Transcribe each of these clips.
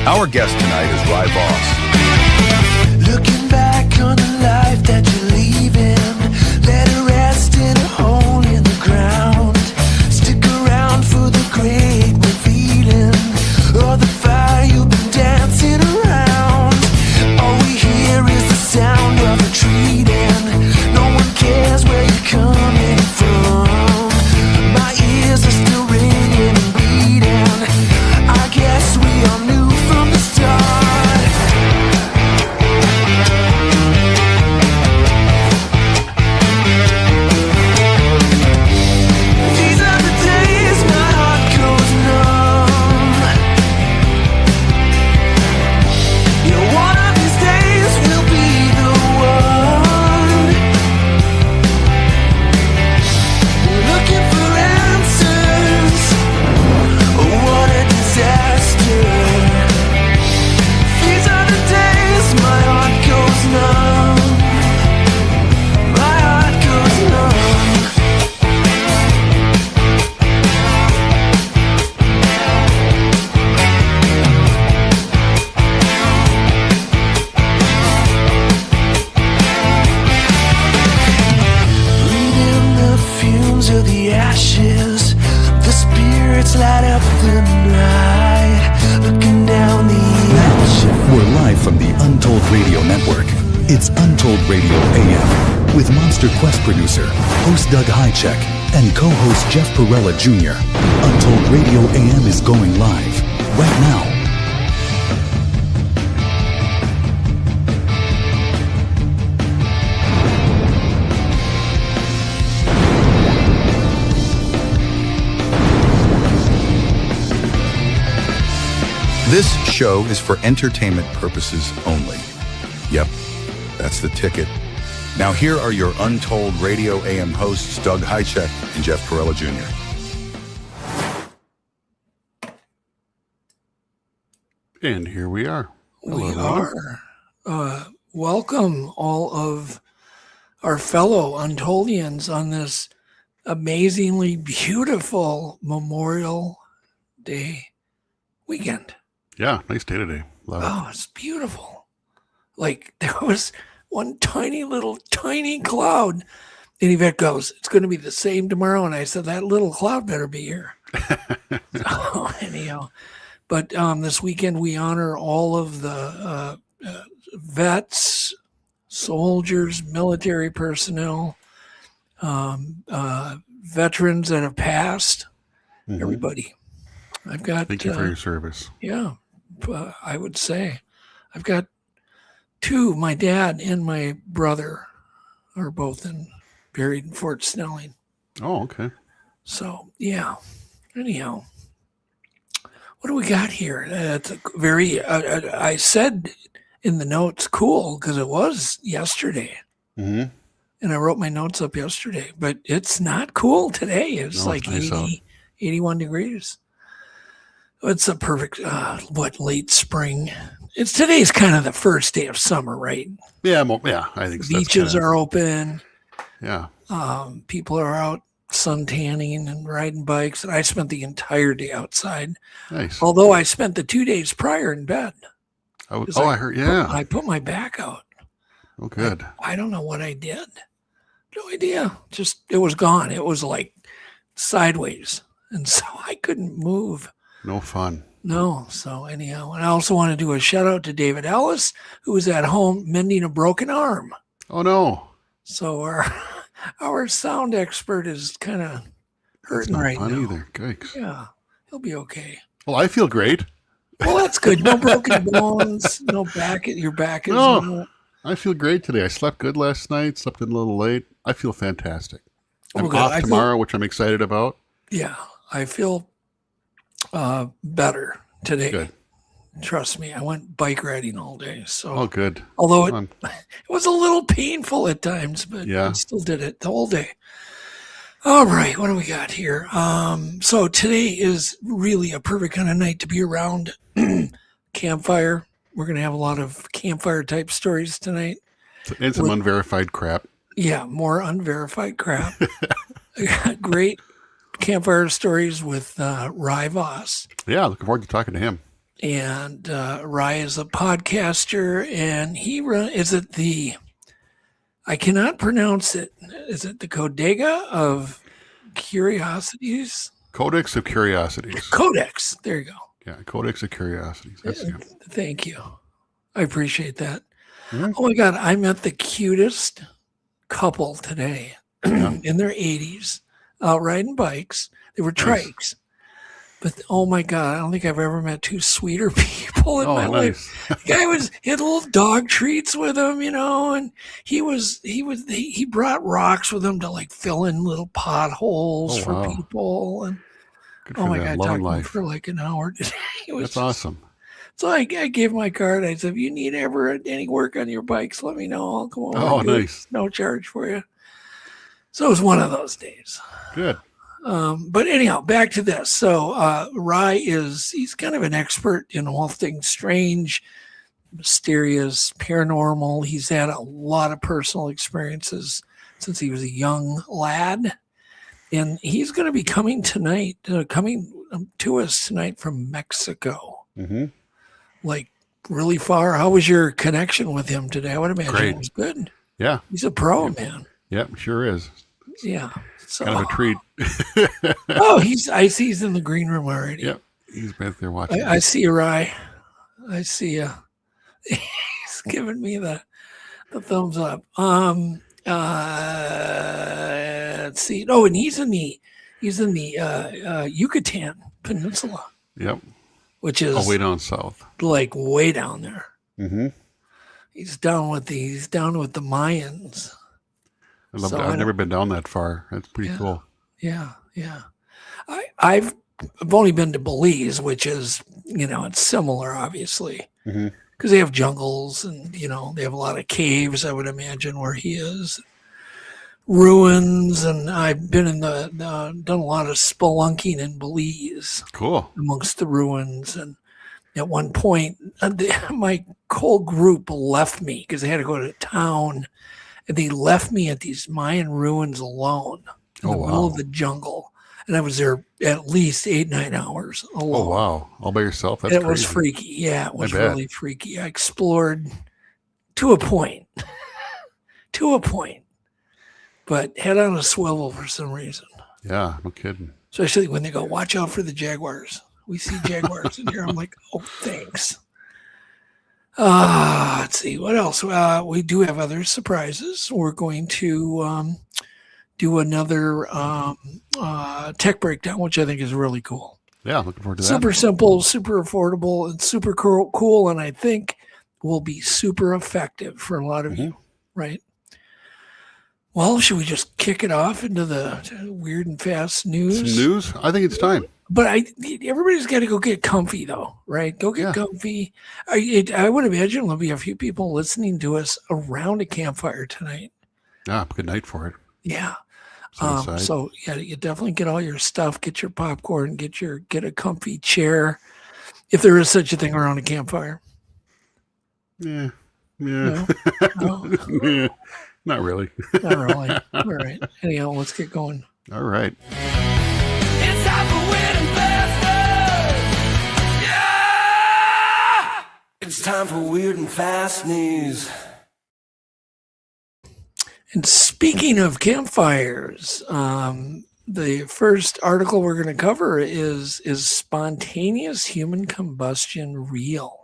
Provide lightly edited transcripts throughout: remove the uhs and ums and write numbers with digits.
Our guest tonight is Rye Voss. Looking back on the life that you're leaving, let it rest in a hole in the ground. Stick around for the great revealing, or the fire you've been dancing around. All we hear is the sound of retreating. No one cares where you're coming from. My ears are still ringing and beating. I guess we all knew from the start. These are the days my heart goes numb. Yeah, one of these days will be the one. We're looking for answers. Oh, what a disaster. These are the days my heart goes numb. My heart goes numb. Breathing the fumes of the ashes, the spirits light up the night, looking down the ash. We're live from the Untold Radio Network. It's Untold Radio AM with Monster Quest producer, host Doug Hajicek, and co-host Jeff Perrella Jr. Untold Radio AM is going live right now. This show is for entertainment purposes only. Yep, that's the ticket. Now here are your Untold Radio AM hosts, Doug Hajicek and Jeff Perrella Jr. And here we are. We Hello. are. Welcome all of our fellow Untoldians on this amazingly beautiful Memorial Day weekend. Yeah, nice day today. Love it. Oh, it's beautiful. Like there was one tiny cloud. And Yvette goes, it's going to be the same tomorrow. And I said, that little cloud better be here. Oh, anyhow. But this weekend we honor all of the vets, soldiers, military personnel, veterans that have passed. Mhm. Everybody. I've got. Thank you for your service. Yeah, I would say I've got two. My dad and my brother are both buried in Fort Snelling. Oh, okay. So yeah. Anyhow, what do we got here? It's a very. I said in the notes, cool, because it was yesterday, Mm-hmm. and I wrote my notes up yesterday. But it's not cool today. It's No, like it's nice 80, 81 degrees. It's a perfect, late spring. Today's kind of the first day of summer, right? Yeah, I think so. Beaches are open. Yeah. People are out sun tanning and riding bikes. And I spent the entire day outside. Nice. Although I spent the 2 days prior in bed. I heard. Yeah. I put my back out. Oh, good. I don't know what I did. No idea. Just, it was gone. It was like sideways. And so I couldn't move. No fun. No. So anyhow, and I also want to do a shout out to David Ellis, who was at home mending a broken arm. Oh, no. So our sound expert is kind of hurting Not right fun now. either. Yikes. Yeah, he'll be okay. Well, I feel great. Well, that's good. No broken bones. No back. Your back is. No. I feel great today. I slept good last night. Slept in a little late. I feel fantastic. I'm Okay, off tomorrow, which I'm excited about. Yeah, I feel better today. Good. Trust me, I went bike riding all day. So, Oh, good. although it Fun. was a little painful at times, but Yeah. I still did it the whole day. All right, what do we got here? So today is really a perfect kind of night to be around campfire. We're going to have a lot of campfire type stories tonight. And some unverified crap. Yeah, more unverified crap. I got great campfire stories with Rye Voss. Yeah, looking forward to talking to him. And Rye is a podcaster, and I cannot pronounce it. Is it the Codega of Curiosities? Codex of Curiosities. Codex. There you go. Yeah, Codex of Curiosities. That's him. Thank you. I appreciate that. Mhm. Oh my God, I met the cutest couple today in their 80s out riding bikes. They were trikes. But oh my God, I don't think I've ever met two sweeter people in my life. The guy he had little dog treats with him, and he brought rocks with him to like fill in little potholes for people. And good for my that. God, Loving talked life. for like an hour today. That's awesome. So I gave my card. I said, if you need ever any work on your bikes, let me know. I'll come over. Oh, nice. No charge for you. So it was one of those days. Good. But anyhow, back to this. So Rye he's kind of an expert in all things strange, mysterious, paranormal. He's had a lot of personal experiences since he was a young lad. And he's going to be coming to us tonight from Mexico. Mm-hmm. Like really far. How was your connection with him today? I would imagine Great. it was good. Yeah. He's a pro, man. Yep, sure is. Yeah. So, kind of a treat. I see he's in the green room already. Yep. He's back there watching. I see you, Rye. I see you. He's giving me the thumbs up. Let's see. Oh, and he's in the Yucatan Peninsula. Yep. Which is way down south. Like way down there. Mm-hmm. He's down with the Mayans. I've never been down that far. That's pretty cool. Yeah, yeah. I've only been to Belize, which is, it's similar, obviously, because they have jungles and, they have a lot of caves, I would imagine, where he is. Ruins, and I've been done a lot of spelunking in Belize. Cool. Amongst the ruins. And at one point, my whole group left me because they had to go to town. And they left me at these Mayan ruins alone in the middle of the jungle. And I was there at least 8-9 hours alone. Oh, wow. All by yourself? That's it crazy. was freaky. Yeah, it was really freaky. I explored to a point. But head on a swivel for some reason. Yeah, no kidding. Especially when they go, watch out for the jaguars. We see jaguars in here. I'm like, oh, thanks. Let's see. What else? We do have other surprises. We're going to do another tech breakdown, which I think is really cool. Yeah, looking forward to that. Super simple, super affordable, and super cool. And I think will be super effective for a lot of you, right? Well, should we just kick it off into the weird and fast news? Some news? I think it's time. But everybody's got to go get comfy, though, right? Go get comfy. I would imagine there'll be a few people listening to us around a campfire tonight. Yeah, good night for it. Yeah. So you definitely get all your stuff. Get your popcorn. Get a comfy chair, if there is such a thing around a campfire. Yeah. No? Yeah. Not really. Not really. All right. Anyhow, let's get going. All right. It's time for weird and fast news. Yeah! It's time for weird and fast news. And speaking of campfires, the first article we're going to cover is spontaneous human combustion real?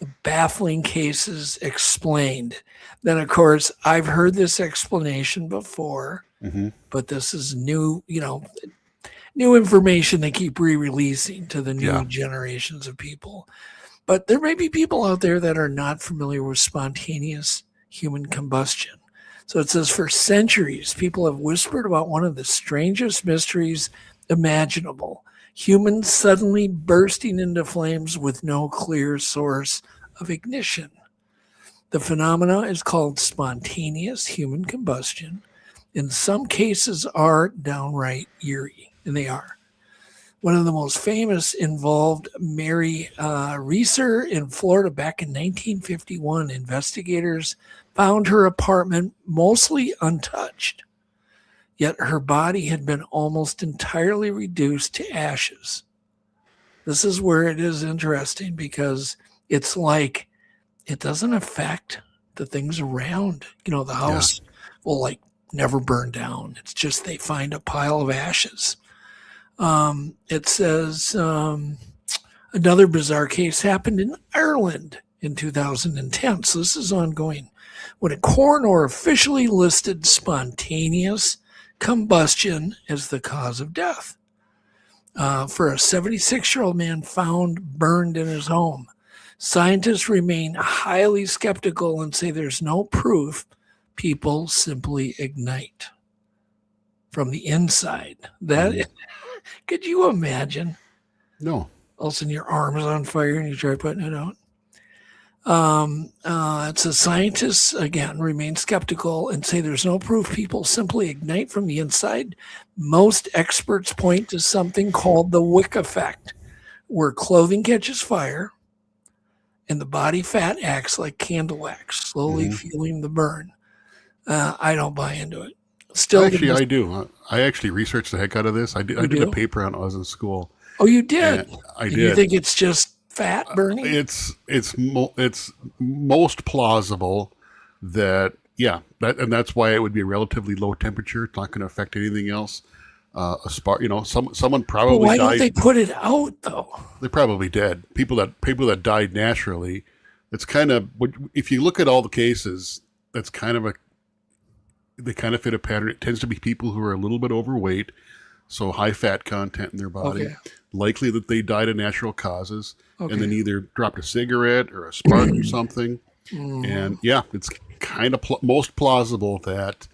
The baffling cases explained. Then, of course, I've heard this explanation before, but this is new information they keep re-releasing to the new generations of people. But there may be people out there that are not familiar with spontaneous human combustion. So it says, for centuries, people have whispered about one of the strangest mysteries imaginable. Humans suddenly bursting into flames with no clear source of ignition. The phenomena is called spontaneous human combustion. In some cases are downright eerie, and they are. One of the most famous involved Mary Reeser in Florida back in 1951. Investigators found her apartment mostly untouched, yet her body had been almost entirely reduced to ashes. This is where it is interesting because it's like it doesn't affect the things around. The house will like never burn down. It's just they find a pile of ashes. It says another bizarre case happened in Ireland in 2010. So this is ongoing. When a coroner officially listed spontaneous combustion as the cause of death for a 76-year-old man found burned in his home. Scientists remain highly skeptical and say there's no proof. People simply ignite from the inside. Could you imagine? No. All of a sudden your arm is on fire and you try putting it out. It says scientists, again, remain skeptical and say there's no proof. People simply ignite from the inside. Most experts point to something called the wick effect, where clothing catches fire and the body fat acts like candle wax, slowly fueling the burn. I don't buy into it. Still, actually, I do. I actually researched the heck out of this. I did a paper on it when I was in school. Oh, you did? I did. You think it's just fat burning? It's most plausible that that's why it would be a relatively low temperature. It's not going to affect anything else. A spark, someone probably why died. Don't they put it out though? They're probably dead. People that died naturally. It's kind of, if you look at all the cases, that's kind of they kind of fit a pattern. It tends to be people who are a little bit overweight, so high fat content in their body. Okay. Likely that they died of natural causes, and then either dropped a cigarette or a spark or something. And it's kind of most plausible that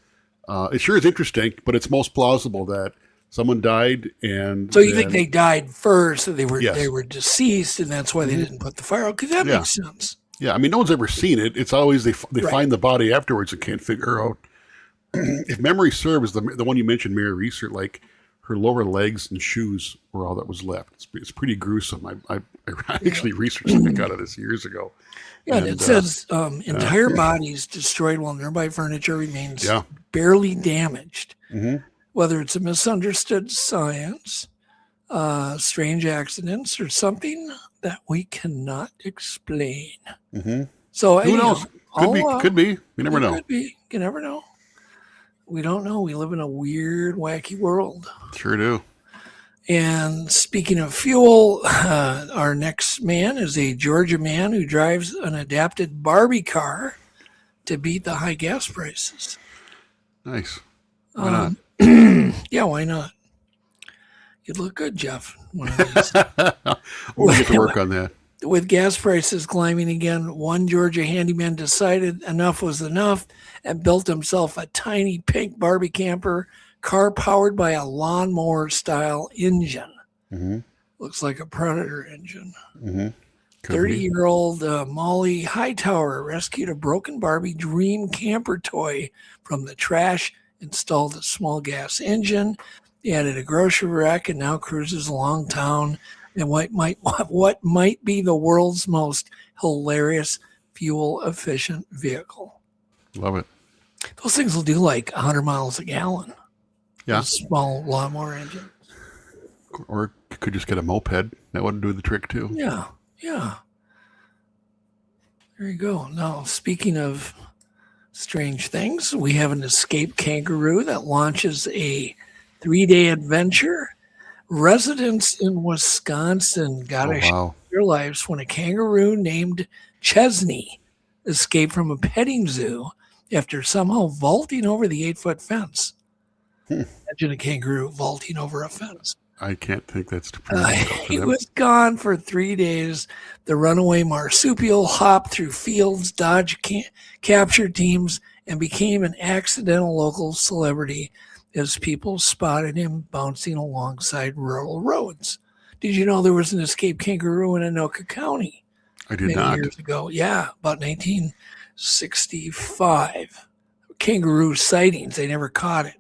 it sure is interesting, but it's most plausible that someone died and. So you think they died first, so they were Yes. deceased, and that's why they didn't put the fire out? Because that makes sense. Yeah, I mean, no one's ever seen it. It's always they find the body afterwards and can't figure out. If memory serves, the one you mentioned, Mary Reeser, like her lower legs and shoes were all that was left. It's pretty gruesome. I actually researched the heck out of this years ago. Yeah, and it says entire bodies destroyed while nearby furniture remains barely damaged. Whether it's a misunderstood science, strange accidents, or something that we cannot explain. So who knows? Could be. You never know. Could be. You never know. We don't know. We live in a weird, wacky world. Sure do. And speaking of fuel, our next man is a Georgia man who drives an adapted Barbie car to beat the high gas prices. Nice. Why not? Yeah, why not? You'd look good, Jeff. One of these. We'll get to work on that. With gas prices climbing again, one Georgia handyman decided enough was enough and built himself a tiny pink Barbie camper car powered by a lawnmower-style engine. Looks like a Predator engine. 30-year-old Molly Hightower rescued a broken Barbie dream camper toy from the trash, installed a small gas engine, added a grocery rack, and now cruises along town in what might be the world's most hilarious fuel-efficient vehicle. Love it. Those things will do like 100 miles a gallon. Yeah. Those small lawnmower engines. Or you could just get a moped. That would do the trick too. Yeah. There you go. Now, speaking of strange things, we have an escaped kangaroo that launches a 3-day adventure. Residents in Wisconsin got to share their lives when a kangaroo named Chesney escaped from a petting zoo after somehow vaulting over the 8-foot fence. Imagine a kangaroo vaulting over a fence. I can't think that's He was gone for 3 days. The runaway marsupial hopped through fields, dodged capture teams, and became an accidental local celebrity as people spotted him bouncing alongside rural roads. Did you know there was an escaped kangaroo in Anoka County? I did not. Years ago. Yeah, about 1965. Kangaroo sightings. They never caught it.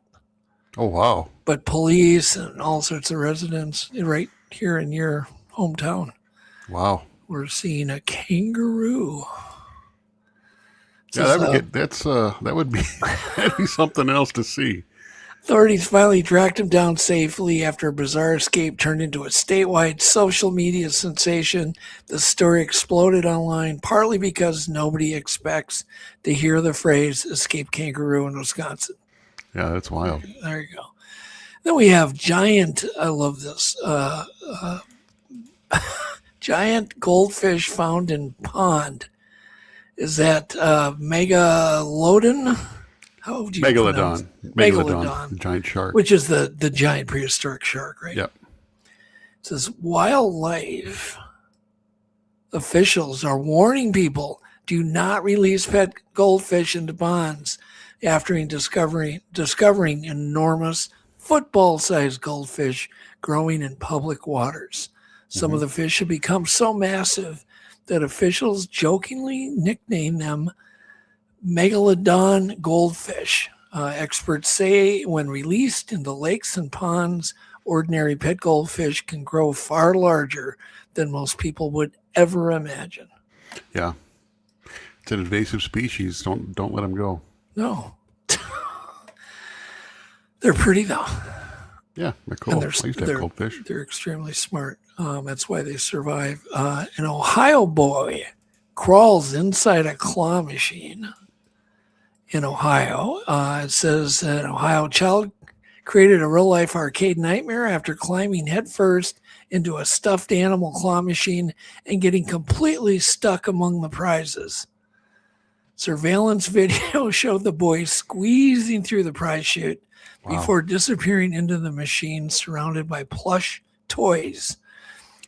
Oh, wow. But police and all sorts of residents right here in your hometown. Wow. We're seeing a kangaroo. Yeah, that would be that'd be something else to see. Authorities finally tracked him down safely after a bizarre escape turned into a statewide social media sensation. The story exploded online, partly because nobody expects to hear the phrase escape kangaroo in Wisconsin. Yeah, that's wild. There you go. Then we have giant, I love this, giant goldfish found in pond. Is that megalodon? How would you pronounce Megalodon. it? Megalodon. The giant shark. Which is the giant prehistoric shark, right? Yep. It says wildlife officials are warning people do not release pet goldfish into ponds after discovering enormous football-sized goldfish growing in public waters. Some of the fish have become so massive that officials jokingly nickname them megalodon goldfish. Experts say when released into lakes and ponds, ordinary pet goldfish can grow far larger than most people would ever imagine. Yeah. It's an invasive species. Don't let them go. No. They're pretty, though. Yeah, they're cool. And I used to have goldfish. They're extremely smart. That's why they survive. An Ohio boy crawls inside a claw machine in Ohio. It says an Ohio child created a real-life arcade nightmare after climbing headfirst into a stuffed animal claw machine and getting completely stuck among the prizes. Surveillance video showed the boy squeezing through the prize chute before disappearing into the machine surrounded by plush toys.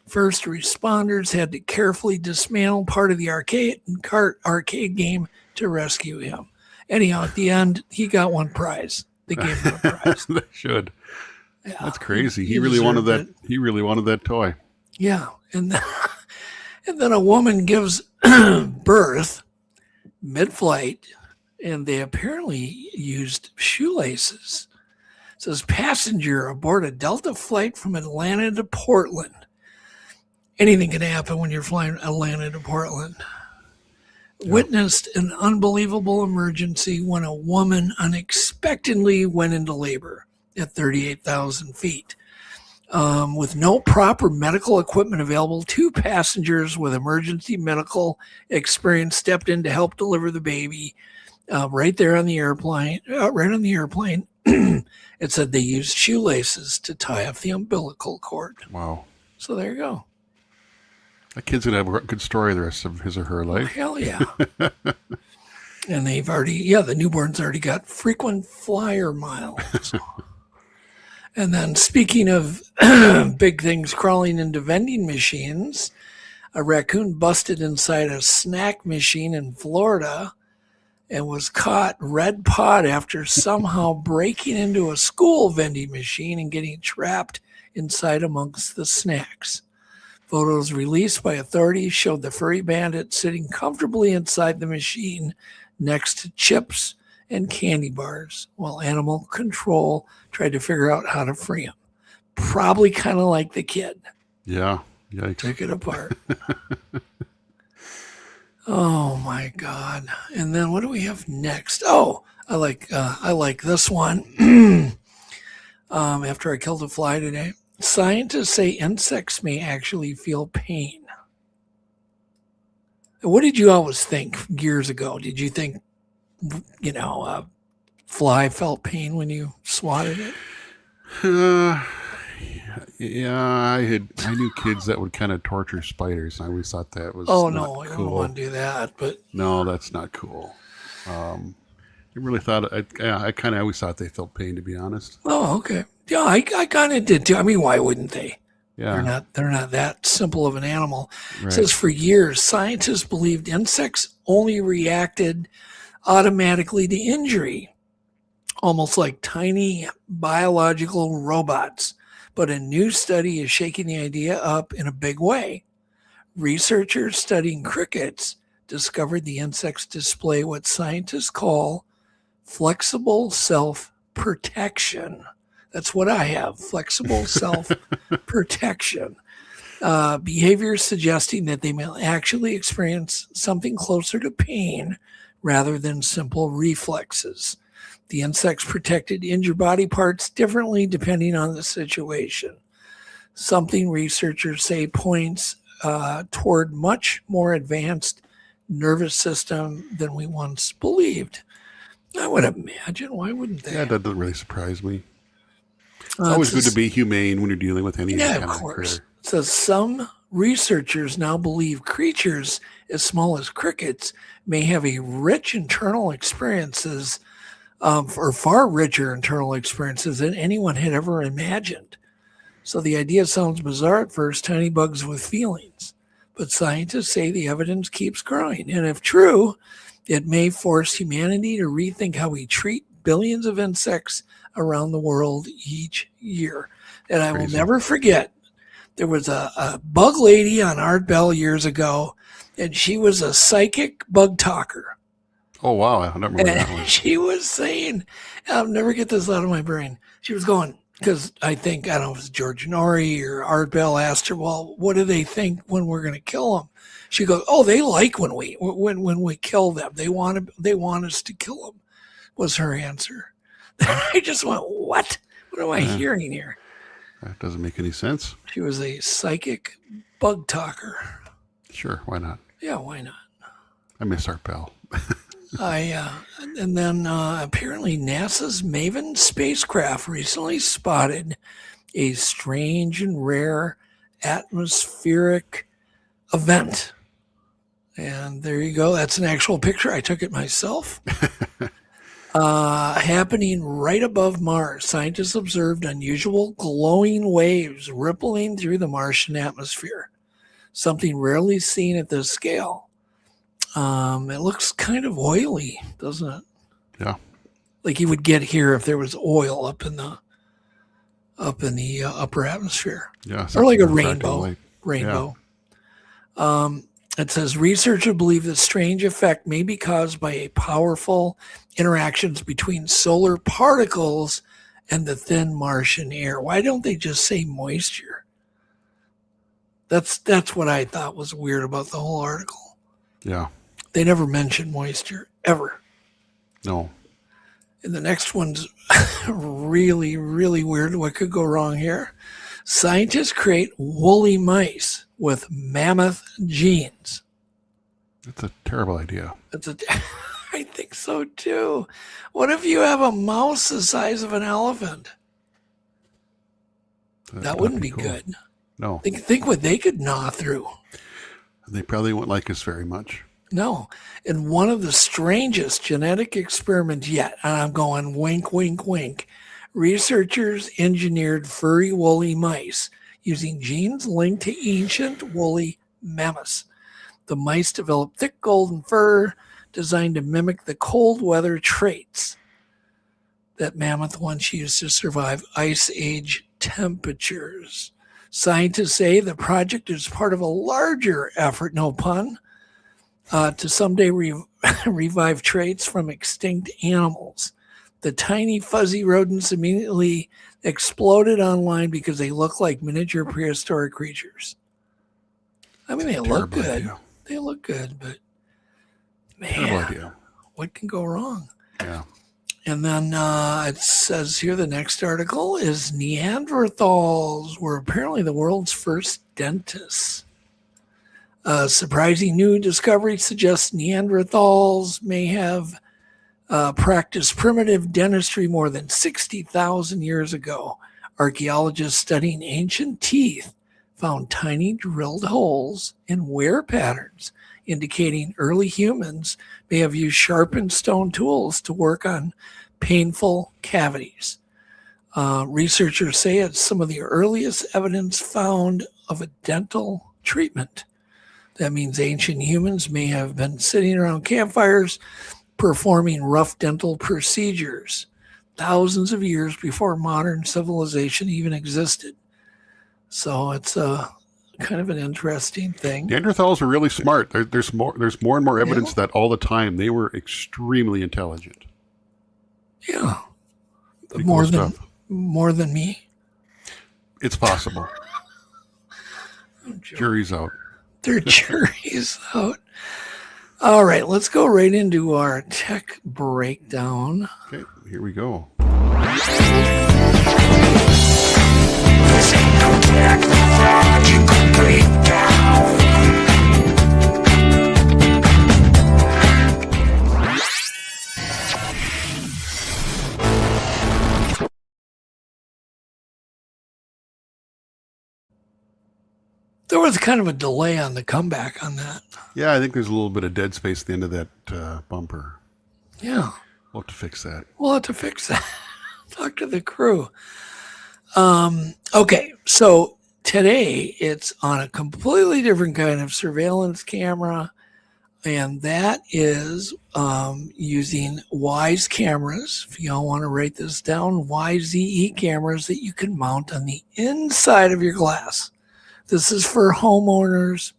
First responders had to carefully dismantle part of the arcade game to rescue him. Anyhow, at the end, he got one prize. They gave him a prize. They should. Yeah, That's crazy. He really wanted that. it. He really wanted that toy. Yeah, and then a woman gives birth mid-flight, and they apparently used shoelaces. It says passenger aboard a Delta flight from Atlanta to Portland. Anything can happen when you're flying Atlanta to Portland. Yep. Witnessed an unbelievable emergency when a woman unexpectedly went into labor at 38,000 feet. With no proper medical equipment available, 2 passengers with emergency medical experience stepped in to help deliver the baby right there on the airplane. It said they used shoelaces to tie up the umbilical cord. Wow. So there you go. That kid's going to have a good story the rest of his or her life. Hell yeah. And the newborn's already got frequent flyer miles. And then speaking of big things crawling into vending machines, a raccoon busted inside a snack machine in Florida and was caught red-pawed after somehow breaking into a school vending machine and getting trapped inside amongst the snacks. Photos released by authorities showed the furry bandit sitting comfortably inside the machine next to chips and candy bars while animal control tried to figure out how to free him. Probably kind of like the kid. Yeah. Yikes. Took it apart. Oh my God. And then what do we have next? Oh, I like this one. After I killed a fly today, scientists say insects may actually feel pain. What did you always think years ago? Did you think, a fly felt pain when you swatted it? Yeah, I knew kids that would kind of torture spiders. I always thought that was no, cool. I don't want to do that. But no, that's not cool. I really thought I kind of always thought they felt pain, to be honest. Oh, okay. Yeah, I kind of did too. I mean, why wouldn't they? Yeah, they're not that simple of an animal. Right. It says for years, scientists believed insects only reacted automatically to injury, almost like tiny biological robots. But a new study is shaking the idea up in a big way. Researchers studying crickets discovered the insects display what scientists call flexible self-protection. That's what I have, flexible self-protection. Behaviors suggesting that they may actually experience something closer to pain rather than simple reflexes. The insects protected injured body parts differently depending on the situation. Something researchers say points toward much more advanced nervous system than we once believed. I would imagine. Why wouldn't they? Yeah, that doesn't really surprise me. It's always good to be humane when you're dealing with any kind of of course. critter. So some researchers now believe creatures as small as crickets may have a rich internal experiences, or far richer internal experiences than anyone had ever imagined. So the idea sounds bizarre at first, tiny bugs with feelings. But scientists say the evidence keeps growing. And if true, it may force humanity to rethink how we treat billions of insects around the world each year. And I will never forget, there was a bug lady on Art Bell years ago, and she was a psychic bug talker. Oh, wow. I don't remember that one. She was saying, I'll never get this out of my brain. She was going, because I think, I don't know if it was George Norrie or Art Bell asked her, well, what do they think when we're going to kill them? She goes, oh, they like when we kill them. They want us to kill them, was her answer. I just went, what? What am I hearing here? That doesn't make any sense. She was a psychic bug talker. Sure, why not? Yeah, why not? I miss Art Bell. And then apparently NASA's Maven spacecraft recently spotted a strange and rare atmospheric event. And there you go. That's an actual picture. I took it myself. Happening right above Mars. Scientists observed unusual glowing waves rippling through the Martian atmosphere. Something rarely seen at this scale. It looks kind of oily, doesn't it? Yeah. Like you would get here if there was oil up in the upper atmosphere. Yeah. Or like a rainbow. Rainbow. Yeah. It says researchers believe the strange effect may be caused by a powerful interactions between solar particles and the thin Martian air. Why don't they just say moisture? That's what I thought was weird about the whole article. Yeah. They never mention moisture, ever. No. And the next one's really, really weird. What could go wrong here? Scientists create woolly mice with mammoth genes. That's a terrible idea. I think so too. What if you have a mouse the size of an elephant? That wouldn't be cool. Good. No. Think what they could gnaw through. They probably wouldn't like us very much. No. And one of the strangest genetic experiments yet, and I'm going wink, wink, wink, researchers engineered furry woolly mice using genes linked to ancient woolly mammoths. The mice developed thick golden fur designed to mimic the cold weather traits that mammoth once used to survive ice age temperatures. Scientists say the project is part of a larger effort, no pun, to someday revive traits from extinct animals. The tiny fuzzy rodents immediately exploded online because they look like miniature prehistoric creatures. I mean, they look good. Idea. They look good, but man, what can go wrong? Yeah. And then it says here the next article is Neanderthals were apparently the world's first dentists. A surprising new discovery suggests Neanderthals may have practiced primitive dentistry more than 60,000 years ago. Archaeologists studying ancient teeth found tiny drilled holes in wear patterns, indicating early humans may have used sharpened stone tools to work on painful cavities. Researchers say it's some of the earliest evidence found of a dental treatment. That means ancient humans may have been sitting around campfires performing rough dental procedures thousands of years before modern civilization even existed. So it's kind of an interesting thing. Neanderthals were really smart. There's more and more evidence that all the time they were extremely intelligent. Yeah. More than me. It's possible. Jury's out. Their jury's out. All right, let's go right into our tech breakdown. Okay, here we go. There was kind of a delay on the comeback on that. Yeah, I think there's a little bit of dead space at the end of that bumper. Yeah. We'll have to fix that. We'll have to fix that. Talk to the crew. Okay, so today it's on a completely different kind of surveillance camera, and that is using WISE cameras. If y'all want to write this down, YZE cameras that you can mount on the inside of your glass. This is for homeowners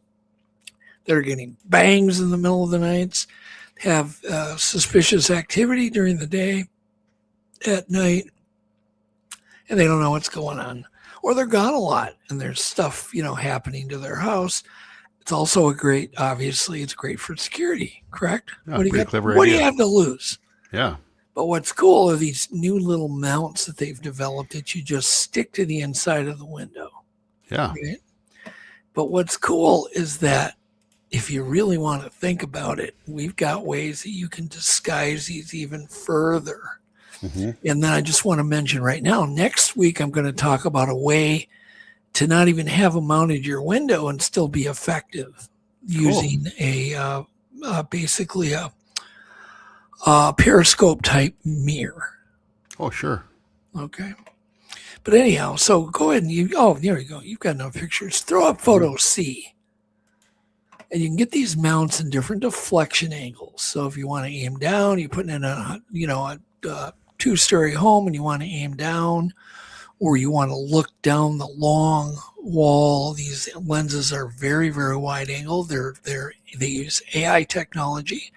that are getting bangs in the middle of the nights, have suspicious activity during the day, at night, and they don't know what's going on. Or they're gone a lot and there's stuff, happening to their house. It's also obviously it's great for security, correct? Yeah, What do clever you idea. have to lose? Yeah. But what's cool are these new little mounts that they've developed that you just stick to the inside of the window. Yeah. Right? But what's cool is that if you really want to think about it, we've got ways that you can disguise these even further. Mm-hmm. And then I just want to mention right now, next week, I'm going to talk about a way to not even have them mounted your window and still be effective using basically a periscope type mirror. Oh, sure. Okay. But anyhow, so go ahead and there you go. You've got enough pictures. Throw up photo C. And you can get these mounts in different deflection angles. So if you want to aim down, you're putting in a two-story home and you want to aim down, or you want to look down the long wall. These lenses are very, very wide angle. They use AI technology,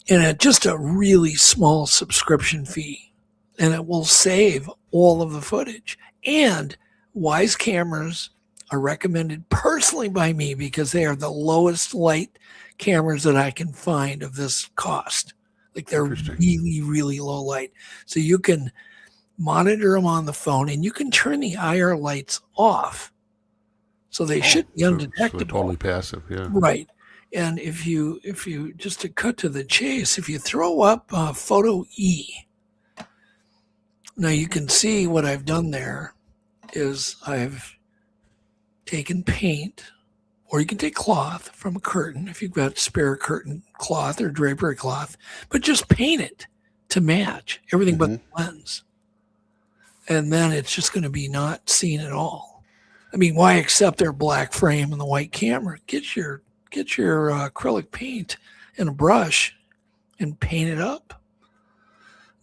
and at just a really small subscription fee, and it will save all of the footage. And WISE cameras are recommended personally by me because they are the lowest light cameras that I can find of this cost. Like they're really, really low light. So you can monitor them on the phone and you can turn the IR lights off. So they should be undetectable. So totally passive, yeah. Right. And if you just to cut to the chase, if you throw up photo E, now you can see what I've done there is I've taken paint, or you can take cloth from a curtain if you've got spare curtain cloth or drapery cloth, but just paint it to match everything but the lens. And then it's just going to be not seen at all. I mean, why accept their black frame and the white camera? Get your acrylic paint and a brush and paint it up.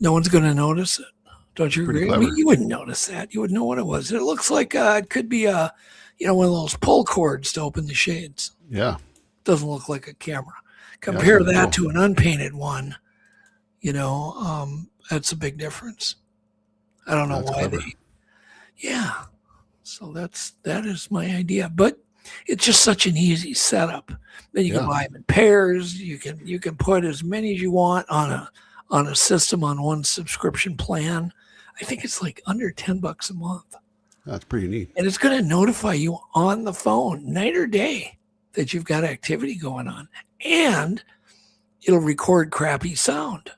No one's going to notice it. Don't you agree? I mean, you wouldn't notice that. You would know what it was. It looks like it could be one of those pull cords to open the shades. Yeah. Doesn't look like a camera. Compare that to an unpainted one. That's a big difference. I don't know why yeah. So that is my idea, but it's just such an easy setup. Then you can buy them in pairs. You can put as many as you want on a system on one subscription plan. I think it's like under $10 a month. That's pretty neat. And it's going to notify you on the phone, night or day, that you've got activity going on. And it'll record crappy sound.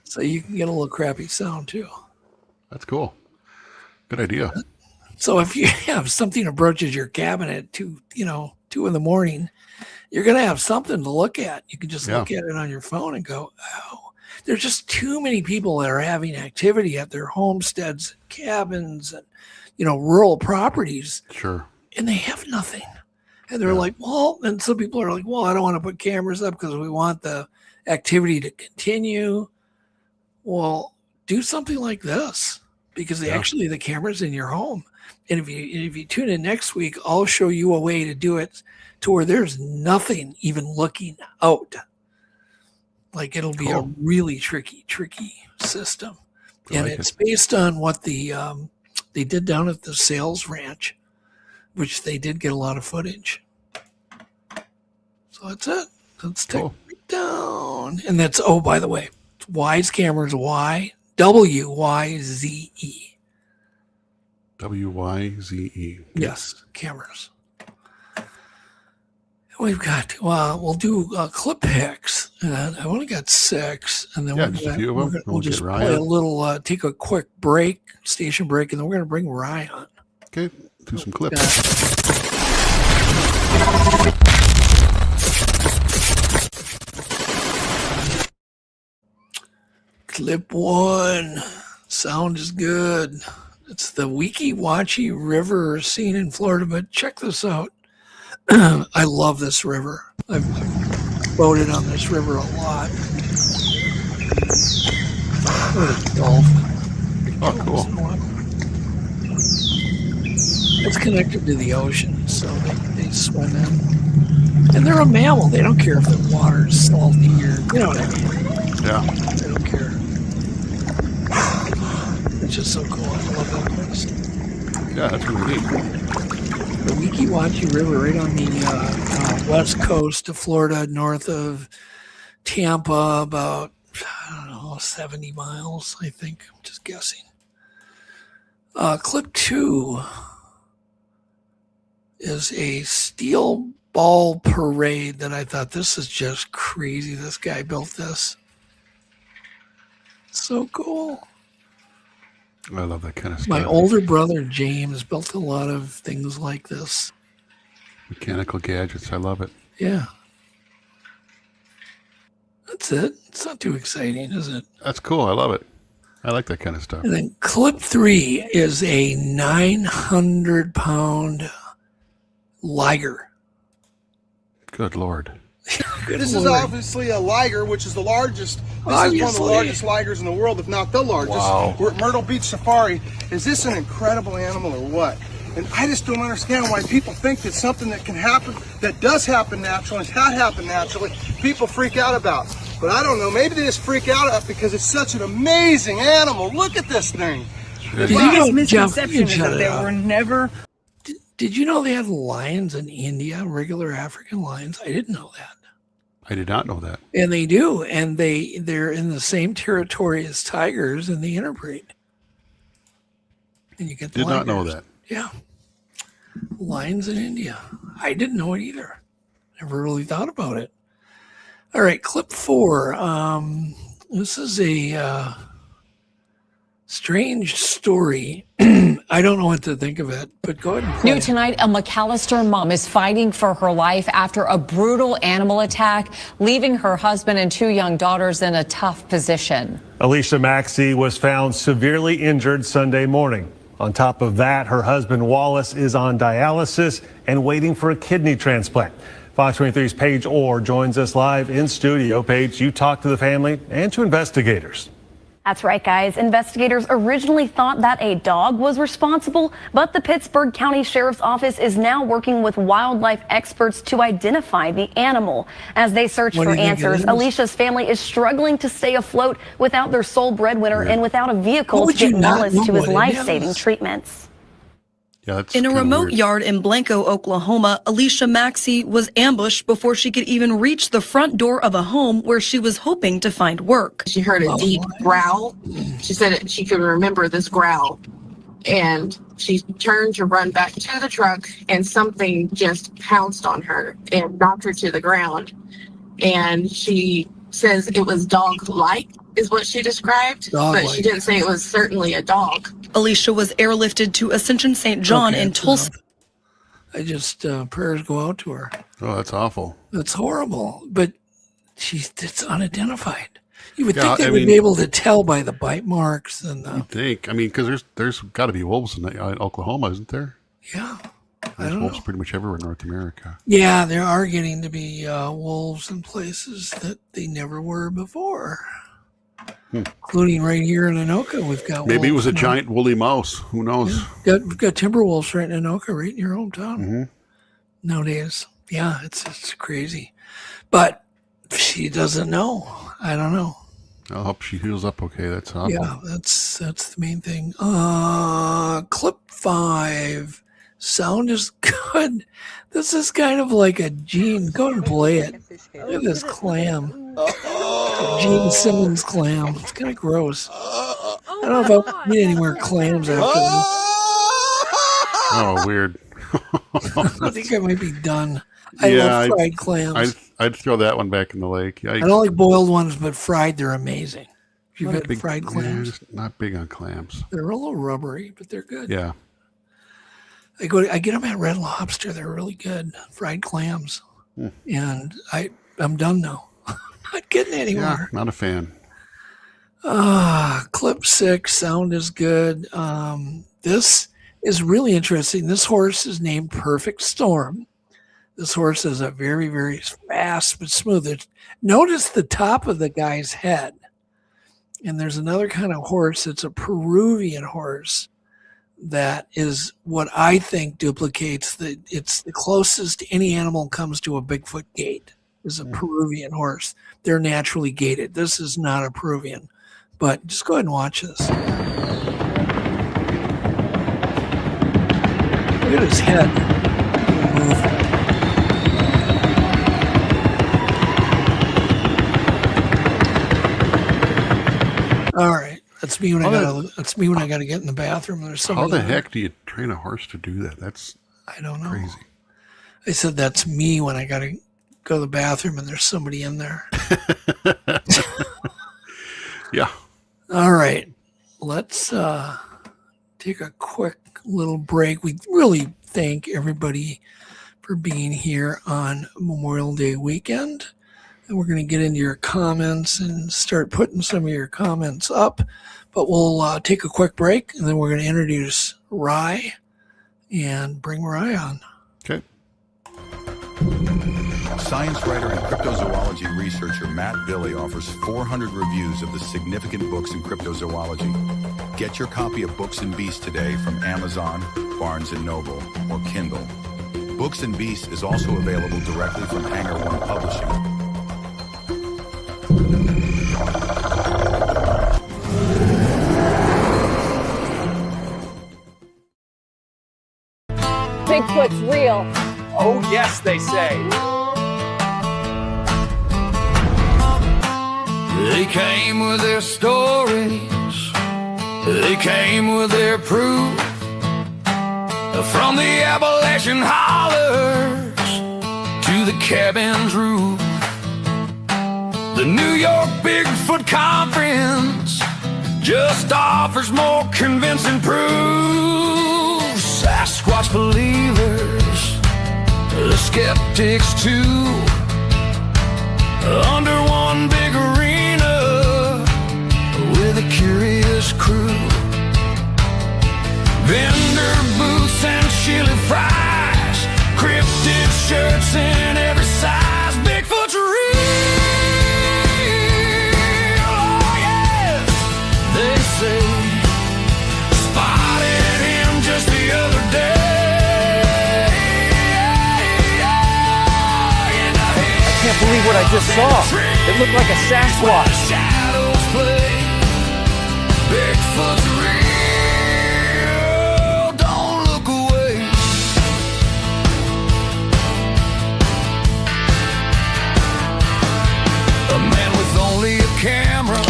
So you can get a little crappy sound too. That's cool. Good idea. So if you have something approaches your cabinet at 2 in the morning, you're going to have something to look at. You can just look at it on your phone and go, oh, there's just too many people that are having activity at their homesteads, cabins, and, rural properties. Sure. And they have nothing. And they're like, and some people are like, well, I don't want to put cameras up because we want the activity to continue. Well, do something like this because actually the camera's in your home. And if you tune in next week, I'll show you a way to do it to where there's nothing even looking out. Like it'll be a really tricky system. And it's based on what they did down at the sales ranch, which they did get a lot of footage. So that's it. Let's take Cool. it down. And that's, oh, by the way, Wise cameras, W-Y-Z-E. W-Y-Z-E. Yes, cameras. We've got, we'll do clip picks. I only got 6. And then Yeah, just a few of them. we'll just play a little, take a quick break, station break, and then we're going to bring Rye on. Okay, do some clips. Clip 1. Sound is good. It's the Weeki Wachee River scene in Florida, but check this out. I love this river. I've boated on this river a lot. What a dolphin. Oh, cool. It's connected to the ocean, so they swim in. And they're a mammal. They don't care if the water's salty or, you know what I mean. Yeah. They don't care. It's just so cool. I love that place. Yeah, that's really neat. The Weeki Wachee River, right on the west coast of Florida, north of Tampa, about, I don't know, 70 miles, I think. I'm just guessing. Clip 2 is a steel ball parade that I thought, this is just crazy. This guy built this. So cool. I love that kind of stuff. My older brother, James, built a lot of things like this. Mechanical gadgets. I love it. Yeah. That's it. It's not too exciting, is it? That's cool. I love it. I like that kind of stuff. And then clip 3 is a 900-pound liger. Good Lord. This is obviously a liger, which is the largest. This is one of the largest ligers in the world, if not the largest. Wow. We're at Myrtle Beach Safari. Is this an incredible animal or what? And I just don't understand why people think that something that can happen, that does happen naturally, has happened naturally, people freak out about. But I don't know, maybe they just freak out because it's such an amazing animal. Look at this thing. Did you know, misconception Jeff, is that they were never. Did you know they had lions in India, regular African lions? I didn't know that. I did not know that. And they do, and they're in the same territory as tigers, and they interbreed. And you get the Did not know ligers. that. Yeah, lions in India. I didn't know it either. Never really thought about it. All right, clip 4. This is a strange story. I don't know what to think of it, but go ahead and play. New tonight, a McAllister mom is fighting for her life after a brutal animal attack, leaving her husband and 2 young daughters in a tough position. Alicia Maxey was found severely injured Sunday morning. On top of that, her husband Wallace is on dialysis and waiting for a kidney transplant. Fox 23's Paige Orr joins us live in studio. Paige, you talked to the family and to investigators. That's right, guys. Investigators originally thought that a dog was responsible, but the Pittsburgh County Sheriff's Office is now working with wildlife experts to identify the animal. As they search for answers, Alicia's family is struggling to stay afloat without their sole breadwinner and without a vehicle to get Wallace to his life-saving treatments. Yeah, that's In a remote weird. yard in Blanco, Oklahoma, Alicia Maxey was ambushed before she could even reach the front door of a home where she was hoping to find work. She heard a deep growl. She said that she could remember this growl. And she turned to run back to the truck, and something just pounced on her and knocked her to the ground. And she says it was dog-like, is what she described, but she didn't say it was certainly a dog. Alicia was airlifted to Ascension St. John in Tulsa. I just, prayers go out to her. Oh, that's awful. That's horrible, but it's unidentified. You would Yeah, think they I would mean- be able to tell by the bite marks and I think. I mean, because there's got to be wolves in Oklahoma, isn't there? yeah. There's wolves pretty much everywhere in North America. Yeah, there are getting to be wolves in places that they never were before. Including right here in Anoka, we've got Maybe it was wolves a now. giant woolly mouse. Who knows? We've got timber wolves right in Anoka, right in your hometown nowadays. Yeah, it's crazy. But she doesn't know. I don't know. I hope she heals up okay. That's awful. Yeah, that's the main thing. Clip 5. Sound is good. This is kind of like a Gene. Go and play it. Look at this clam. Gene Simmons clam. It's kind of gross. I don't know if I'll eat any more clams after this. Oh, weird. I think I might be done. I love fried clams. I'd throw that one back in the lake. I don't like boiled ones, but fried, they're amazing. If you've had fried clams. Not big on clams. They're a little rubbery, but they're good. Yeah. I get them at Red Lobster. They're really good. Fried clams. And I'm done now. I'm not getting anymore. Yeah, not a fan. Clip 6. Sound is good. This is really interesting. This horse is named Perfect Storm. This horse is a very, very fast but smooth. Notice the top of the guy's head. And there's another kind of horse. It's a Peruvian horse that is what I think duplicates it's the closest any animal comes to a Bigfoot gait is a Peruvian horse. They're naturally gated. This is not a Peruvian, but just go ahead and watch this. Look at his head. All right. That's me when I gotta get in the bathroom. There's somebody. How the heck do you train a horse to do that? That's I don't know. Crazy. I said that's me when I gotta go to the bathroom and there's somebody in there. Yeah. All right. Let's take a quick little break. We really thank everybody for being here on Memorial Day weekend. And we're going to get into your comments and start putting some of your comments up. But we'll take a quick break, and then we're going to introduce Rye and bring Rye on. Okay. Science writer and cryptozoology researcher Matt Billy offers 400 reviews of the significant books in cryptozoology. Get your copy of Books and Beasts today from Amazon, Barnes & Noble, or Kindle. Books and Beasts is also available directly from Hangar One Publishing. Bigfoot's real. Oh, yes, they say. They came with their stories. They came with their proof. From the Appalachian hollers to the cabin's roof. The New York Bigfoot Conference just offers more convincing proof. Sasquatch believers, the skeptics too, under one big arena with a curious crew. Vendor booths and chili fries, cryptid shirts in every size. Bigfoot's real. Spotted him just the other day. I can't believe what I just saw. It looked like a Sasquatch. Shadows play. Bigfoot's real. Don't look away. A man with only a camera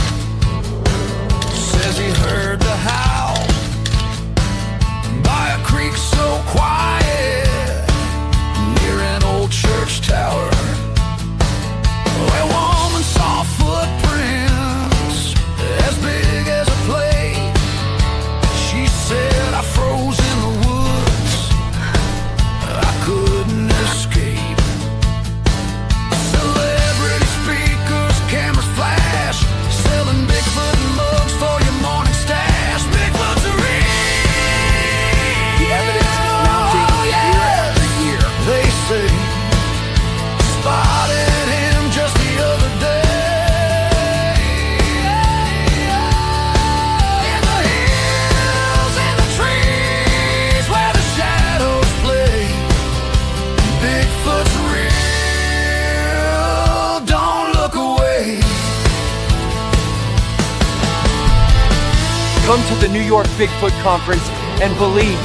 says he heard the howl by a creek so quiet near an old church tower. A woman saw footprints as big as a plate. She said, I froze in the woods, I couldn't escape. Celebrity speakers, cameras flash, selling Bigfoot mugs for your morning stash. Bigfoot's real. The evidence is mounting year after year. They say, spotted him just the other day. In the hills, in the trees, where the shadows play. Bigfoot's real. Don't look away. Come to the New York Bigfoot Conference and believe.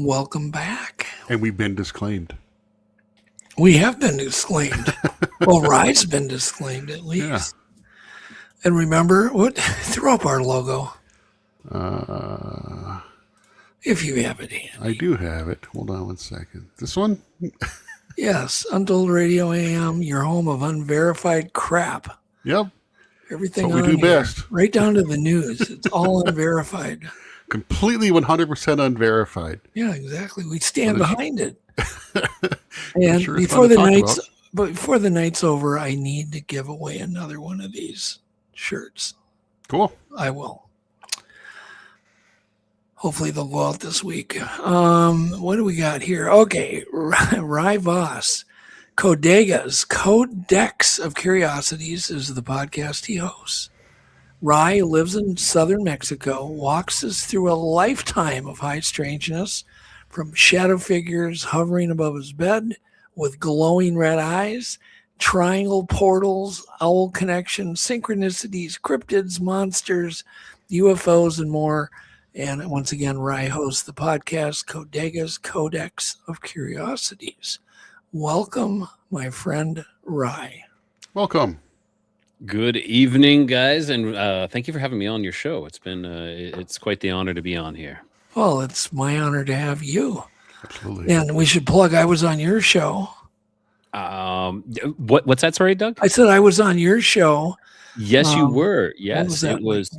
Welcome back. And we've been disclaimed. We have been disclaimed. Well, Rye's been disclaimed at least. Yeah. And remember, throw up our logo. If you have it handy. I do have it. Hold on one second. This one? Yes, Untold Radio AM, your home of unverified crap. Yep. Everything That's what we do best. Right down to the news. It's all unverified. Completely 100% unverified. Yeah, exactly. We stand behind it. And Sure before the night's over, I need to give away another one of these shirts. Cool. I will. Hopefully they'll go out this week. What do we got here? Okay, Rye Voss, Codega's Codex of Curiosities is the podcast he hosts. Rye lives in southern Mexico, walks us through a lifetime of high strangeness, from shadow figures hovering above his bed with glowing red eyes, triangle portals, owl connections, synchronicities, cryptids, monsters, UFOs, and more. And once again, Rye hosts the podcast Codega's Codex of Curiosities. Welcome, my friend Rye. Welcome. Good evening, guys, and thank you for having me on your show. It's been it's quite the honor to be on here. Well, it's my honor to have you. Absolutely. And we should plug, I was on your show. What's that? Sorry, Doug? I said I was on your show. Yes, you were. Yes, was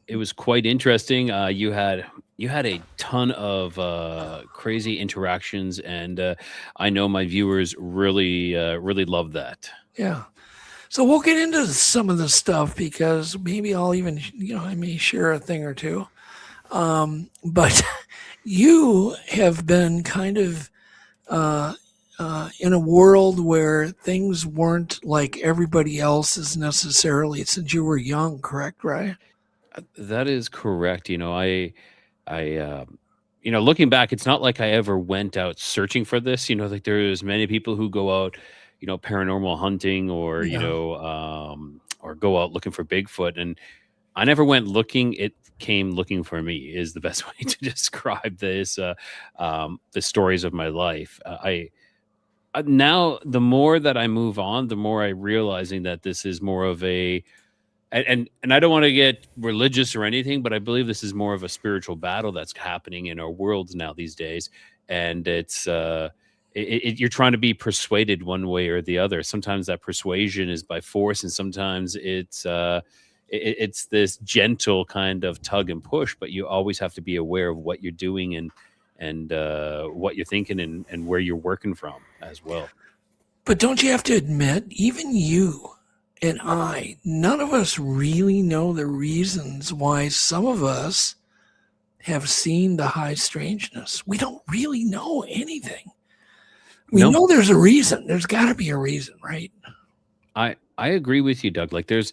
it was quite interesting. You had a ton of crazy interactions, and I know my viewers really loved that. Yeah. So we'll get into some of the stuff because maybe I'll even, I may share a thing or two. But you have been kind of in a world where things weren't like everybody else's necessarily since you were young, correct, right? That is correct. I looking back, it's not like I ever went out searching for this. Like there's many people who go out, paranormal hunting or, or go out looking for Bigfoot. And I never went looking. It came looking for me is the best way to describe this, the stories of my life. Now, the more that I move on, the more I'm realizing that this is more of a, and I don't want to get religious or anything, but I believe this is more of a spiritual battle that's happening in our worlds now these days. And it's, you're trying to be persuaded one way or the other. Sometimes that persuasion is by force, and sometimes it's this gentle kind of tug and push, but you always have to be aware of what you're doing and what you're thinking and where you're working from as well. But don't you have to admit, even you and I, none of us really know the reasons why some of us have seen the high strangeness. We don't really know anything. We know there's a reason. There's got to be a reason, right? I agree with you, Doug. Like there's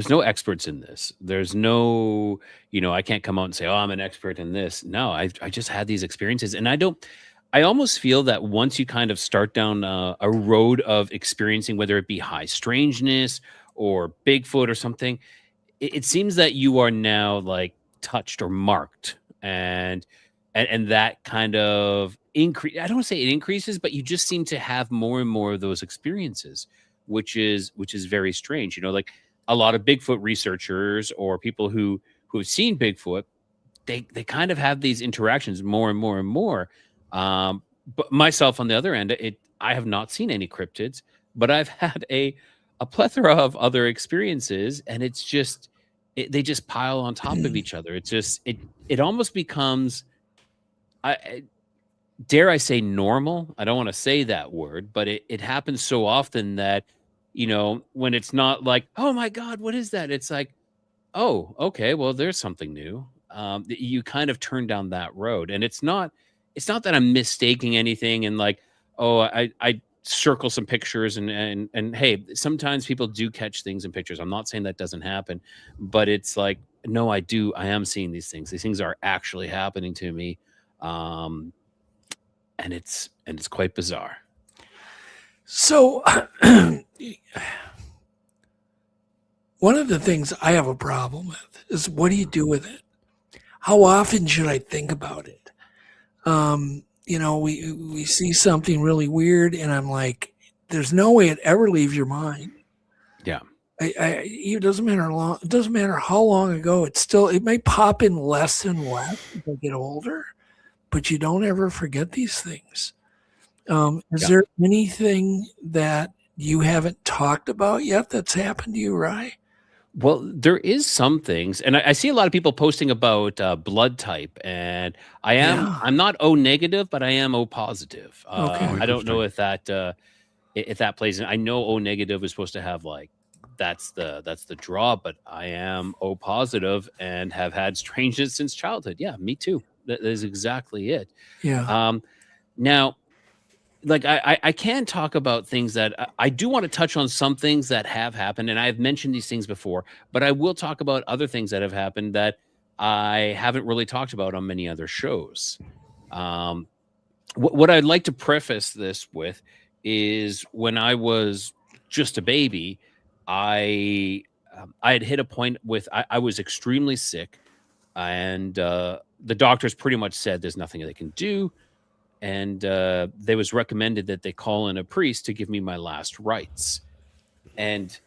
no experts in this. There's no, I can't come out and say, oh, I'm an expert in this. No, I just had these experiences. And I almost feel that once you kind of start down a road of experiencing, whether it be high strangeness or Bigfoot or something, it seems that you are now like touched or marked. And that kind of increase, I don't want to say it increases, but you just seem to have more and more of those experiences, which is very strange. Like a lot of Bigfoot researchers or people who have seen Bigfoot, they kind of have these interactions more and more and more. But myself on the other end, I have not seen any cryptids, but I've had a plethora of other experiences, and it's just they just pile on top of each other. It's just it almost becomes, dare I say, normal. I don't want to say that word, but it happens so often that when it's not like, oh my God, what is that? It's like, oh, okay, well, there's something new. You kind of turn down that road, and it's not that I'm mistaking anything and like, oh, I circle some pictures and hey, sometimes people do catch things in pictures. I'm not saying that doesn't happen, but it's like, no, I am seeing these things. These things are actually happening to me. And it's quite bizarre. So one of the things I have a problem with is, what do you do with it? How often should I think about it? we see something really weird, and I'm like, there's no way it ever leaves your mind. Yeah. It doesn't matter how long ago. It may pop in less and less as I get older, but you don't ever forget these things. Is there anything that you haven't talked about yet that's happened to you, Rye? Well, there is some things, and I see a lot of people posting about blood type, and I'm not O negative, but I am O positive. Okay. I don't know if that plays in. I know O negative is supposed to have that's the draw, but I am O positive and have had strangeness since childhood. Yeah, me too. That is exactly it. Yeah. Now, I can talk about things that I do want to touch on, some things that have happened, and I've mentioned these things before, but I will talk about other things that have happened that I haven't really talked about on many other shows. What I'd like to preface this with is when I was just a baby, I had hit a point with I was extremely sick, and the doctors pretty much said there's nothing they can do. And they was recommended that they call in a priest to give me my last rites. And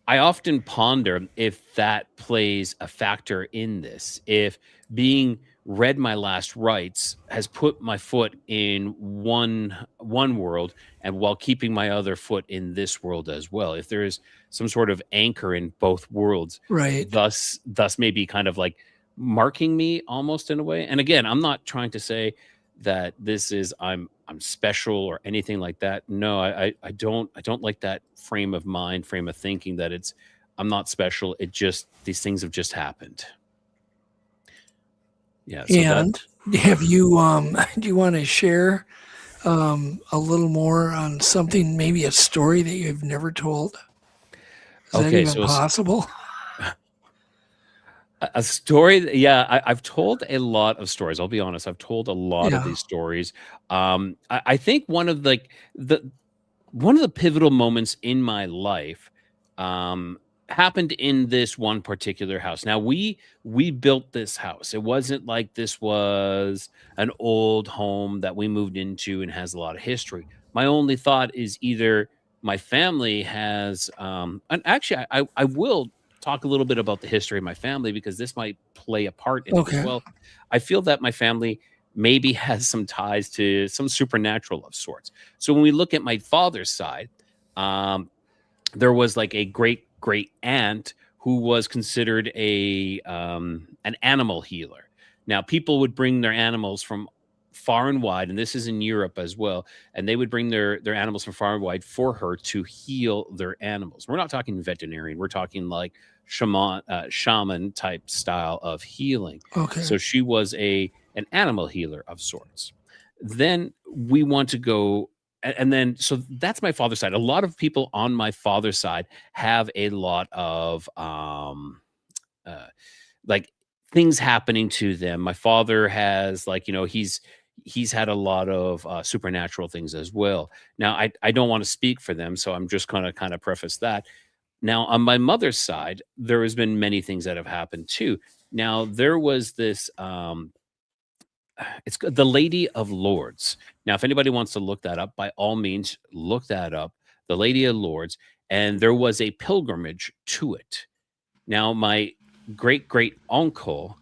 I often ponder if that plays a factor in this, if being read my last rites has put my foot in one world and while keeping my other foot in this world as well. If there is some sort of anchor in both worlds, right? Thus maybe kind of like marking me almost in a way. And again, I'm not trying to say that this is I'm special or anything like that. No, I don't like that frame of mind, frame of thinking that I'm not special. These things have just happened. Yeah. So and have you do you want to share a little more on something, maybe a story that you've never told? Is that even possible? A story, yeah. I've told a lot of stories. I'll be honest. I've told a lot of these stories. I think one of the pivotal moments in my life happened in this one particular house. Now we built this house. It wasn't like this was an old home that we moved into and has a lot of history. My only thought is either my family has, and actually I will talk a little bit about the history of my family because this might play a part in it as well. I feel that my family maybe has some ties to some supernatural of sorts. So when we look at my father's side, there was like a great aunt who was considered an animal healer. Now people would bring their animals from far and wide, and this is in Europe as well, and they would bring their animals from far and wide for her to heal their animals. We're not talking veterinarian, we're talking like shaman type style of healing. Okay. So she was an animal healer of sorts. Then we want to go, and then so that's my father's side. A lot of people on my father's side have a lot of like things happening to them. My father has he's had a lot of supernatural things as well. Now, I don't want to speak for them, so I'm just going to kind of preface that. Now, on my mother's side, there has been many things that have happened too. Now, there was this, it's the Lady of Lourdes. Now, if anybody wants to look that up, by all means, look that up. The Lady of Lourdes, and there was a pilgrimage to it. Now, my great uncle,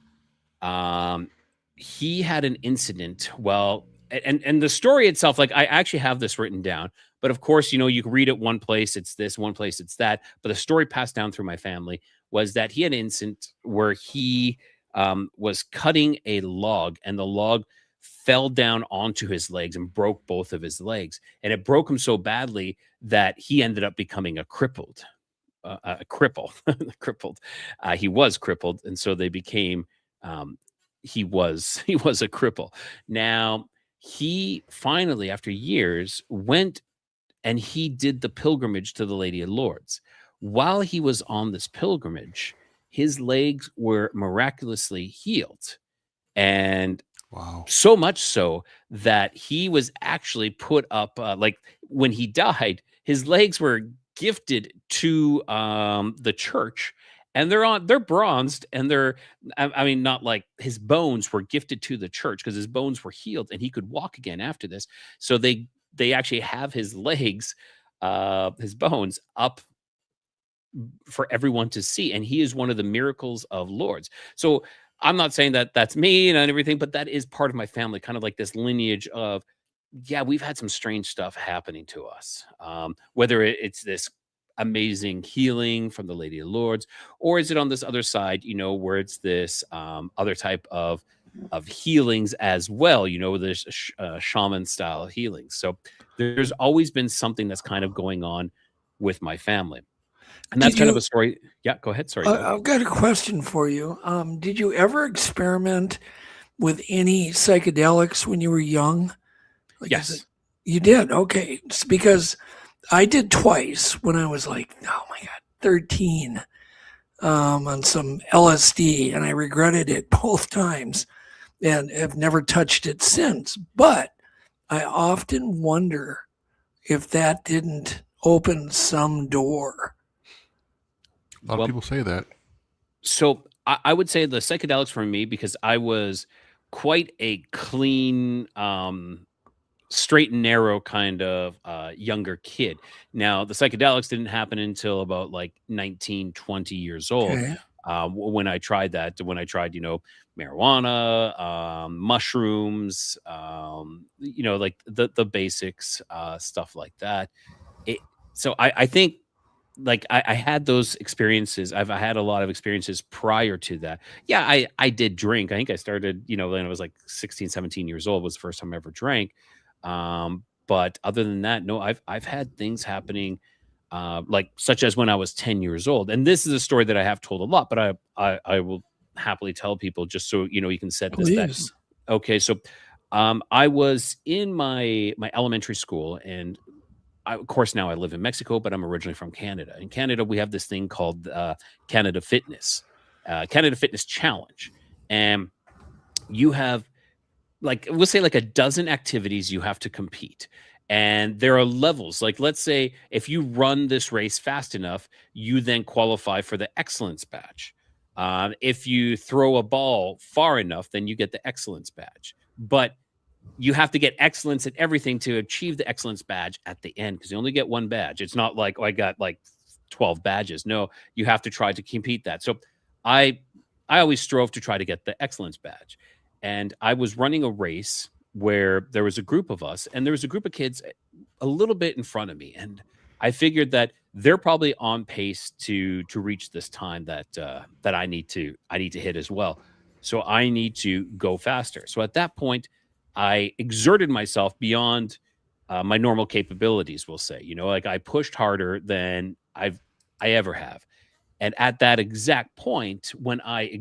he had an incident. Well, and the story itself, like I actually have this written down, but of course, you can read it one place, it's this, one place, it's that. But the story passed down through my family was that he had an incident where he was cutting a log, and the log fell down onto his legs and broke both of his legs. And it broke him so badly that he ended up becoming a cripple. He was crippled, and so they became. He was a cripple. Now he finally, after years, went and he did the pilgrimage to the Lady of Lourdes. While he was on this pilgrimage, his legs were miraculously healed, and so much so that he was actually put up. Like when he died, his legs were gifted to the church, and they're bronzed, and I mean, not like his bones were gifted to the church because his bones were healed and he could walk again after this. So they actually have his legs, his bones up for everyone to see, and he is one of the miracles of Lourdes. So I'm not saying that that's me and everything, but that is part of my family, kind of like this lineage of, yeah, we've had some strange stuff happening to us. Whether it's this amazing healing from the Lady of Lourdes, or is it on this other side, where it's this other type of healings as well, this shaman style healing. So there's always been something that's kind of going on with my family. And that's kind of a story. Yeah, go ahead. Sorry. I've got a question for you. Did you ever experiment with any psychedelics when you were young? Yes. You did? Okay. It's because I did twice when I was like, oh my God, 13, on some LSD, and I regretted it both times and have never touched it since. But I often wonder if that didn't open some door. A lot of people say that. So I would say the psychedelics for me, because I was quite a clean, straight and narrow kind of younger kid. Now, the psychedelics didn't happen until about like 19, 20 years old. Okay. When I tried that, marijuana, mushrooms, like the basics, stuff like that. So I think, like, I had those experiences. I had a lot of experiences prior to that. Yeah, I did drink. I think I started, when I was like 16, 17 years old was the first time I ever drank. But other than that, no, I've had things happening, like such as when I was 10 years old. And this is a story that I have told a lot, but I will happily tell people just so, you can set this back. Please. Okay. So, I was in my elementary school, and of course, now I live in Mexico, but I'm originally from Canada. In Canada, we have this thing called Canada Fitness Challenge. And you have, like, we'll say like a dozen activities you have to compete. And there are levels. Like, let's say if you run this race fast enough, you then qualify for the excellence badge. If you throw a ball far enough, then you get the excellence badge. But you have to get excellence at everything to achieve the excellence badge at the end, because you only get one badge. It's not like, I got like 12 badges. No, you have to try to compete that. So I always strove to try to get the excellence badge. And I was running a race where there was a group of us, and there was a group of kids a little bit in front of me. And I figured that they're probably on pace to reach this time that I need to hit as well. So I need to go faster. So at that point, I exerted myself beyond my normal capabilities, we'll say. Like, I pushed harder than I ever have. And at that exact point, when I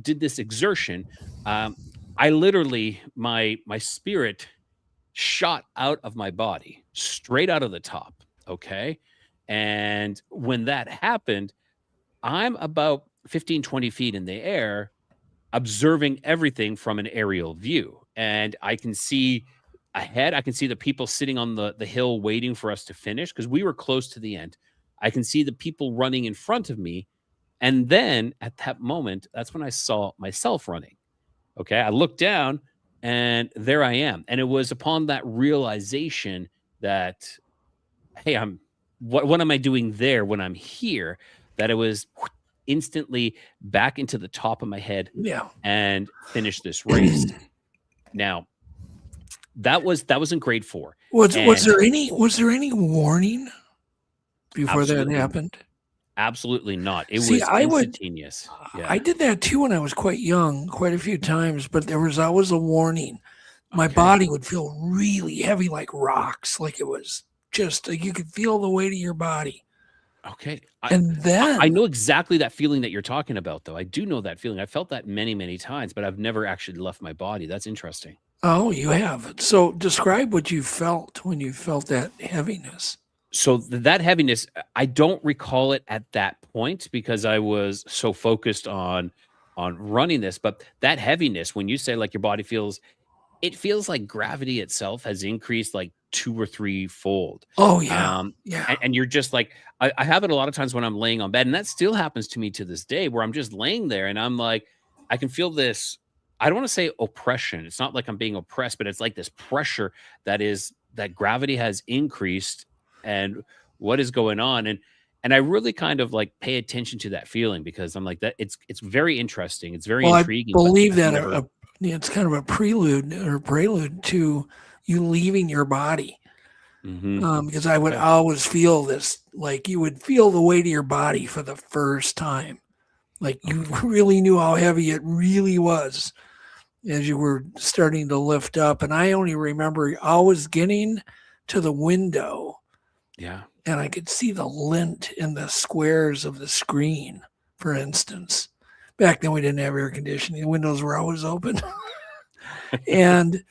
did this exertion, I literally, my spirit shot out of my body, straight out of the top. Okay. And when that happened, I'm about 15, 20 feet in the air, observing everything from an aerial view. And I can see ahead. I can see the people sitting on the hill waiting for us to finish, because we were close to the end. I can see the people running in front of me. And then at that moment, that's when I saw myself running. Okay. I looked down, and there I am. And it was upon that realization that, hey, what am I doing there when I'm here? That it was instantly back into the top of my head. Yeah. And finish this race. Now, that was in grade 4. Was there any warning before that happened? Absolutely not. It was instantaneous. Yeah. I did that too when I was quite young, quite a few times, but there was always a warning. My body would feel really heavy, like rocks, like it was just like you could feel the weight of your body. Okay. And then I know exactly that feeling that you're talking about, though. I do know that feeling. I felt that many, many times, but I've never actually left my body. That's interesting. Oh, you have. So describe what you felt when you felt that heaviness. So that heaviness, I don't recall it at that point because I was so focused on running this. But that heaviness, when you say like your body feels, it feels like gravity itself has increased like 2 or 3 fold. Oh yeah. Yeah. And you're just like, I have it a lot of times when I'm laying on bed, and that still happens to me to this day, where I'm just laying there and I'm like, I can feel this. I don't want to say oppression. It's not like I'm being oppressed, but it's like this pressure that gravity has increased, and what is going on. And I really kind of like pay attention to that feeling, because I'm like, that it's very interesting. It's very intriguing. I believe that it's kind of a prelude to you leaving your body. Because I would always feel this, like you would feel the weight of your body for the first time. Like you really knew how heavy it really was as you were starting to lift up. And I only remember always getting to the window. Yeah. And I could see the lint in the squares of the screen, for instance. Back then we didn't have air conditioning. The windows were always open. And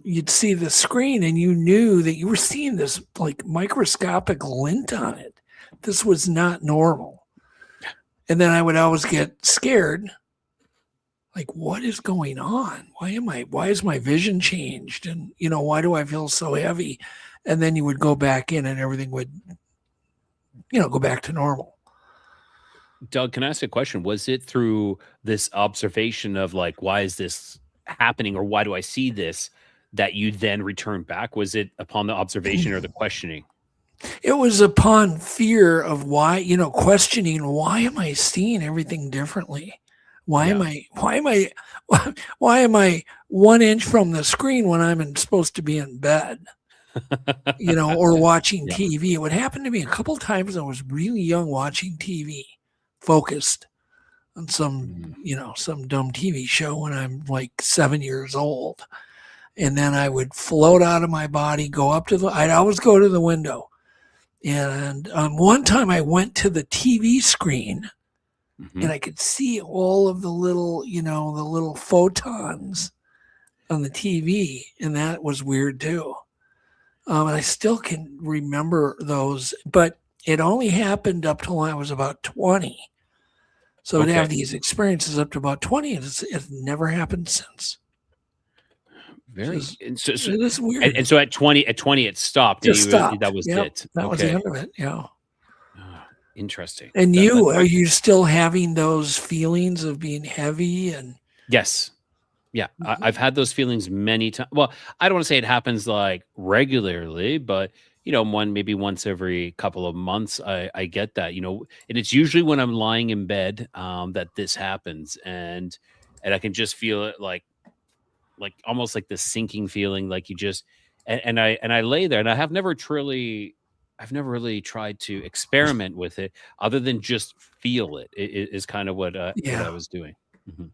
you'd see the screen and you knew that you were seeing this like microscopic lint on it. This was not normal. And then I would always get scared. Like, what is going on? Why is my vision changed? And, why do I feel so heavy? And then you would go back in and everything would, go back to normal. Doug, can I ask a question? Was it through this observation of like, why is this happening, or why do I see this, that you then returned back? Was it upon the observation or the questioning? It was upon fear of why, questioning, why am I seeing everything differently? Why am I 1 inch from the screen when I'm supposed to be in bed, or watching TV? It would happen to me a couple times. I was really young watching TV, focused on some dumb TV show when I'm like 7 years old. And then I would float out of my body, I'd always go to the window. And one time I went to the TV screen and I could see all of the little, the little photons on the TV. And that was weird too. And I still can remember those, but it only happened up till I was about 20. So I'd have these experiences up to about 20, and it's never happened since. It is weird. And so at 20, it stopped. Just stopped. That was it. That was the end of it. Yeah. Interesting. And are you still having those feelings of being heavy? And yes. Yeah. I've had those feelings many times. Well, I don't want to say it happens like regularly, but maybe once every couple of months, I get that, and it's usually when I'm lying in bed, that this happens. And I can just feel it like almost like the sinking feeling, like you just, and I lay there, and I've never really tried to experiment with it other than just feel it. It is kind of what I was doing. Mm-hmm.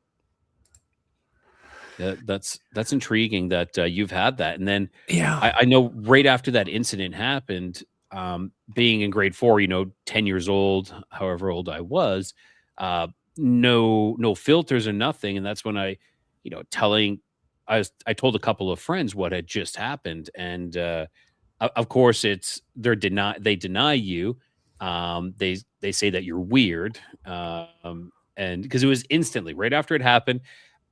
Yeah, that's intriguing that you've had that. And then I know right after that incident happened, being in grade 4, 10 years old, however old I was, no filters or nothing. And that's when I told a couple of friends what had just happened. And of course they deny you. They say that you're weird. And because it was instantly right after it happened,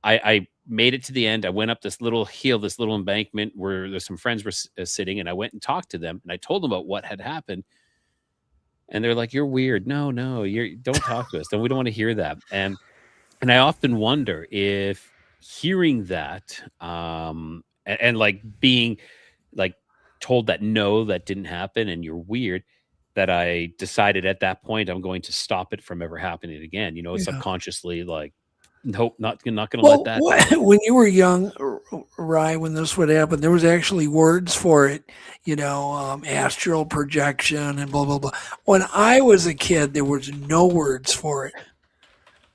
I made it to the end. I went up this little hill, this little embankment where there's some friends were sitting, and I went and talked to them, and I told them about what had happened. And they're like, "You're weird. No, don't talk to us. We don't want to hear that." And I often wonder if hearing that, and like being like told that no, that didn't happen, and you're weird, that I decided at that point I'm going to stop it from ever happening again. Subconsciously, like, nope, not going to let that. When you were young, Rye, when this would happen, there was actually words for it, astral projection and blah, blah, blah. When I was a kid, there was no words for it.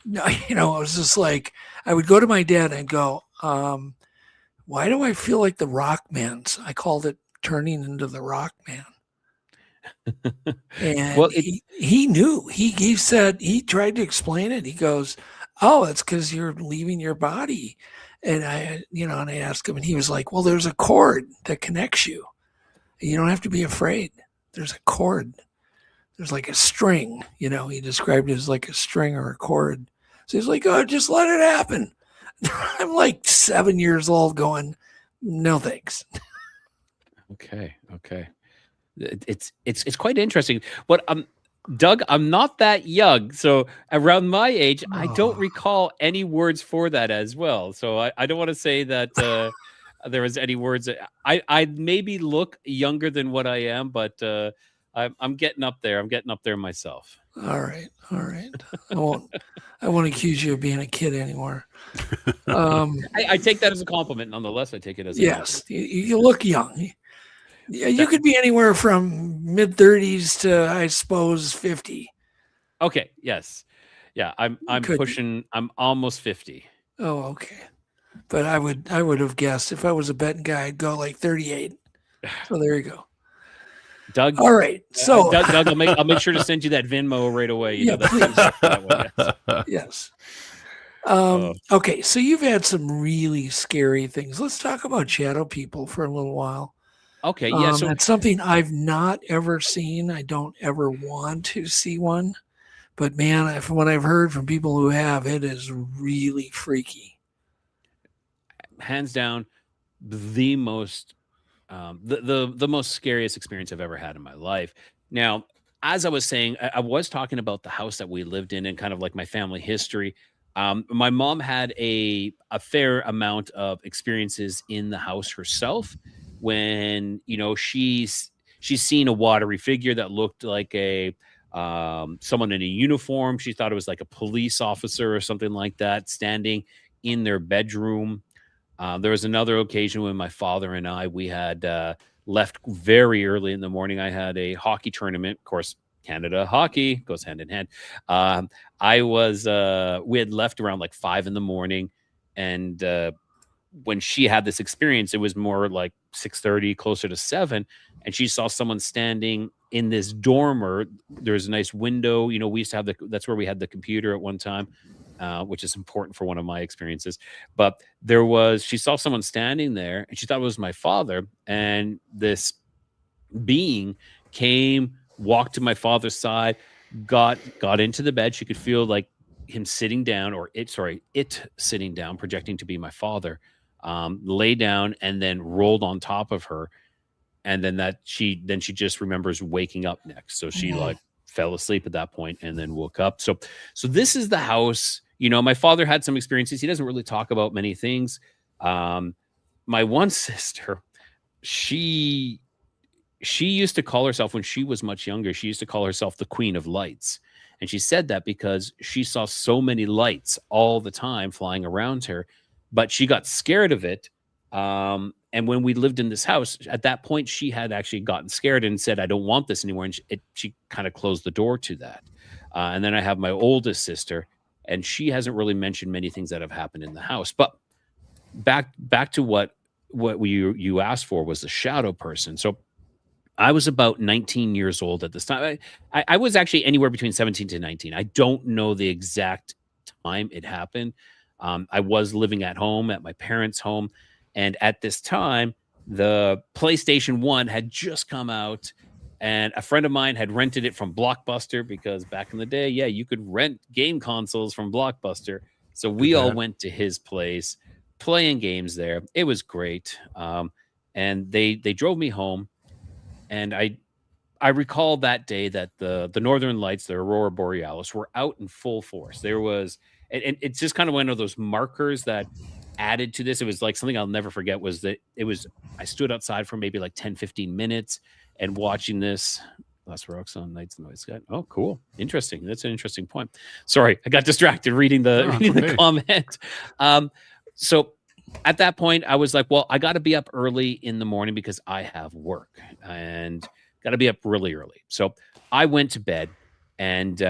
No, it was just like, I would go to my dad and go, why do I feel like the Rock Man? I called it turning into the Rock Man. And he knew. He said, he tried to explain it. He goes, oh, it's because you're leaving your body. And I asked him, and he was like, well, there's a cord that connects you. You don't have to be afraid. There's a cord. There's like a string, he described it as like a string or a cord. So he's like, oh, just let it happen. I'm like 7 years old going, no thanks. Okay. It's quite interesting. What Doug, I'm not that young, so around my age, I don't recall any words for that as well. So I don't want to say that there was any words. I maybe look younger than what I am, but I'm getting up there. I'm getting up there myself. All right. I won't accuse you of being a kid anymore. I take that as a compliment. Nonetheless, I take it as a yes. You look young. Yeah, you could be anywhere from mid-30s to, I suppose, 50. Okay. Yes. Yeah. I'm pushing. I'm almost 50. Oh, okay. But I would have guessed if I was a betting guy, I'd go like 38. So there you go. Doug. All right. So Doug, I'll make sure to send you that Venmo right away. You know, that one, yes. Okay. So you've had some really scary things. Let's talk about shadow people for a little while. Okay, yeah. So that's something I've not ever seen. I don't ever want to see one, but man, from what I've heard from people who have, it is really freaky. Hands down, the most the most scariest experience I've ever had in my life. Now, as I was saying, I was talking about the house that we lived in and kind of like my family history. My mom had a fair amount of experiences in the house herself. When she's seen a watery figure that looked like a someone in a uniform. She thought it was like a police officer or something like that standing in their bedroom. There was another occasion when my father and we had left very early in the morning. I had a hockey tournament. Of course, Canada hockey goes hand in hand. We had left around like 5 a.m. and when she had this experience, it was more like 6:30, closer to 7, and she saw someone standing in this dormer. There's a nice window. We used to have that's where we had the computer at one time, which is important for one of my experiences. But she saw someone standing there, and she thought it was my father. And this being came, walked to my father's side, got into the bed. She could feel like him sitting down, or it sitting down, projecting to be my father. Lay down and then rolled on top of her, and then she just remembers waking up next. So she like fell asleep at that point and then woke up. So this is the house. My father had some experiences. He doesn't really talk about many things. My one sister, she used to call herself, when she was much younger, she used to call herself the Queen of Lights. And she said that because she saw so many lights all the time flying around her. But she got scared of it. And when we lived in this house, at that point, she had actually gotten scared and said, I don't want this anymore. And she kind of closed the door to that. And then I have my oldest sister, and she hasn't really mentioned many things that have happened in the house. But back to what you asked for was the shadow person. So I was about 19 years old at this time. I was actually anywhere between 17 to 19. I don't know the exact time it happened. I was living at home, at my parents' home. And at this time, the PlayStation 1 had just come out, and a friend of mine had rented it from Blockbuster, because back in the day, you could rent game consoles from Blockbuster. So we all went to his place, playing games there. It was great. And they drove me home. And I recall that day that the Northern Lights, the Aurora Borealis, were out in full force. There was... And it's just kind of one of those markers that added to this. It was like something I'll never forget was that I stood outside for maybe like 10, 15 minutes and watching this. Last Rocks on Nights in the Night Sky. Oh, cool. Interesting. That's an interesting point. Sorry, I got distracted reading the comment. So at that point, I was like, well, I got to be up early in the morning because I have work and got to be up really early. So I went to bed and,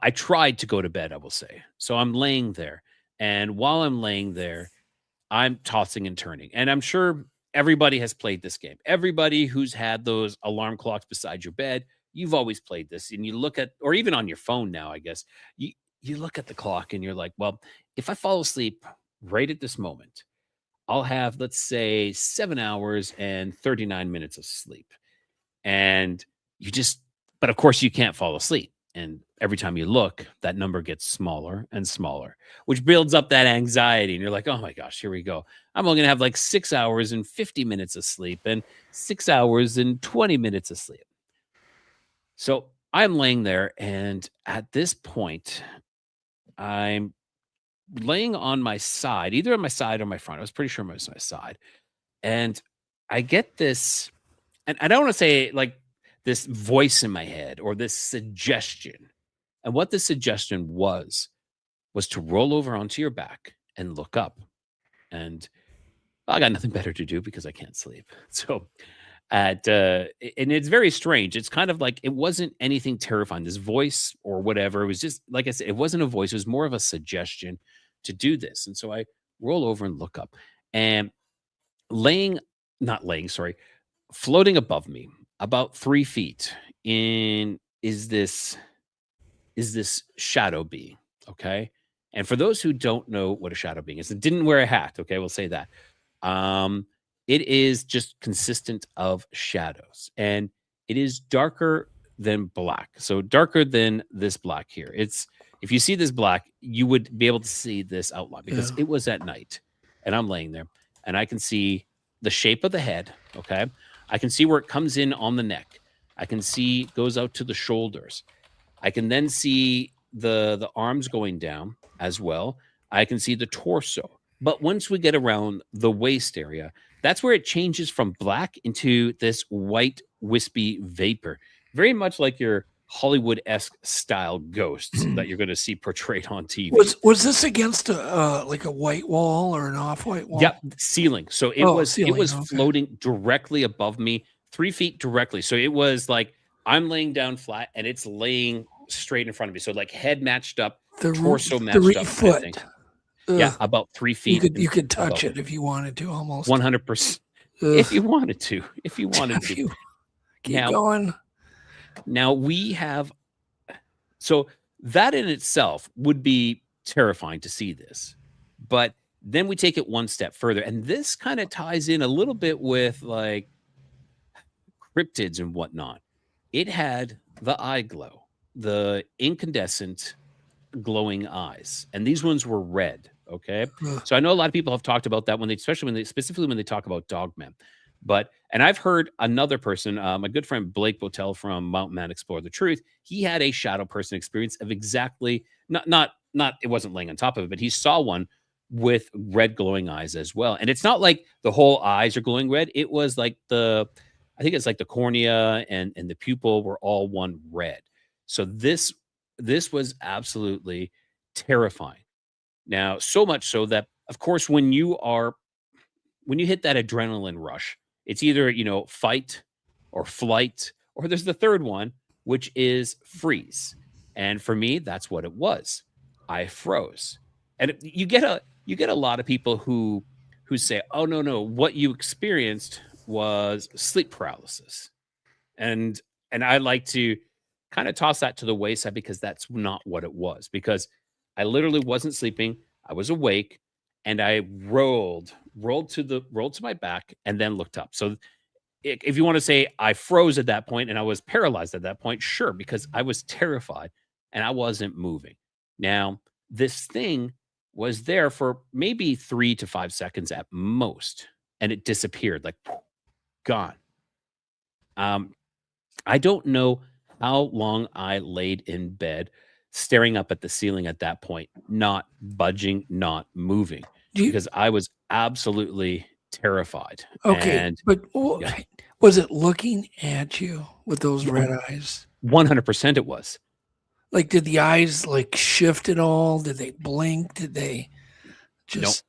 I tried to go to bed, I will say. So I'm laying there. And while I'm laying there, I'm tossing and turning. And I'm sure everybody has played this game. Everybody who's had those alarm clocks beside your bed, you've always played this. And you look at, or even on your phone now, I guess, you look at the clock and you're like, well, if I fall asleep right at this moment, I'll have, let's say, 7 hours and 39 minutes of sleep. And but of course you can't fall asleep. And every time you look, that number gets smaller and smaller, which builds up that anxiety. And you're like, oh my gosh, here we go. I'm only going to have like 6 hours and 50 minutes of sleep and 6 hours and 20 minutes of sleep. So I'm laying there. And at this point, I'm laying on my side, either on my side or my front. I was pretty sure it was my side. And I get this, and I don't want to say like this voice in my head or this suggestion. And what the suggestion was to roll over onto your back and look up. And I got nothing better to do because I can't sleep. So and it's very strange. It's kind of like, it wasn't anything terrifying, this voice or whatever. It was just, like I said, it wasn't a voice. It was more of a suggestion to do this. And so I roll over and look up, and floating above me about 3 feet is this shadow being. Okay. And for those who don't know what a shadow being is, it didn't wear a hat. Okay. We'll say that. It is just consistent of shadows, and it is darker than black. So darker than this black here. If you see this black, you would be able to see this outline because it was at night, and I'm laying there and I can see the shape of the head. Okay. I can see where it comes in on the neck. I can see it goes out to the shoulders. I can then see the arms going down as well. I can see the torso. But once we get around the waist area, that's where it changes from black into this white, wispy vapor. Very much like your Hollywood-esque style ghosts that you're going to see portrayed on TV. Was this against like a white wall or an off-white wall? Yep, ceiling. So it was okay. floating directly above me, 3 feet directly. So it was like I'm laying down flat and it's laying straight in front of me. So like head matched up, torso matched up. Foot. Yeah, about 3 feet. You could touch it if you wanted to, almost 100%. If you wanted to, Keep going. Now we have, so that in itself would be terrifying to see this, but then we take it one step further, and this kind of ties in a little bit with like cryptids and whatnot. It had the eye glow, the incandescent glowing eyes, and these ones were red. Okay. So I know a lot of people have talked about that specifically when they talk about dogmen. And I've heard another person, my good friend Blake Botel from Mountain Man Explore the Truth. He had a shadow person experience of exactly not it wasn't laying on top of it, but he saw one with red glowing eyes as well. And it's not like the whole eyes are glowing red. It was like I think it's like the cornea and the pupil were all one red. So this was absolutely terrifying. Now, so much so that, of course, when you hit that adrenaline rush, it's either, fight or flight, or there's the third one, which is freeze. And for me, that's what it was. I froze. And you get a lot of people who say, oh, no, what you experienced was sleep paralysis. And I like to kind of toss that to the wayside because that's not what it was. Because I literally wasn't sleeping. I was awake, and I rolled to my back and then looked up. So if you want to say I froze at that point and I was paralyzed at that point, sure, because I was terrified and I wasn't moving. Now, this thing was there for maybe 3 to 5 seconds at most, and it disappeared, like gone. I don't know how long I laid in bed staring up at the ceiling at that point, not budging, not moving, because I was absolutely terrified. Okay, but was it looking at you with those red eyes? 100% it was. Like, did the eyes like shift at all? Did they blink? Did they just...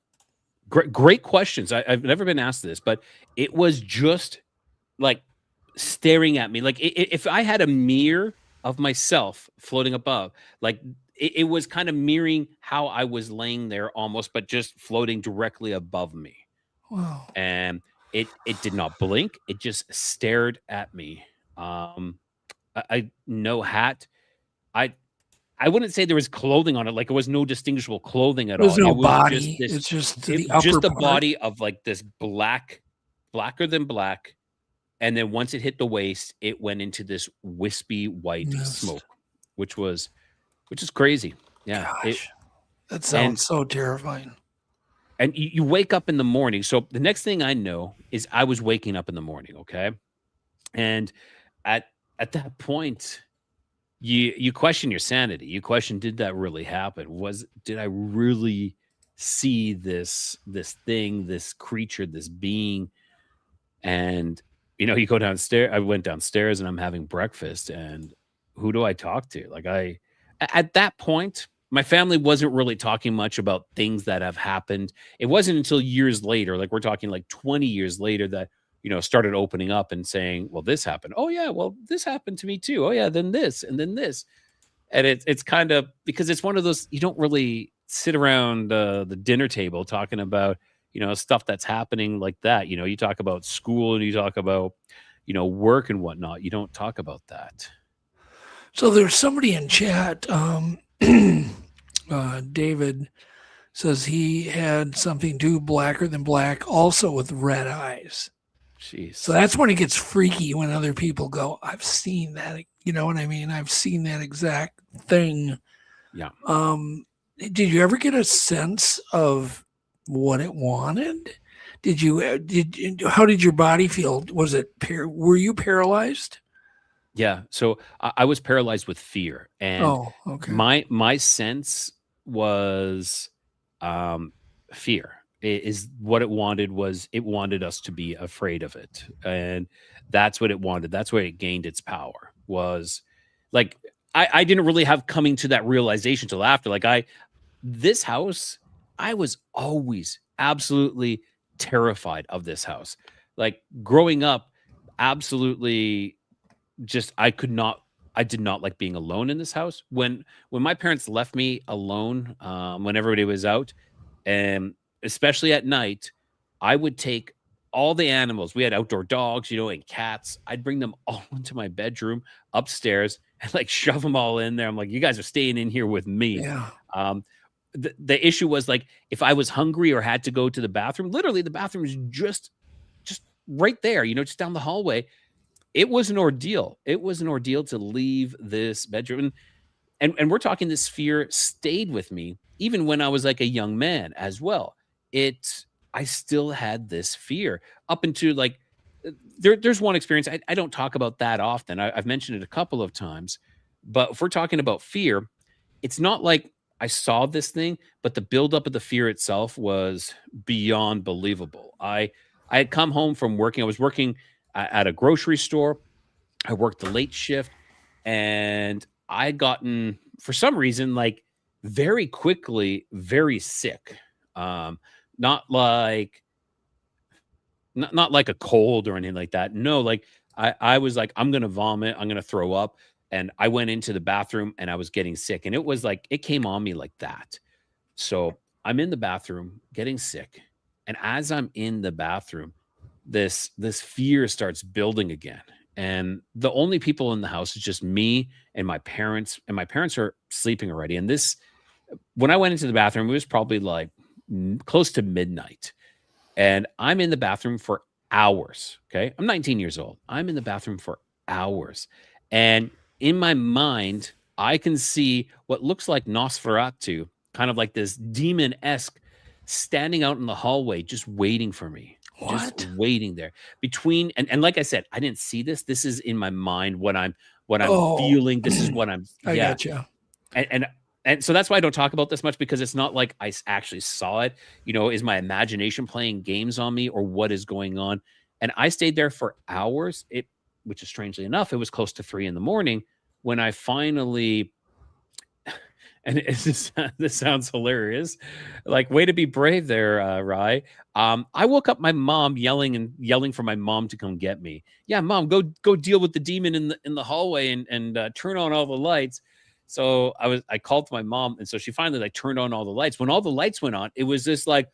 Great questions. I've never been asked this, but it was just like staring at me. Like if I had a mirror of myself floating above, like it was kind of mirroring how I was laying there almost, but just floating directly above me. Wow. And it did not blink. It just stared at me. I no hat. I wouldn't say there was clothing on it. Like it was no distinguishable clothing at all. There's no body. It's just the body of like this blacker than black. And then once it hit the waist, it went into this wispy white smoke. which is crazy. Yeah. That sounds so terrifying. And you wake up in the morning. So the next thing I know is I was waking up in the morning. Okay. And at that point, you question your sanity. You question, did that really happen? Did I really see this thing, this creature, this being? And you go downstairs. I went downstairs and I'm having breakfast, and who do I talk to? Like at that point, my family wasn't really talking much about things that have happened. It wasn't until years later, like we're talking like 20 years later, that started opening up and saying, well, this happened. Oh yeah, well, this happened to me too. Oh yeah, then this and then this. And it's kind of, because it's one of those, you don't really sit around the dinner table talking about stuff that's happening like that. You talk about school and you talk about work and whatnot. You don't talk about that. So there's somebody in chat, David says he had something too blacker than black, also with red eyes. Jeez. So that's when it gets freaky, when other people go, I've seen that. You know what I mean? I've seen that exact thing. Yeah. Did you ever get a sense of what it wanted? How did your body feel? Was it, were you paralyzed? Yeah. So I was paralyzed with fear, and okay. my sense was fear. Is what it wanted. It wanted us to be afraid of it, and that's what it wanted. That's where it gained its power. Was like I didn't really have coming to that realization till after. Like this house, I was always absolutely terrified of this house. Like growing up, absolutely. Just I did not like being alone in this house. When my parents left me alone, when everybody was out, and especially at night, I would take all the animals. We had outdoor dogs, and cats. I'd bring them all into my bedroom upstairs and like shove them all in there. I'm like, you guys are staying in here with me. Yeah. The issue was, like, if I was hungry or had to go to the bathroom, literally the bathroom is just right there, just down the hallway. It was an ordeal. It was an ordeal to leave this bedroom. And we're talking, this fear stayed with me even when I was like a young man as well. I still had this fear up into like, there's one experience. I don't talk about that often. I've mentioned it a couple of times, but if we're talking about fear, it's not like I saw this thing, but the buildup of the fear itself was beyond believable. I had come home from working. I was working at a grocery store. I worked the late shift, and I had gotten, for some reason, like very quickly, very sick. Not like a cold or anything like that. No, like I was like, I'm going to vomit. I'm going to throw up. And I went into the bathroom and I was getting sick. And it was like, it came on me like that. So I'm in the bathroom getting sick. And as I'm in the bathroom, this fear starts building again. And the only people in the house is just me and my parents are sleeping already. And when I went into the bathroom, it was probably like close to midnight, and I'm in the bathroom for hours. Okay. I'm 19 years old. I'm in the bathroom for hours. And in my mind, I can see what looks like Nosferatu, kind of like this demon-esque, standing out in the hallway, just waiting for me. What? Just waiting there between, and like I said, I didn't see this. This is in my mind, what I'm feeling. This is what I'm. I gotcha. And so that's why I don't talk about this much, because it's not like I actually saw it. Is my imagination playing games on me, or what is going on? And I stayed there for hours. Which is, strangely enough, it was close to 3 a.m. when I finally. And this sounds hilarious. Like, way to be brave there, Rye. I woke up my mom yelling for my mom to come get me. Yeah, Mom, go deal with the demon in the hallway and turn on all the lights. So I called to my mom, and so she finally like turned on all the lights. When all the lights went on, it was just like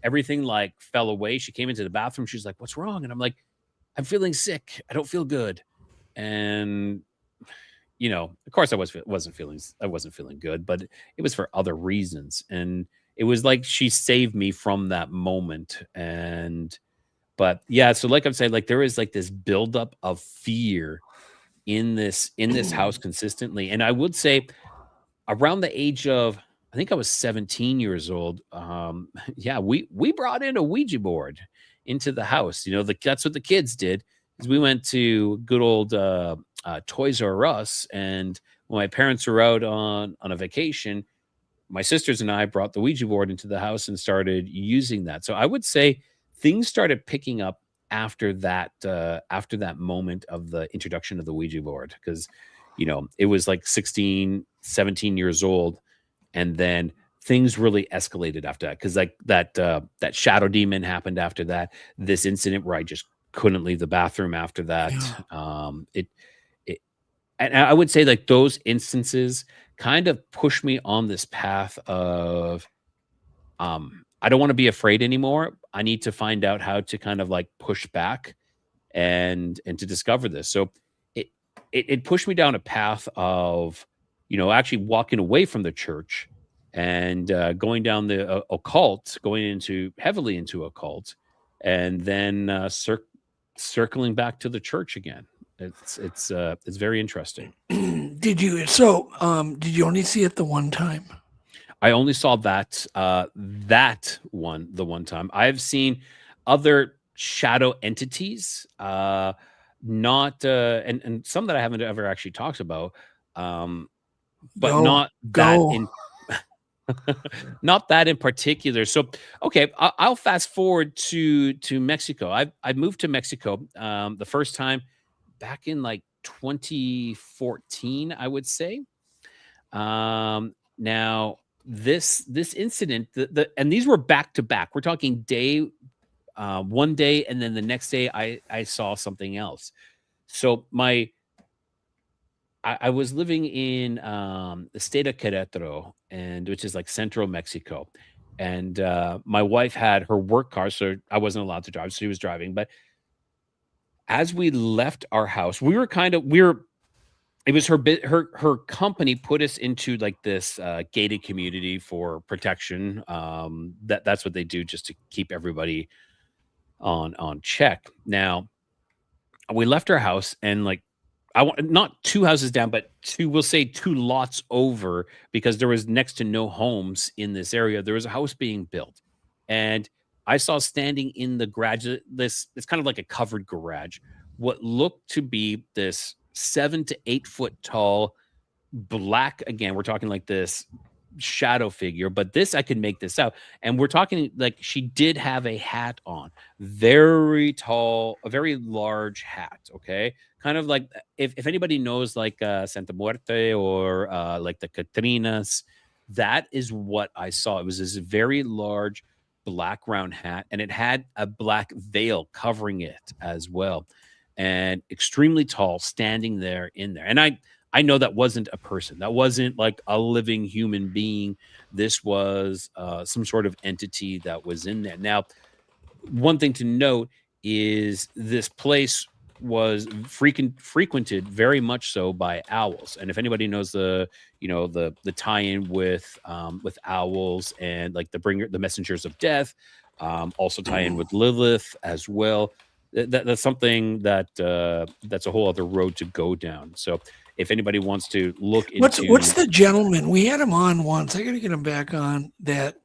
everything like fell away. She came into the bathroom. She's like, "What's wrong?" And I'm like, "I'm feeling sick. I don't feel good." And of course I wasn't feeling good, but it was for other reasons. And it was like she saved me from that moment. But yeah, so like I'm saying, like there is like this buildup of fear in this house consistently. And I would say around the age of, I think I was 17 years old. Yeah, we brought in a Ouija board into the house. That's what the kids did. Is we went to good old Toys R Us, and when my parents were out on a vacation, my sisters and I brought the Ouija board into the house and started using that. So I would say things started picking up after that moment of the introduction of the Ouija board, because it was like 16, 17 years old, and then things really escalated after that, because like that shadow demon happened after that. This incident where I just couldn't leave the bathroom after that. And I would say like those instances kind of pushed me on this path of I don't want to be afraid anymore. I need to find out how to kind of like push back and to discover this. So it pushed me down a path of, actually walking away from the church and going down the occult, going heavily into occult, and then circling back to the church again. It's very interesting. Did you only see it the one time? I only saw that the one time. I've seen other shadow entities, not and some that I haven't ever actually talked about, but not that in particular. So, okay, I'll fast forward to Mexico. I moved to Mexico the first time back in like 2014, I would say. Now this incident, and these were back to back. We're talking one day, and then the next day I saw something else. So I was living in the state of Querétaro, which is like central Mexico. And my wife had her work car, so I wasn't allowed to drive. So she was driving. But as we left our house, it was her company put us into like this gated community for protection. That's what they do, just to keep everybody on check. Now, we left our house, and like, I want not two houses down, but we'll say two lots over, because there was next to no homes in this area. There was a house being built, and I saw standing in the garage, it's kind of like a covered garage, what looked to be this 7 to 8 foot tall, black, again, we're talking like this shadow figure, but this, I could make this out. And we're talking like she did have a hat on, very tall, a very large hat. Okay. Kind of like if anybody knows like Santa Muerte or like the Catrinas, that is what I saw. It was this very large black round hat, and it had a black veil covering it as well, and extremely tall, standing there in there. And I know that wasn't a person. That wasn't like a living human being. This was some sort of entity that was in there. Now, one thing to note is this place was frequented very much so by owls. And if anybody knows the tie-in with owls and like the messengers of death, also tie in with Lilith as well. That's something that's a whole other road to go down. So if anybody wants to look into what's the gentleman, we had him on once, I gotta get him back on, that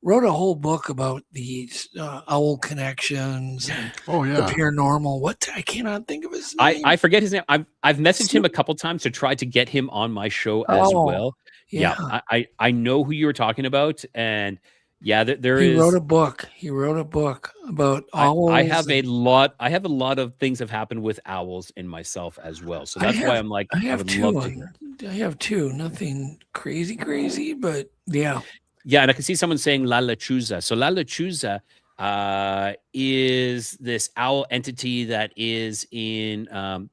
wrote a whole book about these owl connections and the paranormal. I cannot think of his name. I forget his name. I've messaged him a couple times to try to get him on my show as well. Yeah. I know who you were talking about, and yeah, he wrote a book. He wrote a book about owls. I have a lot of things have happened with owls in myself as well. So that's why I'm like, I have two. Nothing crazy, but yeah. Yeah, and I can see someone saying La Lechuza. So La Lechuza is this owl entity that is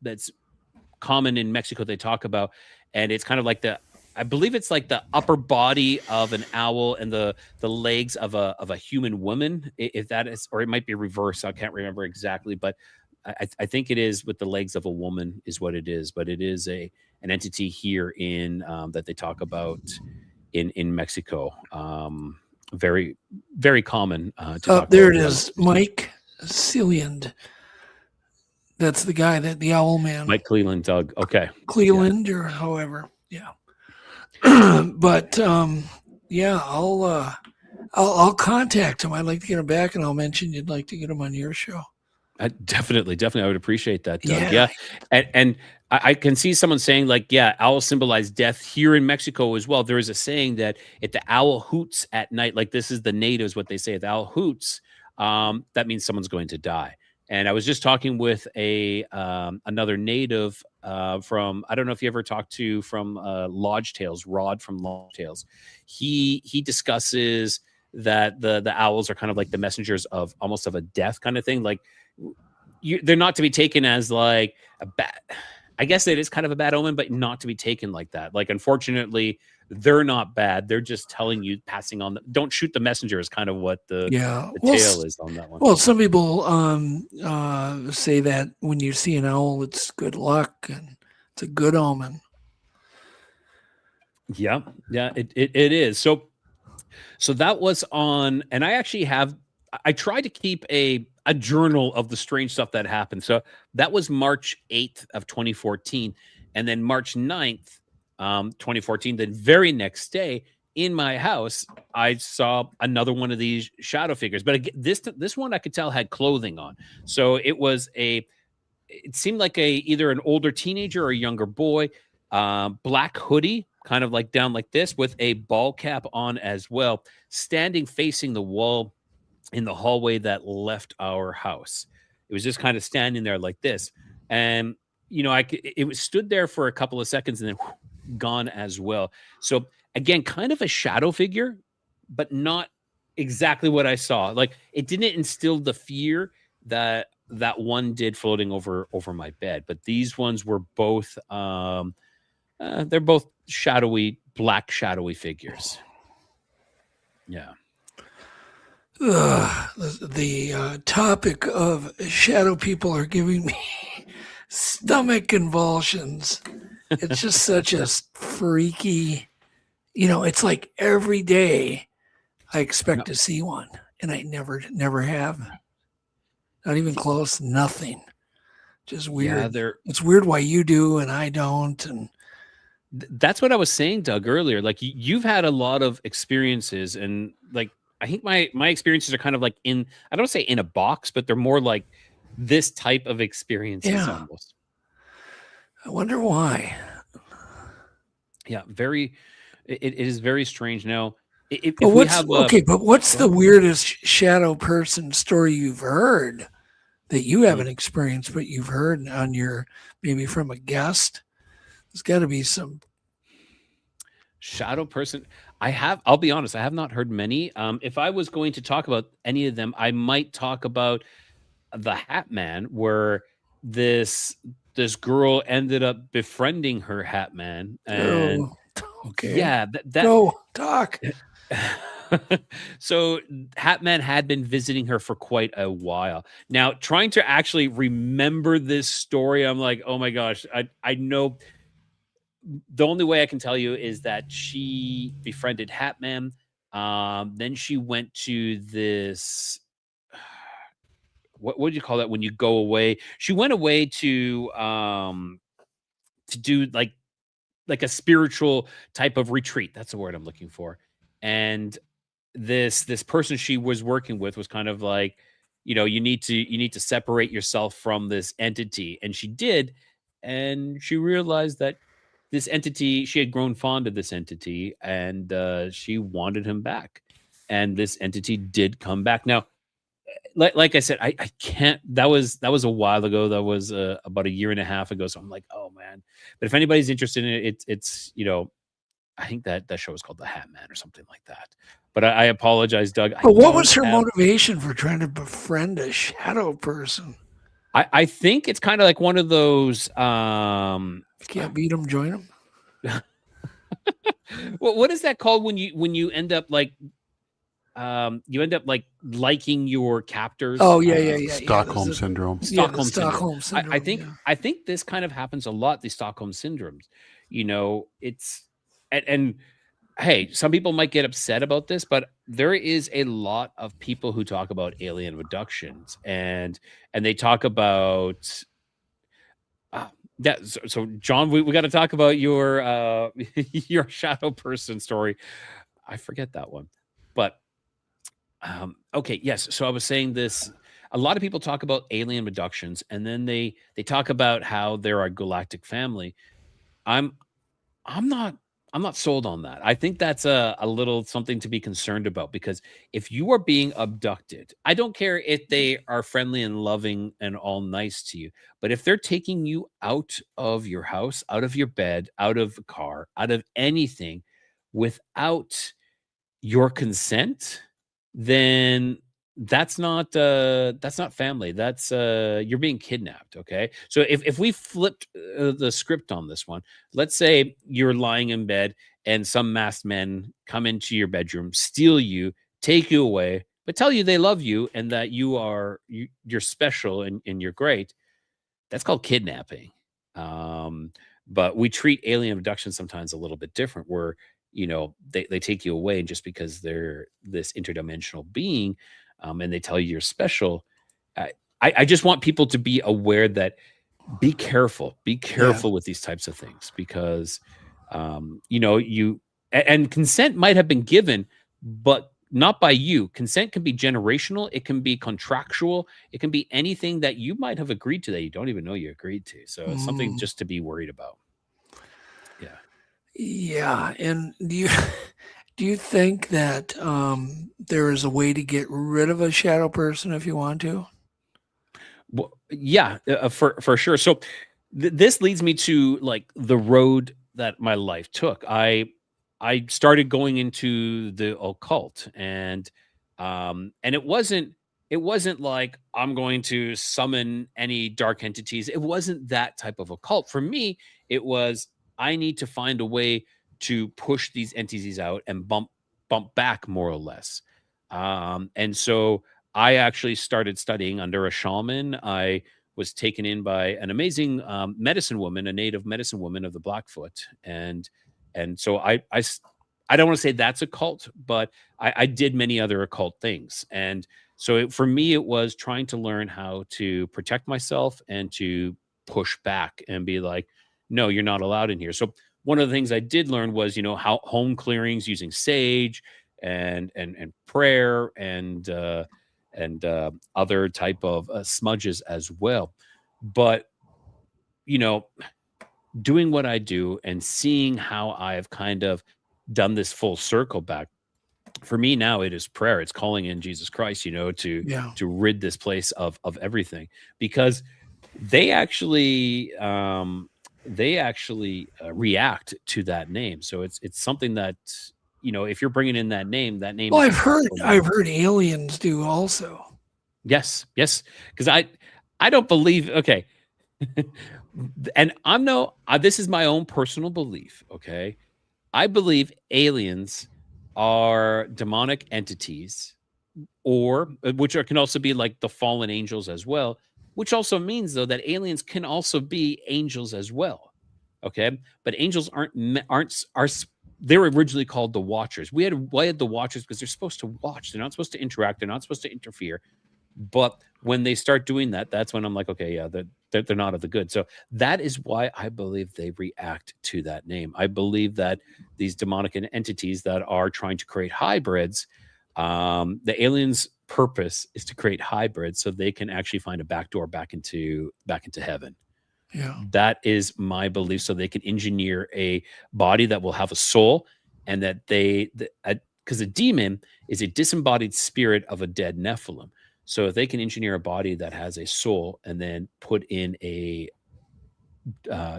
that's common in Mexico. They talk about, and it's kind of like I believe it's like the upper body of an owl and the legs of a human woman, if that is, or it might be reversed. I can't remember exactly, but I think it is with the legs of a woman is what it is. But it is an entity here in that they talk about in Mexico. Very, very common. There it is, Mike Cillian. That's the guy, that the owl man. Mike Cleland, Doug. Okay. Cleveland or however. Yeah. But yeah, I'll contact him. I'd like to get him back, and I'll mention you'd like to get him on your show. Definitely. I would appreciate that, Doug. Yeah. And I can see someone saying, like, yeah, owls symbolize death here in Mexico as well. There is a saying that if the owl hoots at night, like this is the natives, what they say, if the owl hoots, that means someone's going to die. And I was just talking with another native from, I don't know if you ever talked to from Lodge Tales, Rod from Lodge Tales. He discusses that the owls are kind of like the messengers of almost of a death kind of thing. Like they're not to be taken as like a bad, I guess it is kind of a bad omen, but not to be taken like that. Like, unfortunately, they're not bad. They're just telling you, passing on. Don't shoot the messenger is kind of what the tale is on that one. Well, some people say that when you see an owl, it's good luck and it's a good omen. Yeah, it is. So that was on, and I actually I tried to keep a journal of the strange stuff that happened. So that was March 8th of 2014. And then March 9th, 2014, the very next day in my house, I saw another one of these shadow figures. But again, this one I could tell had clothing on. So it seemed like either an older teenager or a younger boy, black hoodie, kind of like down like this, with a ball cap on as well, standing facing the wall in the hallway that left our house. It was just kind of standing there like this. And, it was stood there for a couple of seconds and then gone as well. So again, kind of a shadow figure, but not exactly what I saw. Like, it didn't instill the fear that one did floating over my bed. But these ones were both, they're both black shadowy figures. Yeah. The topic of shadow people are giving me stomach convulsions. It's just such a freaky, it's like every day I expect to see one, and I never have. Not even close, nothing. Just weird. Yeah, it's weird why you do and I don't. And that's what I was saying, Doug, earlier. Like, you've had a lot of experiences, and like, I think my experiences are kind of like I don't want to say in a box, but they're more like this type of experiences almost. I wonder why. Yeah, it is very strange. Now, but what's the weirdest shadow person story you've heard that you haven't experienced, but you've heard on maybe from a guest? There's got to be some shadow person. I'll be honest, I have not heard many. If I was going to talk about any of them, I might talk about the Hat Man, where this girl ended up befriending her Hat Man. And okay. Yeah, talk. So Hat Man had been visiting her for quite a while. Now, trying to actually remember this story, I'm like, oh my gosh, I know. The only way I can tell you is that she befriended Hat Man. Then she went to this. What do you call that when you go away? She went away to do like a spiritual type of retreat. That's the word I'm looking for. And this person she was working with was kind of like, you need to separate yourself from this entity. And she did, and she realized that this entity, she had grown fond of this entity, and she wanted him back. And this entity did come back. Now, like I said, I can't. That was a while ago. That was about a year and a half ago. So I'm like, oh man. But if anybody's interested in it, it's I think that show is called The Hat Man or something like that. But I apologize, Doug. But what was her motivation for trying to befriend a shadow person? I think it's kind of like one of those. If you can't beat them, join them. Well, what is that called when you end up like liking your captors? Oh yeah. Stockholm syndrome. Stockholm syndrome. I think this kind of happens a lot. The Stockholm syndromes. It's and hey, some people might get upset about this, but there is a lot of people who talk about alien abductions, and they talk about Yeah. So John, we got to talk about your your shadow person story. I forget that one, but okay, yes. So I was saying this. A lot of people talk about alien abductions, and then they talk about how they're a galactic family. I'm I'm not I'm not sold on that. I think that's a little something to be concerned about, because if you are being abducted, I don't care if they are friendly and loving and all nice to you, but if they're taking you out of your house, out of your bed, out of a car, out of anything without your consent, then that's not family. That's you're being kidnapped. Okay. So if we flipped the script on this one, let's say you're lying in bed and some masked men come into your bedroom, steal you, take you away, but tell you they love you and that you're special and you're great. That's called kidnapping. But we treat alien abduction sometimes a little bit different, where they take you away, and just because they're this interdimensional being, and they tell you you're special. I just want people to be aware that be careful with these types of things, because and consent might have been given, but not by you. Consent can be generational, it can be contractual, it can be anything that you might have agreed to that you don't even know you agreed to. So it's something just to be worried about. Yeah. And do you think that there is a way to get rid of a shadow person if you want to? Well, yeah, for sure. So this leads me to like the road that my life took. I started going into the occult, and it wasn't like I'm going to summon any dark entities. It wasn't that type of occult. For me, it was, I need to find a way to push these entities out and bump back, more or less. And so I actually started studying under a shaman. I was taken in by an amazing medicine woman, a native medicine woman of the Blackfoot. And so I don't want to say that's a cult, but I did many other occult things. And so for me, it was trying to learn how to protect myself and to push back and be like, no, you're not allowed in here. So one of the things I did learn was, how home clearings using sage and prayer and other type of smudges as well. But, doing what I do and seeing how I've kind of done this full circle back, for me now it is prayer. It's calling in Jesus Christ, to rid this place of everything, because they actually react to that name. So it's something that, if you're bringing in that name. Well, I've heard aliens do also. Yes. Because I don't believe. Okay. And this is my own personal belief. Okay. I believe aliens are demonic entities, or can also be like the fallen angels as well, which also means though that aliens can also be angels as well. Okay. But angels they're originally called the Watchers. We had the Watchers because they're supposed to watch. They're not supposed to interact. They're not supposed to interfere. But when they start doing that, that's when I'm like, okay, yeah, they're not of the good. So that is why I believe they react to that name. I believe that these demonic entities that are trying to create hybrids, the aliens' purpose is to create hybrids so they can actually find a backdoor back into heaven. Yeah. That is my belief. So they can engineer a body that will have a soul, and that because a demon is a disembodied spirit of a dead Nephilim. So if they can engineer a body that has a soul and then put in a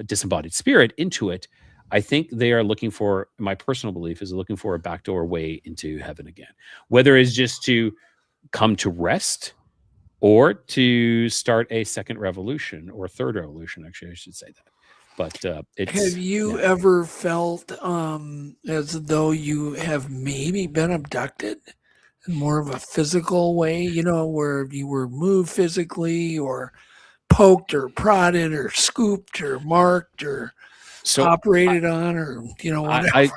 disembodied spirit into it, I think they are looking for, my personal belief is looking for a backdoor way into heaven again, whether it's just to come to rest or to start a second revolution or third revolution. Actually, I should say that. But have you ever felt as though you have maybe been abducted in more of a physical way, where you were moved physically or poked or prodded or scooped or marked or operated on, or, whatever?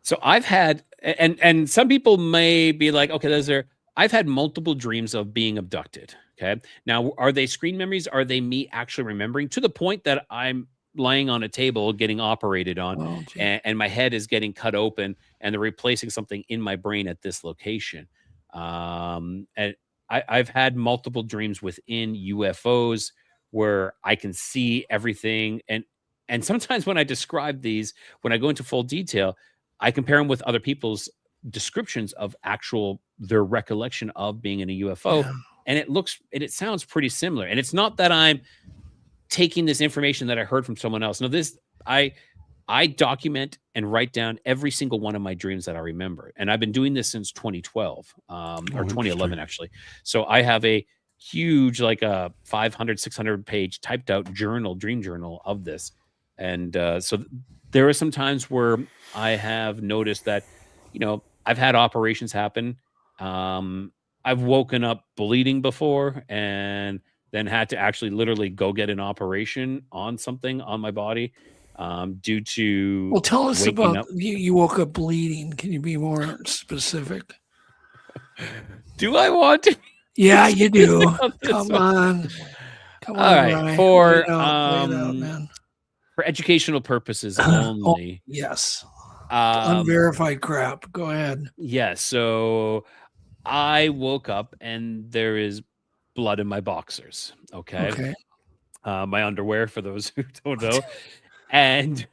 So I've had, and some people may be like, okay, those are I've had multiple dreams of being abducted. Okay. Now, are they screen memories? Are they me actually remembering to the point that I'm lying on a table getting operated on and my head is getting cut open and they're replacing something in my brain at this location? And I've had multiple dreams within UFOs where I can see everything. And sometimes when I describe these, when I go into full detail, I compare them with other people's descriptions of their recollection of being in a UFO. And it sounds pretty similar. And it's not that I'm taking this information that I heard from someone else. No, I document and write down every single one of my dreams that I remember. And I've been doing this since 2012, or 2011, actually. So I have a huge, like a 500, 600 page typed out dream journal of this. And so there are some times where I have noticed that, I've had operations happen. I've woken up bleeding before and then had to actually literally go get an operation on something on my body due to. Well, tell us about up. You woke up bleeding. Can you be more specific? Do I want to? Yeah, you do. Come on. All right. Ryan. For Lay it out, man. For educational purposes only. Yes. Unverified crap. Go ahead. Yeah. So I woke up and there is blood in my boxers. Okay. My underwear, for those who don't know. And,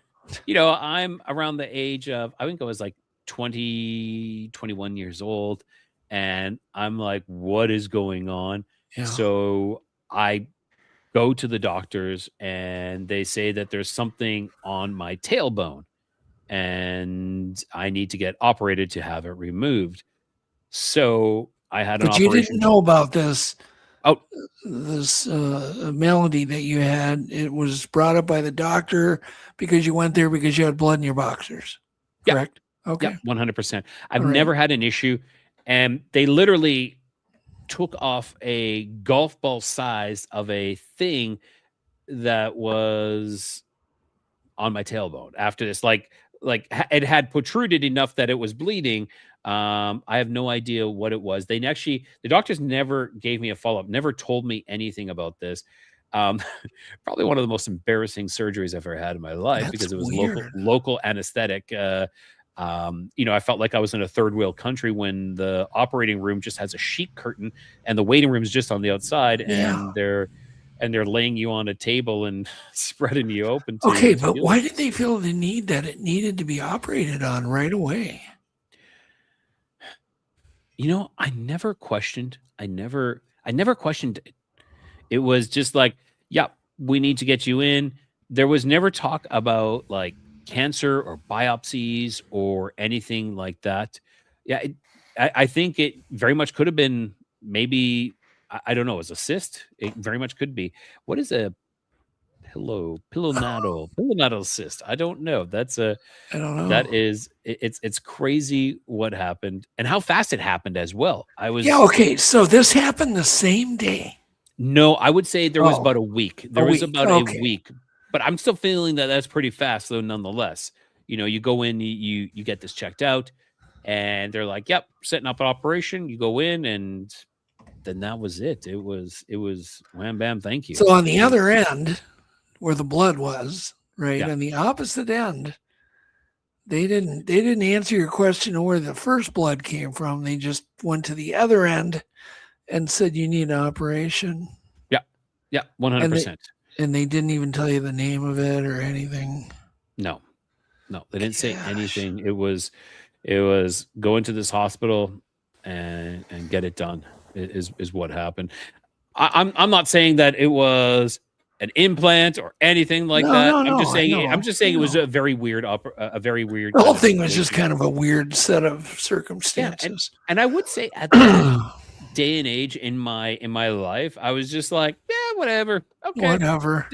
I'm around the age of, I think I was like 20, 21 years old. And I'm like, what is going on? Yeah. So I go to the doctors and they say that there's something on my tailbone and I need to get operated to have it removed. So I had an operation. But you didn't know about this. Oh, this malady that you had. It was brought up by the doctor because you went there because you had blood in your boxers. Correct? Yeah. Okay. Yeah, 100%. I've never had an issue. And they literally took off a golf ball size of a thing that was on my tailbone after this. Like it had protruded enough that it was bleeding. I have no idea what it was. The doctors never gave me a follow-up, never told me anything about this. Probably one of the most embarrassing surgeries I've ever had in my life. That's because it was weird. Local anesthetic. I felt like I was in a third world country when the operating room just has a sheet curtain and the waiting room is just on the outside, and they're laying you on a table and spreading you open. But why did they feel the need that it needed to be operated on right away? I never questioned. I never questioned it. It was just like, yeah, we need to get you in. There was never talk about like cancer or biopsies or anything like that. Yeah, I think it very much could have been maybe, I don't know, as a cyst. It very much could be. What is a pillow cyst? I don't know. I don't know. That is, it's crazy what happened and how fast it happened as well. So this happened the same day. No, I would say there was about a week. There was about a week. But I'm still feeling that that's pretty fast, though, nonetheless. You go in, you get this checked out, and they're like, yep, setting up an operation. You go in, and then that was it. It was wham, bam, thank you. So on the other end, where the blood was, right, on the opposite end, they didn't answer your question of where the first blood came from. They just went to the other end and said, you need an operation. Yeah, 100%. And they didn't even tell you the name of it or anything. No, they didn't say anything. It was go into this hospital and get it done is what happened. I'm not saying that it was an implant or anything like that. I'm just saying it was a very weird The whole thing was just kind of a weird set of circumstances. Yeah, and I would say at that day and age in my life, I was just like, yeah, whatever. Okay. Whatever.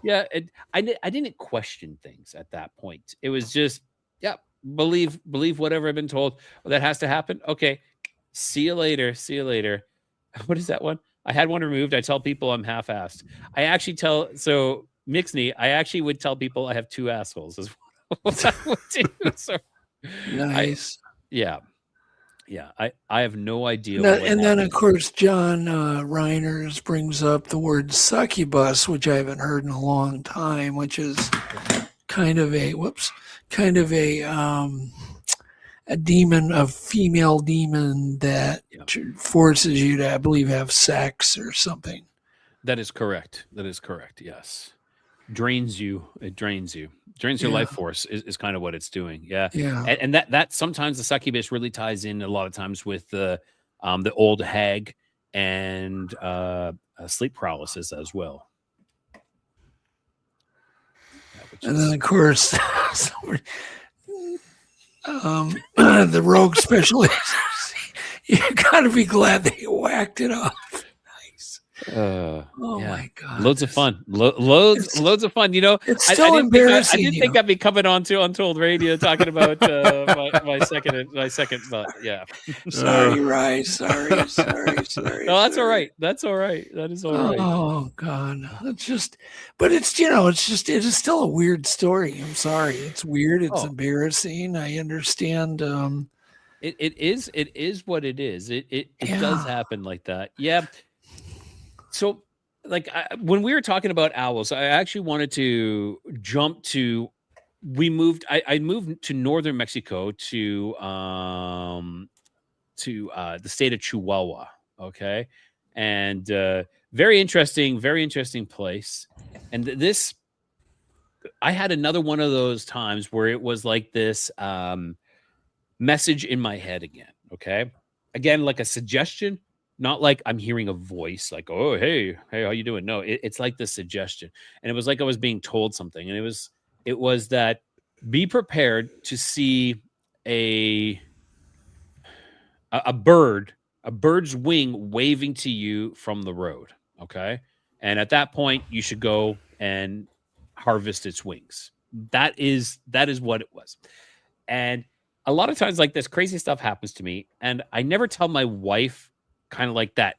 Yeah. I didn't question things at that point. It was just, yeah, believe whatever I've been told. Well, that has to happen. Okay. See you later. What is that one? I had one removed. I tell people I'm half-assed. I actually Mixney, I actually would tell people I have two assholes as well. I would do. So nice. Yeah. Yeah, I have no idea. And then, of course, John Reiners brings up the word succubus, which I haven't heard in a long time, which is kind of a demon, a female demon that forces you to, I believe, have sex or something. That is correct. Yes. Drains you. It drains you. Drains your life force is kind of what it's doing. Yeah. Yeah. And that sometimes the succubus really ties in a lot of times with the old hag and sleep paralysis as well. And then, of course, the rogue specialist. You got to be glad they whacked it off. Nice. My God. Loads of fun. Loads of fun. You know, it's still embarrassing. I didn't think I'd be coming on to Untold Radio talking about my second. But yeah. Sorry, Rye. Sorry. No, that's all right. That is all right. Oh God, it is still a weird story. I'm sorry. It's weird. It's embarrassing. I understand. It is what it is. It does happen like that. Yeah. So, like, when we were talking about owls, I actually wanted to jump to. I moved to northern Mexico to the state of Chihuahua. Okay, and very interesting place. And I had another one of those times where it was like this message in my head again. Okay, again, like a suggestion. Not like I'm hearing a voice like, oh, hey, how you doing? No, it's like this suggestion. And it was like I was being told something. And it was that be prepared to see a bird's wing waving to you from the road. Okay. And at that point, you should go and harvest its wings. That is what it was. And a lot of times like this crazy stuff happens to me. And I never tell my wife kind of like that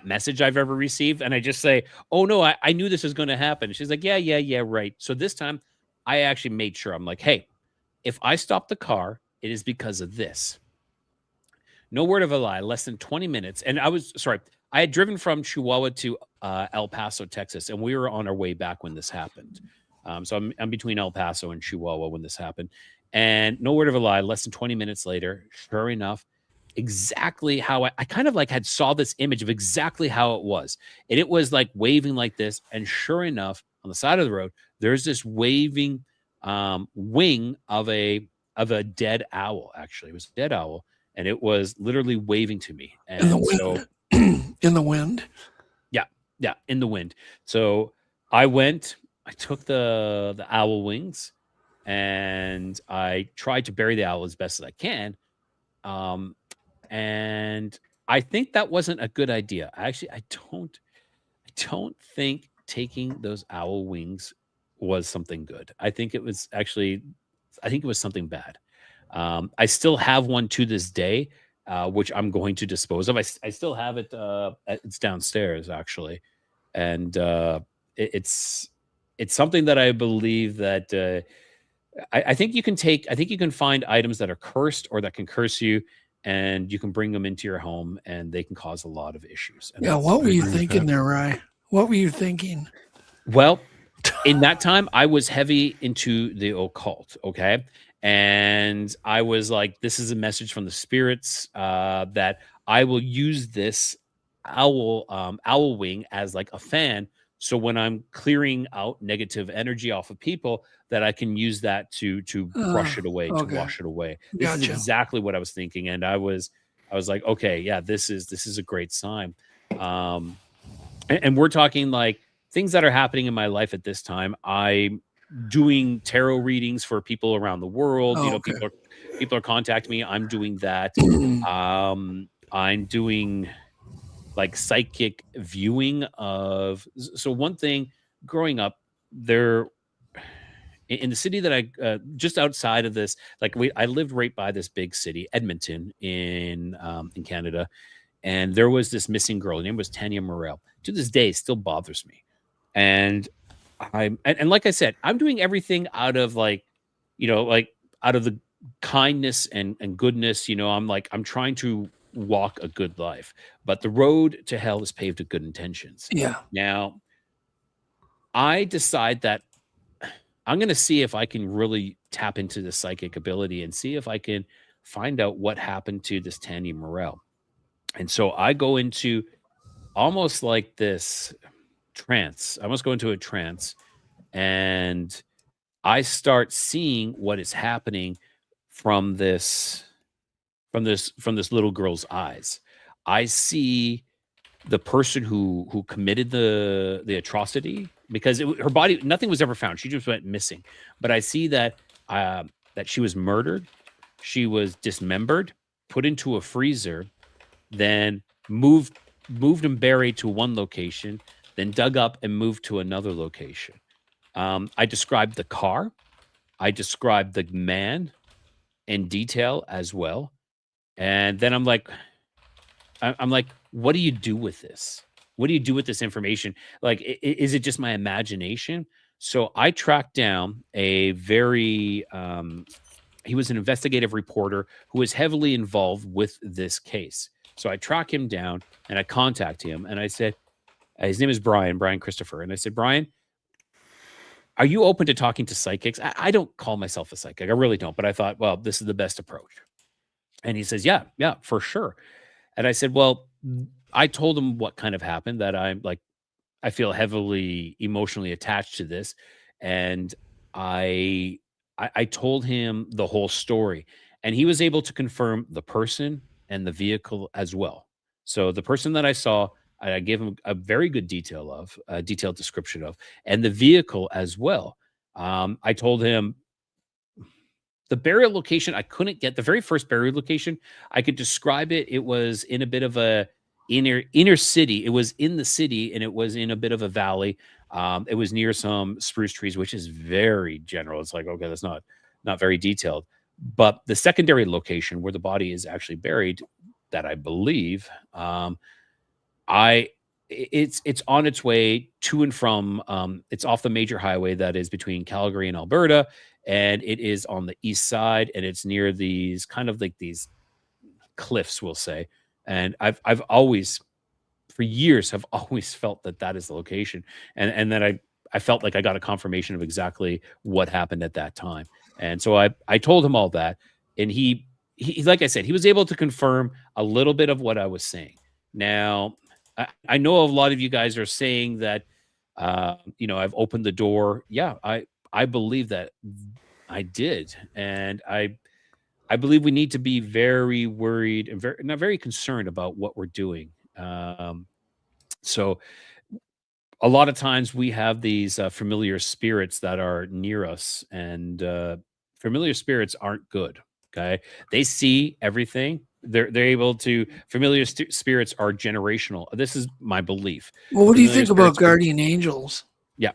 message I've ever received. And I just say, oh no, I knew this was going to happen. She's like, yeah, right. So this time I actually made sure. I'm like, hey, if I stop the car, it is because of this. No word of a lie, less than 20 minutes. And I had driven from Chihuahua to El Paso, Texas. And we were on our way back when this happened. So I'm between El Paso and Chihuahua when this happened. And no word of a lie, less than 20 minutes later, sure enough, exactly how I kind of like had saw this image of exactly how it was. And it was like waving like this. And sure enough, on the side of the road, there's this waving wing of a dead owl. Actually, it was a dead owl. And it was literally waving to me. And in the wind. In the wind. Yeah, in the wind. So I took the owl wings and I tried to bury the owl as best as I can. And I think that wasn't a good idea. Actually, I don't think taking those owl wings was something good. I think it was something bad. I still have one to this day, which I'm going to dispose of. I still have it. It's downstairs actually. And, it's something that I believe that, I think you can find items that are cursed or that can curse you, and you can bring them into your home and they can cause a lot of issues. And what were you thinking there, Rye? What were you thinking? Well, in that time, I was heavy into the occult. Okay. And I was like, this is a message from the spirits that I will use this owl wing as like a fan. So when I'm clearing out negative energy off of people, that I can use that to brush it away, to wash it away. This is exactly what I was thinking. And I was like, okay, yeah, this is a great sign. And we're talking like things that are happening in my life at this time. I'm doing tarot readings for people around the world. People are contacting me. I'm doing that. I'm doing like psychic viewing of. So one thing growing up there in the city that I just outside of this, like I lived right by this big city, Edmonton in Canada. And there was this missing girl. Her name was Tanya Morel. To this day, it still bothers me. And like I said, I'm doing everything out of like, out of the kindness and goodness. I'm trying to walk a good life, but the road to hell is paved with good intentions. Yeah. Now, I decide that I'm going to see if I can really tap into the psychic ability and see if I can find out what happened to this Tandy Morell. And so I go into almost like this trance. I almost go into a trance, and I start seeing what is happening from this little girl's eyes. I see the person who committed the atrocity, because her body, nothing was ever found. She just went missing. But I see that that she was murdered, she was dismembered, put into a freezer, then moved and buried to one location, then dug up and moved to another location. I described the car. I described the man in detail as well. And then I'm like, what do you do with this? What do you do with this information? Like, is it just my imagination? So I tracked down a very, he was an investigative reporter who was heavily involved with this case. So I track him down and I contact him, and I said, his name is Brian Christopher. And I said, Brian, are you open to talking to psychics? I don't call myself a psychic. I really don't. But I thought, well, this is the best approach. And he says, yeah, for sure. And I said, well, I told him what kind of happened, that I feel heavily emotionally attached to this. And I told him the whole story, and he was able to confirm the person and the vehicle as well. So the person that I saw, I gave him a very good detailed description of, and the vehicle as well. I told him the burial location, I couldn't get the very first burial location. I could describe it. It was in a bit of a inner city. It was in the city, and it was in a bit of a valley. It was near some spruce trees, which is very general. It's like, okay, that's not very detailed. But the secondary location where the body is actually buried, that I believe, it's on its way to and from, it's off the major highway that is between Calgary and Alberta, and it is on the east side, and it's near these kind of like these cliffs, we'll say. And I've always, for years, have always felt that is the location, and then I felt like I got a confirmation of exactly what happened at that time. And so I told him all that, and he like I said, he was able to confirm a little bit of what I was saying. Now, I know a lot of you guys are saying that, I've opened the door. Yeah, I believe that I did. And I believe we need to be very worried and very concerned about what we're doing. So a lot of times we have these familiar spirits that are near us, and familiar spirits aren't good. Okay. They see everything. They're able to, familiar spirits are generational. This is my belief. Well, what do you think about guardian angels? Yeah.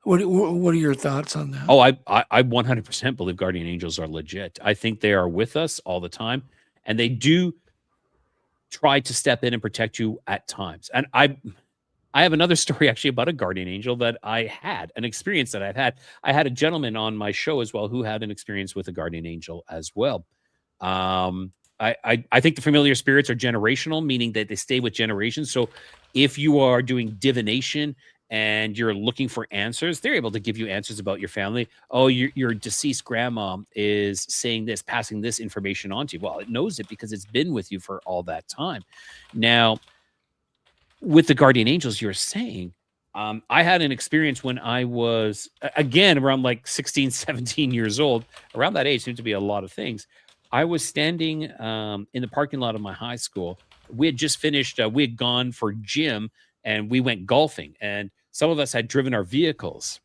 What are your thoughts on that? Oh, I 100% believe guardian angels are legit. I think they are with us all the time, and they do try to step in and protect you at times. And I have another story actually about a guardian angel that I had, an experience that I've had. I had a gentleman on my show as well who had an experience with a guardian angel as well. I think the familiar spirits are generational, meaning that they stay with generations. So if you are doing divination and you're looking for answers, they're able to give you answers about your family. Oh, your deceased grandma is saying this, passing this information on to you. Well, it knows it because it's been with you for all that time. Now, with the guardian angels you're saying, I had an experience when I was, again, around like 16, 17 years old. Around that age seemed to be a lot of things. I was standing in the parking lot of my high school. We had just finished, we had gone for gym, and we went golfing. And some of us had driven our vehicles,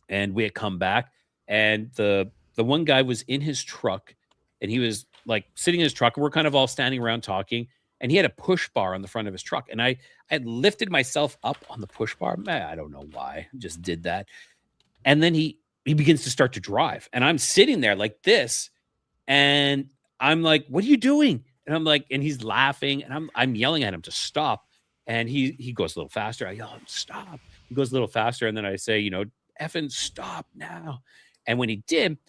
and we had come back. And the one guy was in his truck, and he was like sitting in his truck, and we're kind of all standing around talking. And he had a push bar on the front of his truck. And I had lifted myself up on the push bar. I don't know why. I just did that. And then he begins to start to drive. And I'm sitting there like this. And I'm like, what are you doing? And I'm like, and he's laughing. And I'm yelling at him to stop. And he goes a little faster. I yell at him, stop. He goes a little faster. And then I say, effing stop now. And when he did,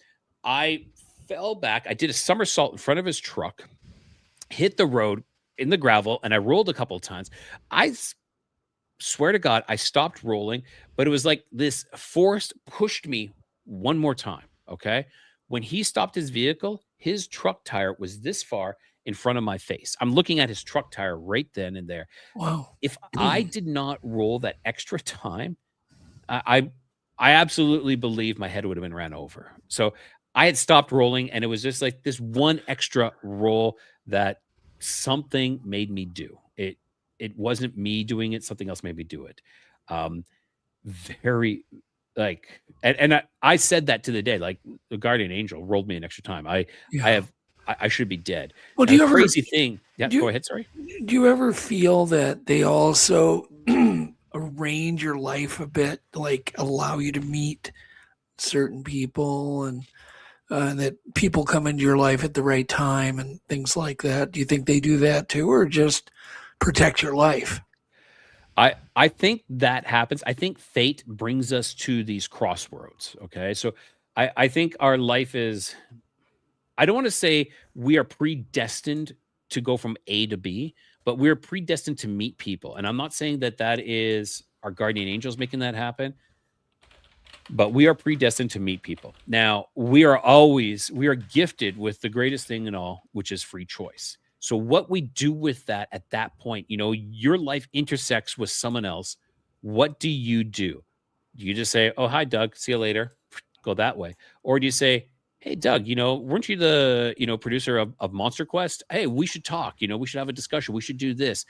I fell back. I did a somersault in front of his truck, hit the road in the gravel, and I rolled a couple of times. I swear to God, I stopped rolling, but it was like this force pushed me one more time. Okay. When he stopped his vehicle, his truck tire was this far in front of my face. I'm looking at his truck tire right then and there. Wow. If I did not roll that extra time, I absolutely believe my head would have been ran over. So I had stopped rolling, and it was just like this one extra roll that something made me do. It wasn't me doing it. Something else made me do it. Very like, and I said that to the day, like the guardian angel rolled me an extra time. I should be dead. Well, do you ever, crazy thing? Yeah, go ahead. Sorry. Do you ever feel that they also arrange your life a bit, like allow you to meet certain people and that people come into your life at the right time and things like that? Do you think they do that too, or just protect your life? I think that happens. I think fate brings us to these crossroads. Okay. So I think our life is, I don't want to say we are predestined to go from A to B, but we're predestined to meet people. And I'm not saying that that is our guardian angels making that happen, but we are predestined to meet people. Now, we are gifted with the greatest thing in all, which is free choice. So what we do with that at that point, your life intersects with someone else. What do? Do you just say, oh, hi, Doug, see you later, go that way? Or do you say, hey, Doug, weren't you the, producer of Monster Quest? Hey, we should talk, we should have a discussion. We should do this.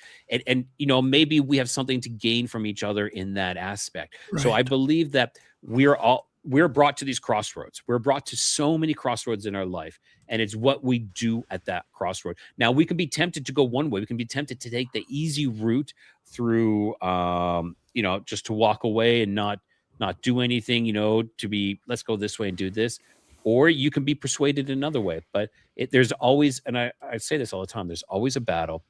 And maybe we have something to gain from each other in that aspect. Right. So I believe that we're brought to these crossroads. We're brought to so many crossroads in our life, and it's what we do at that crossroad. Now, we can be tempted to go one way. We can be tempted to take the easy route through, just to walk away and not do anything, to be, let's go this way and do this. Or you can be persuaded another way. But there's always, and I say this all the time, there's always a battle.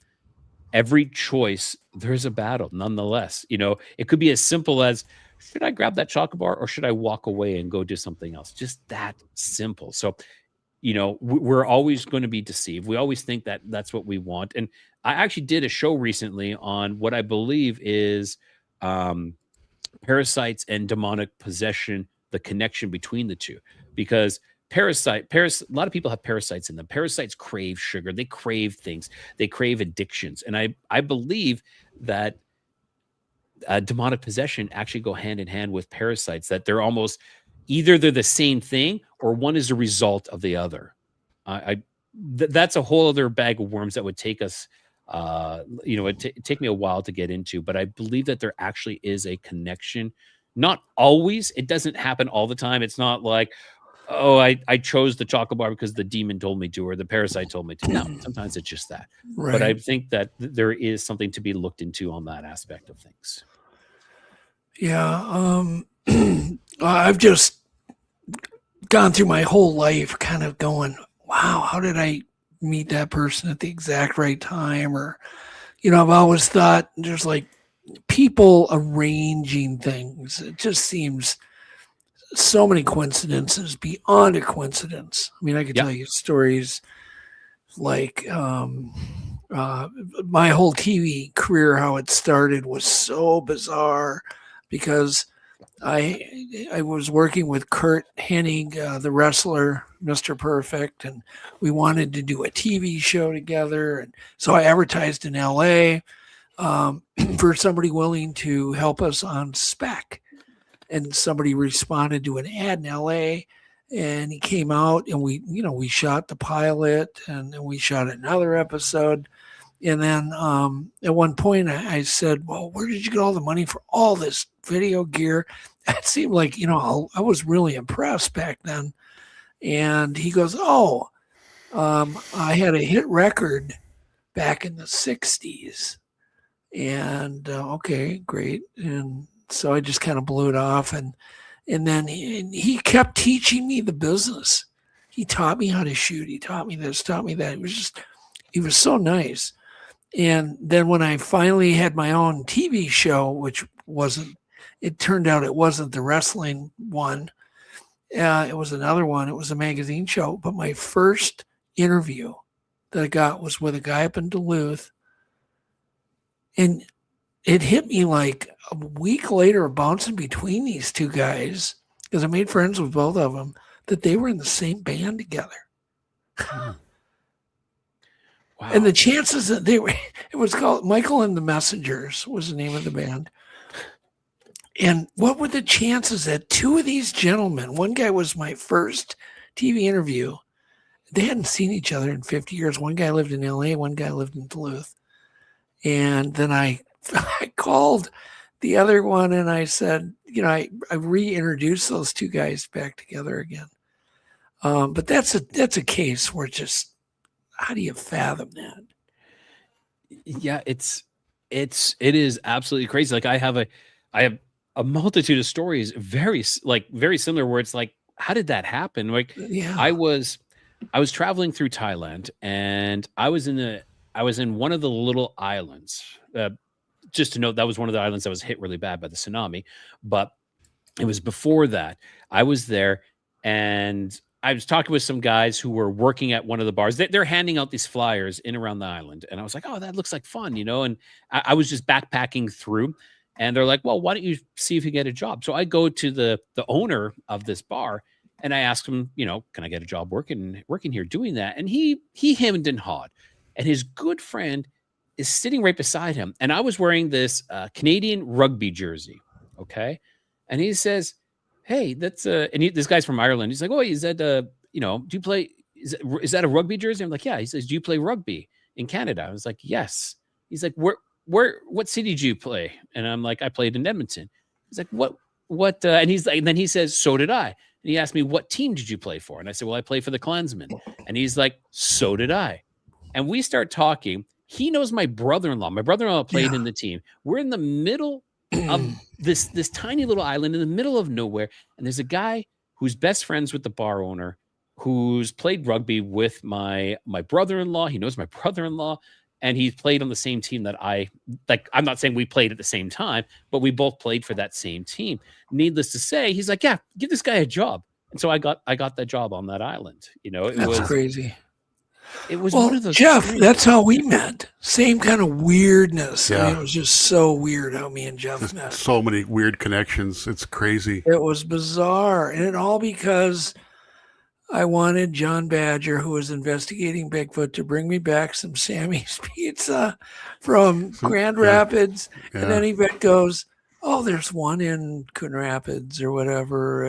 Every choice, there's a battle nonetheless. It could be as simple as, should I grab that chocolate bar or should I walk away and go do something else? Just that simple. So, we're always going to be deceived. We always think that that's what we want. And I actually did a show recently on what I believe is parasites and demonic possession, the connection between the two. Because a lot of people have parasites in them. Parasites crave sugar. They crave things. They crave addictions. And I believe that demonic possession actually go hand in hand with parasites, that they're almost either they're the same thing or one is a result of the other. That's a whole other bag of worms that would take us, it'd take me a while to get into, but I believe that there actually is a connection. Not always. It doesn't happen all the time. It's not like, oh, I chose the chocolate bar because the demon told me to, or the parasite told me to. No, sometimes it's just that. Right. But I think that there is something to be looked into on that aspect of things. Yeah. I've just gone through my whole life kind of going, wow, how did I meet that person at the exact right time? Or, I've always thought there's like people arranging things. It just seems so many coincidences beyond a coincidence. I mean, I could tell you stories like my whole TV career, how it started was so bizarre because I was working with Kurt Hennig, the wrestler, Mr. Perfect, and we wanted to do a TV show together. And so I advertised in LA for somebody willing to help us on spec. And somebody responded to an ad in LA, and he came out, and we shot the pilot, and then we shot another episode. And then at one point I said, well, where did you get all the money for all this video gear? It seemed like, I was really impressed back then. And he goes, I had a hit record back in the 60s. And okay, great. And so I just kind of blew it off. And then he kept teaching me the business. He taught me how to shoot. He taught me this, taught me that. He was so nice. And then when I finally had my own TV show, which it turned out it wasn't the wrestling one. It was another one. It was a magazine show. But my first interview that I got was with a guy up in Duluth. And it hit me like a week later, bouncing between these two guys, because I made friends with both of them, that they were in the same band together. Wow. And the chances that they were, it was called Michael and the Messengers was the name of the band. And what were the chances that two of these gentlemen, one guy was my first TV interview, they hadn't seen each other in 50 years. One guy lived in LA, one guy lived in Duluth. And then I called the other one and I said, I reintroduced those two guys back together again. But that's a case where just, how do you fathom that? Yeah, it is absolutely crazy. Like I have a multitude of stories, very similar, where it's like, how did that happen? Like, Yeah. I was traveling through Thailand, and I was in one of the little islands. Just to note, that was one of the islands that was hit really bad by the tsunami. But it was before that. I was there, and I was talking with some guys who were working at one of the bars. They're handing out these flyers in around the island. And I was like, oh, that looks like fun, And I was just backpacking through. And they're like, well, why don't you see if you get a job? So I go to the owner of this bar, and I ask him, can I get a job working here doing that? And he hemmed and hawed. And his good friend is sitting right beside him. And I was wearing this Canadian rugby jersey. Okay. And he says, hey, that's this guy's from Ireland. He's like, oh, is that do you play, is that a rugby jersey? I'm like, yeah. He says, do you play rugby in Canada? I was like, yes. He's like, what city did you play? And I'm like, I played in Edmonton. He's like, what and he's like, and then he says, so did I. And he asked me, what team did you play for? And I said, well, I play for the Klansmen. And he's like, so did I. And we start talking. He knows my brother-in-law. My brother-in-law played in the team. We're in the middle of this tiny little island in the middle of nowhere. And there's a guy who's best friends with the bar owner, who's played rugby with my brother-in-law. He knows my brother-in-law, and he's played on the same team that I'm not saying we played at the same time, but we both played for that same team. Needless to say, he's like, yeah, give this guy a job. And so I got that job on that island. That's crazy. It was well, one of those. Jeff, things. That's how we met. Same kind of weirdness. Yeah. I mean, it was just so weird how me and Jeff met. So many weird connections. It's crazy. It was bizarre. And it all because I wanted John Badger, who was investigating Bigfoot, to bring me back some Sammy's Pizza from Grand Rapids. Yeah. And then Yvette goes, oh, there's one in Coon Rapids or whatever.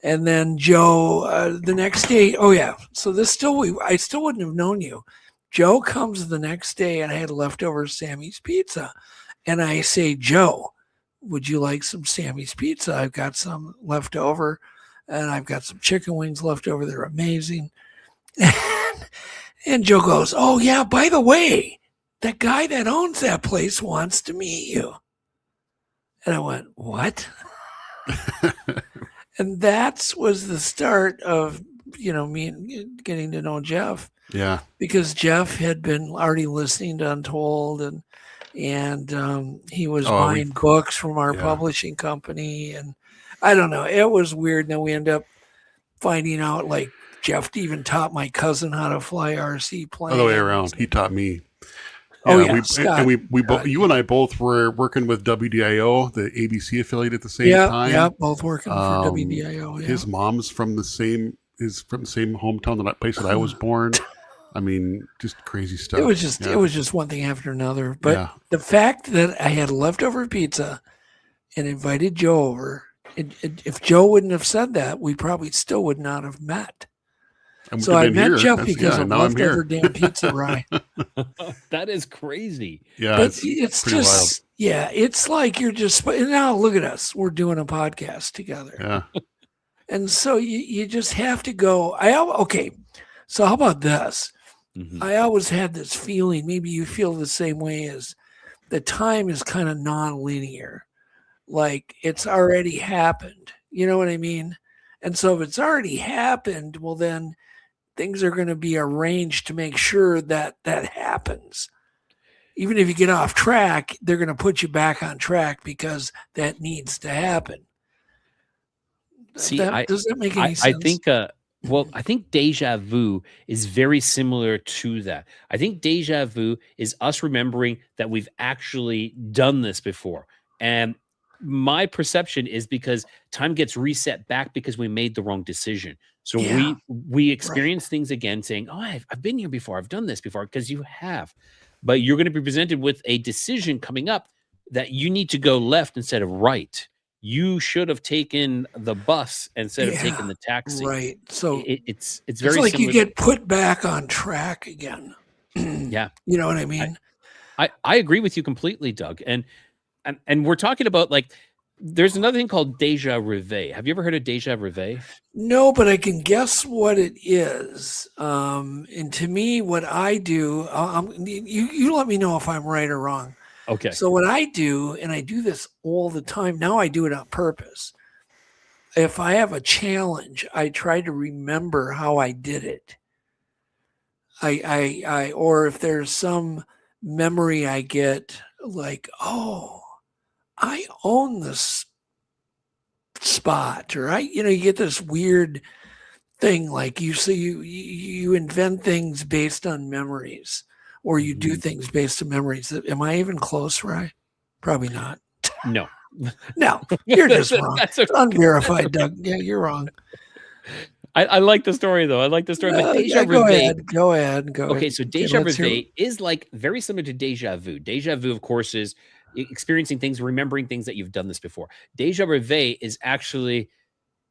And then Joe, the next day, oh yeah. So I still wouldn't have known you. Joe comes the next day, and I had leftover Sammy's Pizza. And I say, Joe, would you like some Sammy's Pizza? I've got some left over, and I've got some chicken wings left over. They're amazing. And Joe goes, oh yeah, by the way, that guy that owns that place wants to meet you. And I went, what? And that was the start of, me getting to know Jeff. Yeah. Because Jeff had been already listening to Untold, and he was buying books from our publishing company. And I don't know, it was weird. And then we ended up finding out, like, Jeff even taught my cousin how to fly RC planes. Other way around. He taught me. Scott. You and I both were working with WDIO, the ABC affiliate, at the same time. Yeah, both working for WDIO. Yeah. His mom's from the same hometown, that place that I was born. I mean, just crazy stuff. It was just one thing after another. But the fact that I had leftover pizza and invited Joe over, if Joe wouldn't have said that, we probably still would not have met. So I met Jeff because of leftover damn pizza, Rye. That is crazy. Yeah, but it's just wild. It's like you're just now. Look at us, we're doing a podcast together. Yeah, and so you just have to go. So how about this? Mm-hmm. I always had this feeling. Maybe you feel the same way. As the time is kind of non-linear, like it's already happened. You know what I mean? And so if it's already happened, well then things are going to be arranged to make sure that happens. Even if you get off track, they're going to put you back on track because that needs to happen. See, Does that make I, any I sense? think, I think deja vu is very similar to that. I think deja vu is us remembering that we've actually done this before. And my perception is because time gets reset back because we made the wrong decision. So Yeah, we right. experience things again saying, oh, I've been here before. I've done this before, because you have. But you're going to be presented with a decision coming up that you need to go left instead of right. You should have taken the bus instead of taking the taxi. Right. So It's it's very like similar. you get put back on track again. Yeah, You know what I mean? I agree with you completely, Doug. And we're talking about, like, there's another thing called deja reveille. Have you ever heard of deja reveille? No, but I can guess what it is. And to me, what I do, you let me know if I'm right or wrong. Okay. So what I do, and I do this all the time, now I do it on purpose. If I have a challenge, I try to remember how I did it. Or if there's some memory I get, like, oh, I own this spot, or you get this weird thing, like you invent things based on memories, or you do things based on memories. Am I even close, Rye? Probably not. No. No, you're just wrong. That's It's unverified, Doug. Yeah, you're wrong. I like the story, though. I like the story. But deja Go reveille. ahead. Okay, so deja reveille is like very similar to deja vu. Deja vu, of course, is experiencing things, remembering things that you've done this before. Deja reveille is actually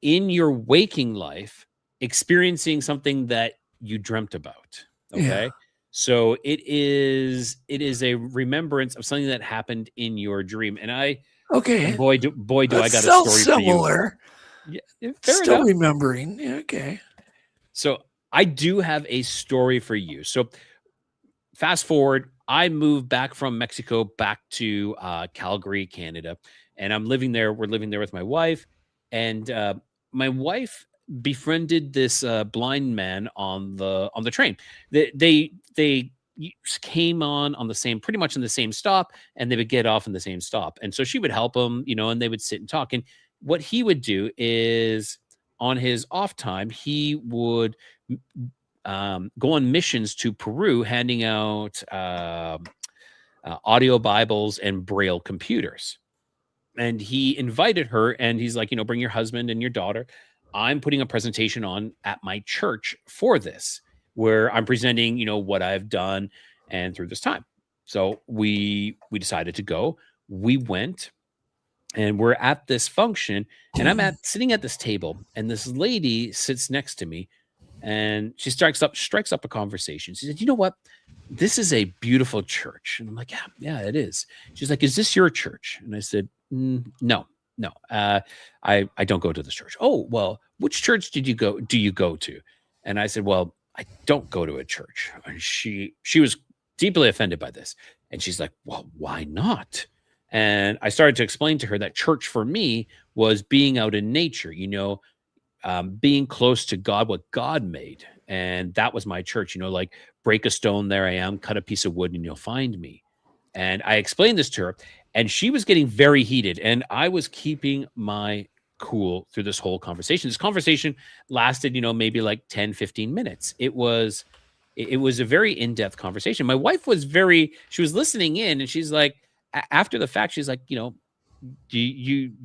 in your waking life experiencing something that you dreamt about. Okay. Yeah. So it is a remembrance of something that happened in your dream. And boy, do I got a story similar. for you. Yeah, fair Still enough. remembering. Yeah, okay. So I do have a story for you. So fast forward, I moved back from Mexico back to Calgary, Canada, and I'm living there. We're living there with my wife, and my wife befriended this blind man on the train. They came on the same, pretty much in the same stop, and they would get off in the same stop. And so she would help him, and they would sit and talk. And what he would do is, on his off time, he would go on missions to Peru, handing out audio Bibles and Braille computers. And he invited her, and he's like, bring your husband and your daughter. I'm putting a presentation on at my church for this, where I'm presenting, what I've done and through this time. So we decided to go. We went, and we're at this function, and I'm sitting at this table, and this lady sits next to me, and she strikes up a conversation. She said, "You know what? This is a beautiful church." And I'm like, yeah, it is. She's like, "Is this your church?" And I said, no. I don't go to this church. "Oh, well, which church do you go to?" And I said, "Well, I don't go to a church." And she was deeply offended by this. And she's like, "Well, why not?" And I started to explain to her that church for me was being out in nature, being close to God, what God made. And that was my church, like, break a stone, there I am, cut a piece of wood, and you'll find me. And I explained this to her, and she was getting very heated, and I was keeping my cool through this whole conversation. This conversation lasted, maybe like 10, 15 minutes. It was a very in-depth conversation. My wife was she was listening in, and she's like, after the fact, she's like, you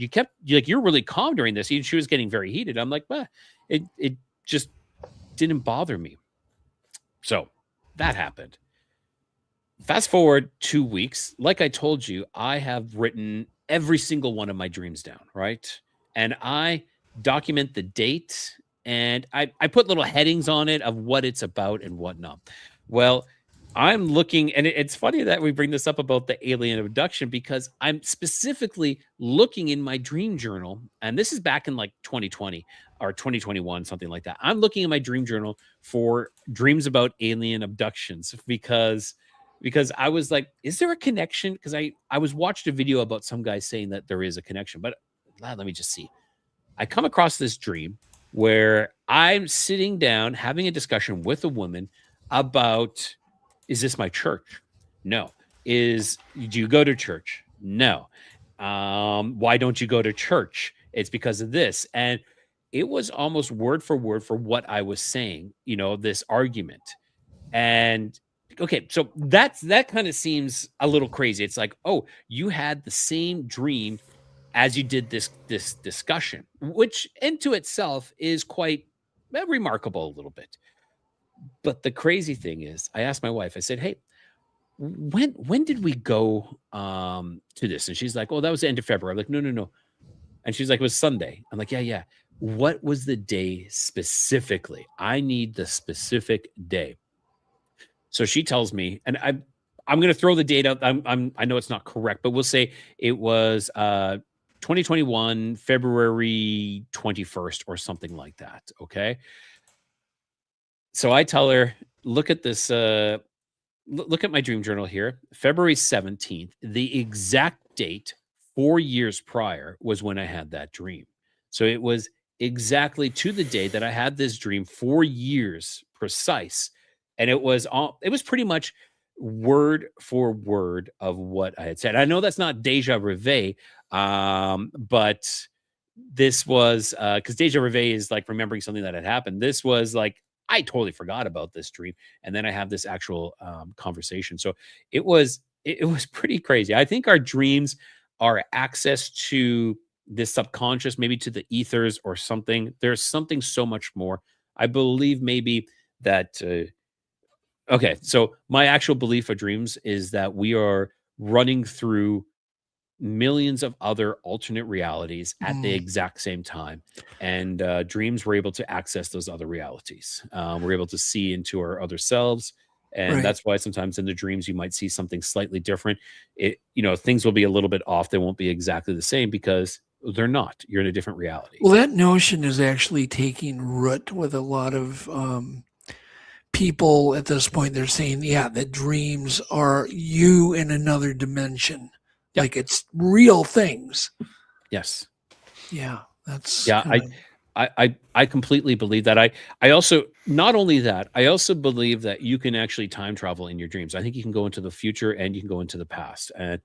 kept, you're really calm during this. She was getting very heated. I'm like, well, it just didn't bother me. So that happened. Fast forward 2 weeks. Like I told you, I have written every single one of my dreams down, right? And I document the date, and I put little headings on it of what it's about and whatnot. Well, I'm looking, and it's funny that we bring this up about the alien abduction, because I'm specifically looking in my dream journal, and this is back in like 2020 or 2021, something like that. I'm looking in my dream journal for dreams about alien abductions, because I was like, is there a connection? Because I was watched a video about some guy saying that there is a connection, but let me just see. I come across this dream where I'm sitting down having a discussion with a woman about, is this my church? No. Do you go to church? No. Why don't you go to church? It's because of this. And it was almost word for what I was saying, this argument. And okay, so that kind of seems a little crazy. It's like, oh, you had the same dream as you did this discussion, which into itself is quite remarkable a little bit. But the crazy thing is, I asked my wife, I said, hey, when did we go to this? And she's like, oh, that was the end of February. I'm like, no. And she's like, it was Sunday. I'm like, yeah. What was the day specifically? I need the specific day. So she tells me, and I'm going to throw the date out. I know it's not correct, but we'll say it was 2021, February 21st or something like that. Okay. So I tell her, look at this, look at my dream journal here. February 17th, the exact date 4 years prior was when I had that dream. So it was exactly to the day that I had this dream, 4 years precise. And it was pretty much word for word of what I had said. I know that's not deja reveille, but this was, because deja reveille is like remembering something that had happened. This was like, I totally forgot about this dream. And then I have this actual conversation. So it was pretty crazy. I think our dreams are access to this subconscious, maybe to the ethers or something. There's something so much more. I believe maybe that, okay, so my actual belief of dreams is that we are running through millions of other alternate realities at the exact same time. And dreams, we're able to access those other realities. We're able to see into our other selves. And that's why sometimes in the dreams, you might see something slightly different. Things will be a little bit off. They won't be exactly the same because they're not. You're in a different reality. Well, that notion is actually taking root with a lot of people at this point. They're saying, that dreams are you in another dimension. Yep. Like it's real things. Yes. Yeah. That's I completely believe that. I also, not only that, I also believe that you can actually time travel in your dreams. I think you can go into the future and you can go into the past. And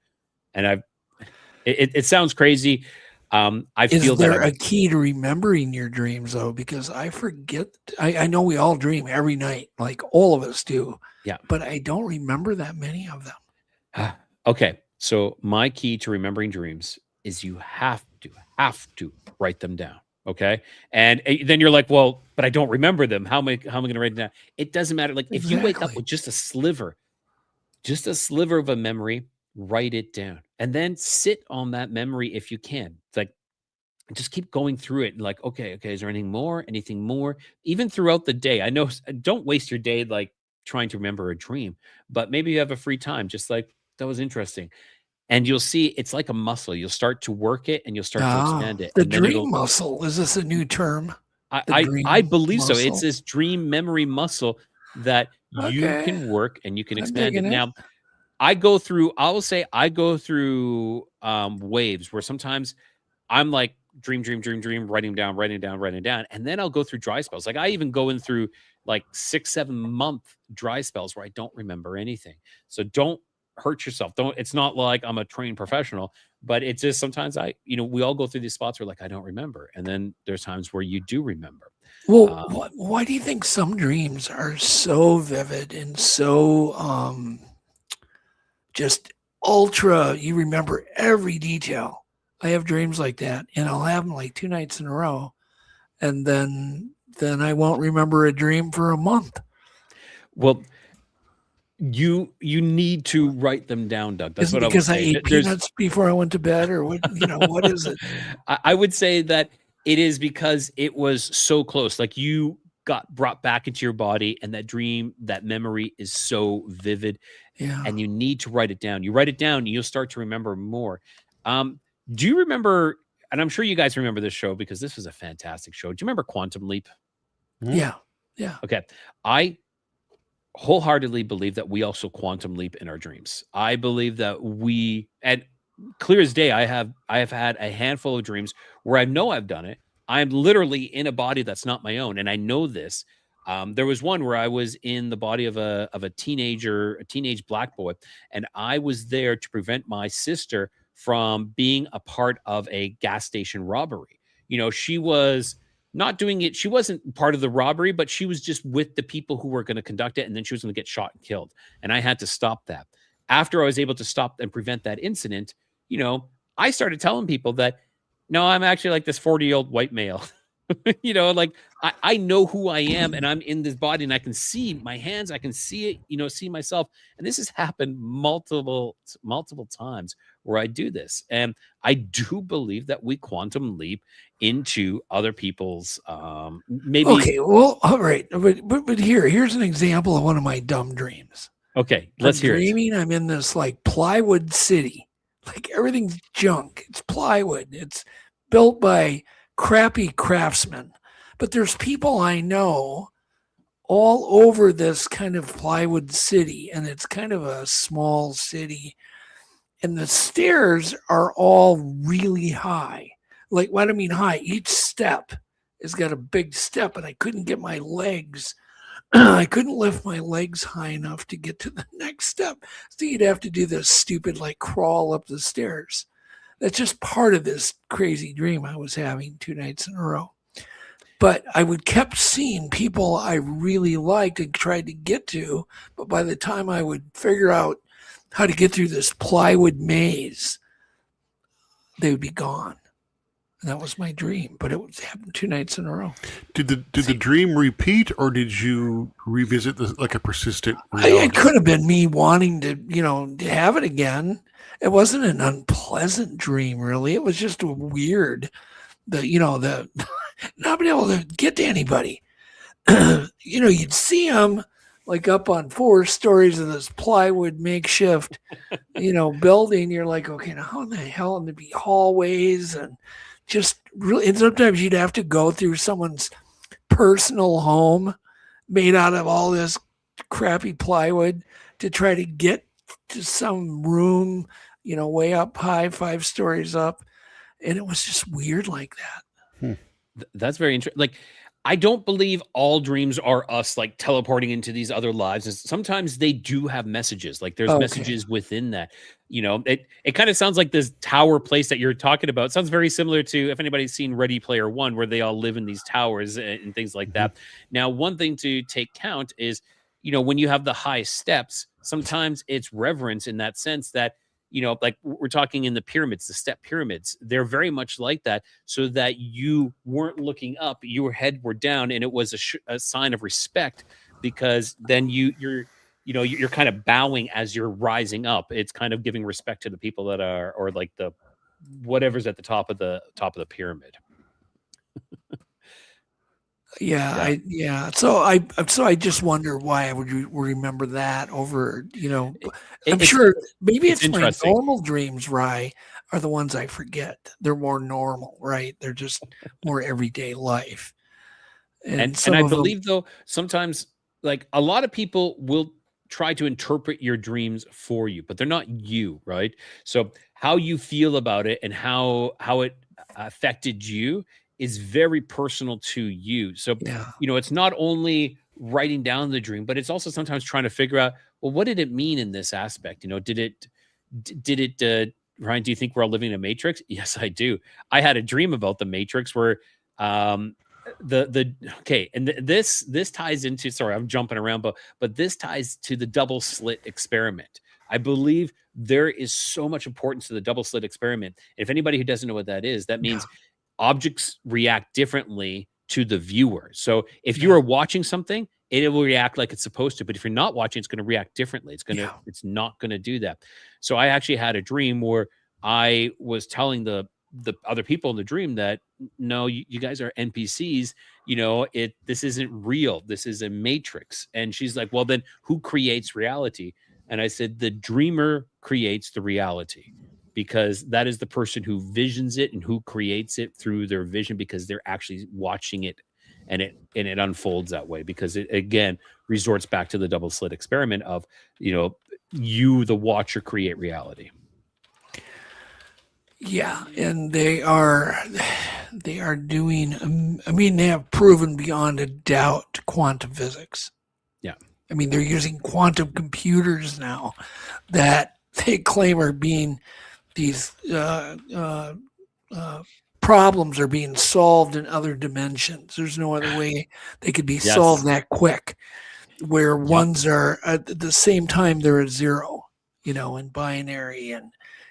it sounds crazy. Is there a key to remembering your dreams though? Because I forget. I know we all dream every night, like all of us do. Yeah. But I don't remember that many of them. Okay. So my key to remembering dreams is you have to write them down. Okay. And then you're like, well, but I don't remember them. How am I going to write them down? It doesn't matter. Like if you wake up with just a sliver of a memory, write it down and then sit on that memory. If you can, it's like, just keep going through it. And like, okay. Is there anything more, even throughout the day? I know, don't waste your day, like trying to remember a dream, but maybe you have a free time. Just like, that was interesting. And you'll see it's like a muscle. You'll start to work it and you'll start to expand it. The dream muscle. Is this a new term? I believe so. It's this dream memory muscle that you can work and you can expand it. Now, I go through waves where sometimes I'm like dream, writing down. And then I'll go through dry spells. Like I even go in through like 6-7 month dry spells where I don't remember anything. So don't hurt yourself. It's not like I'm a trained professional, but it's just sometimes we all go through these spots where like I don't remember, and then there's times where you do remember. Well, why do you think some dreams are so vivid and so just ultra? You remember every detail. I have dreams like that, and I'll have them like 2 nights in a row, and then I won't remember a dream for a month. Well, you need to write them down, Doug. That's what because I ate peanuts before I went to bed, or what? What is it? I would say that it is because it was so close. Like you got brought back into your body, and that dream, that memory is so vivid. Yeah. And you need to write it down. You write it down, and you'll start to remember more. Do you remember? And I'm sure you guys remember this show because this was a fantastic show. Do you remember Quantum Leap? Yeah. Okay. I wholeheartedly believe that we also quantum leap in our dreams. I believe that we, and clear as day, I have had a handful of dreams where I know I've done it. I'm literally in a body that's not my own, and I know this. There was one where I was in the body of a teenage black boy, and I was there to prevent my sister from being a part of a gas station robbery. She was not doing it. She wasn't part of the robbery, but she was just with the people who were going to conduct it. And then she was going to get shot and killed. And I had to stop that. After I was able to stop and prevent that incident, I started telling people that, no, I'm actually like this 40-year-old white male. Like I know who I am, and I'm in this body, and I can see my hands, I can see it, see myself. And this has happened multiple times where I do this. And I do believe that we quantum leap into other people's maybe. Okay, well, all right. But here's an example of one of my dumb dreams. Okay, let's hear it. Dreaming I'm in this like plywood city. Like everything's junk. It's plywood. It's built by crappy craftsmen. But there's people I know all over this kind of plywood city, and it's kind of a small city. And the stairs are all really high. Like, what I mean high, each step has got a big step, and I couldn't get my legs. I couldn't lift my legs high enough to get to the next step. So you'd have to do this stupid, like, crawl up the stairs. That's just part of this crazy dream I was having 2 nights in a row. But I would kept seeing people I really liked and tried to get to. But by the time I would figure out how to get through this plywood maze, they would be gone. And that was my dream, but it happened 2 nights in a row. Did the dream repeat, or did you revisit this like a persistent reality? It could have been me wanting to, to have it again. It wasn't an unpleasant dream, really. It was just weird. The not being able to get to anybody. You'd see them like up on 4 stories of this plywood makeshift, building. You're like, okay, now how in the hell? And there'd be hallways and just really, and sometimes you'd have to go through someone's personal home made out of all this crappy plywood to try to get to some room, way up high, 5 stories up. And it was just weird like that. That's very interesting. Like, I don't believe all dreams are us like teleporting into these other lives. And sometimes they do have messages. Like there's messages within that. It kind of sounds like this tower place that you're talking about. It sounds very similar to, if anybody's seen Ready Player One, where they all live in these towers and things like that. Now, one thing to take count is, when you have the high steps, sometimes it's reverence in that sense that, like we're talking in the pyramids, the step pyramids, they're very much like that, so that you weren't looking up, your head were down, and it was a sign of respect, because then you're kind of bowing as you're rising up. It's kind of giving respect to the people that are, or like the whatever's at the top of the pyramid. Yeah. So I just wonder why I would remember that over, I'm sure maybe it's my normal dreams, Rye, are the ones I forget. They're more normal, right? They're just more everyday life. And I believe though, sometimes like a lot of people will try to interpret your dreams for you, but they're not you, right? So how you feel about it and how it affected you is very personal to you. So, it's not only writing down the dream, but it's also sometimes trying to figure out, well, what did it mean in this aspect? Did it, Ryan, do you think we're all living in a matrix? Yes, I do. I had a dream about the matrix where, and this ties into, sorry, I'm jumping around, but this ties to the double slit experiment. I believe there is so much importance to the double slit experiment. If anybody who doesn't know what that is, that means objects react differently to the viewer. So if you are watching something, it will react like it's supposed to. But if you're not watching, it's going to react differently. It's not going to do that. So I actually had a dream where I was telling the other people in the dream that, no, you guys are NPCs. This isn't real. This is a matrix. And she's like, well, then who creates reality? And I said, the dreamer creates the reality, because that is the person who visions it and who creates it through their vision, because they're actually watching it, and it unfolds that way, because it again resorts back to the double slit experiment of, you, the watcher, create reality. Yeah. And they are doing, they have proven beyond a doubt quantum physics. Yeah. They're using quantum computers now that they claim are being these problems are being solved in other dimensions. There's no other way they could be solved that quick. Where ones are at the same time they're at zero, in binary, and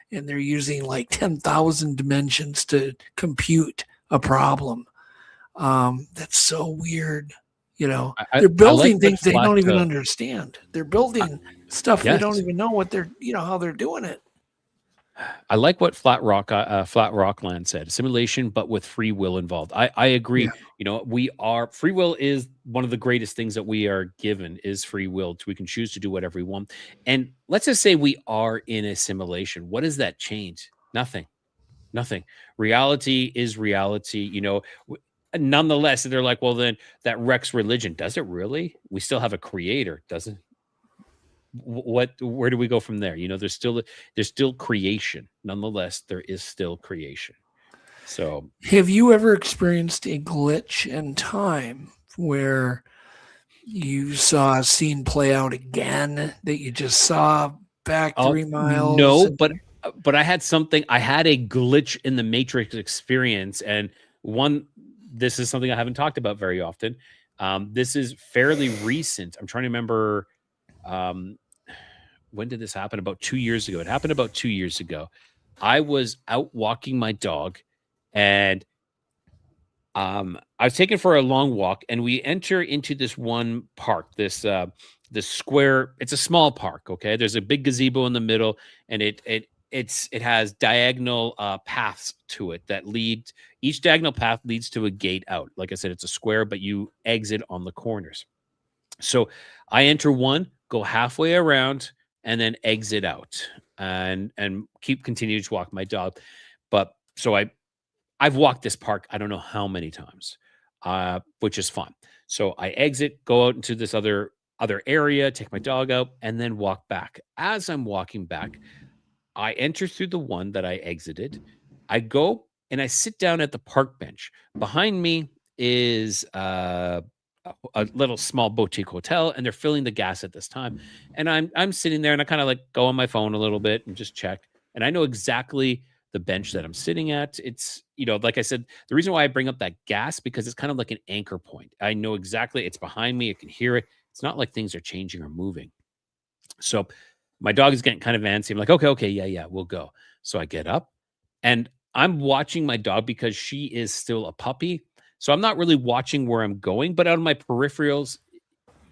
they're using like 10,000 dimensions to compute a problem. That's so weird. They're building things they don't even understand. They're building stuff they don't even know what they're, how they're doing it. I like what Flat Rockland said. Simulation, but with free will involved. I agree. Yeah. Free will is one of the greatest things that we are given is free will. We can choose to do whatever we want. And let's just say we are in a simulation. What does that change? Nothing. Reality is reality. Nonetheless, they're like, well, then that wrecks religion. Does it really? We still have a creator, doesn't? Where do we go from there? There's still creation. Nonetheless, there is still creation. So have you ever experienced a glitch in time where you saw a scene play out again that you just saw back 3 miles? No, but I had a glitch in the Matrix experience, and this is something I haven't talked about very often. This is fairly recent. I'm trying to remember when did this happen? About 2 years ago. It happened about 2 years ago. I was out walking my dog, and I was taken for a long walk, and we enter into this one park, this square. It's a small park. Okay. There's a big gazebo in the middle, and it has diagonal paths to it that lead. Each diagonal path leads to a gate out. Like I said, it's a square, but you exit on the corners. So I enter one, go halfway around, and then exit out, and continue to walk my dog. But so I've walked this park I don't know how many times, which is fun. So I exit, go out into this other area, take my dog out, and then walk back. As I'm walking back, I enter through the one that I exited. I go and I sit down at the park bench. Behind me is a little small boutique hotel, and they're filling the gas at this time. And I'm sitting there, and I kind of like go on my phone a little bit and just check. And I know exactly the bench that I'm sitting at. It's, like I said, the reason why I bring up that gas, because it's kind of like an anchor point. I know exactly it's behind me. I can hear it. It's not like things are changing or moving. So my dog is getting kind of antsy. I'm like, okay, yeah, we'll go. So I get up, and I'm watching my dog because she is still a puppy. So I'm not really watching where I'm going, but out of my peripherals,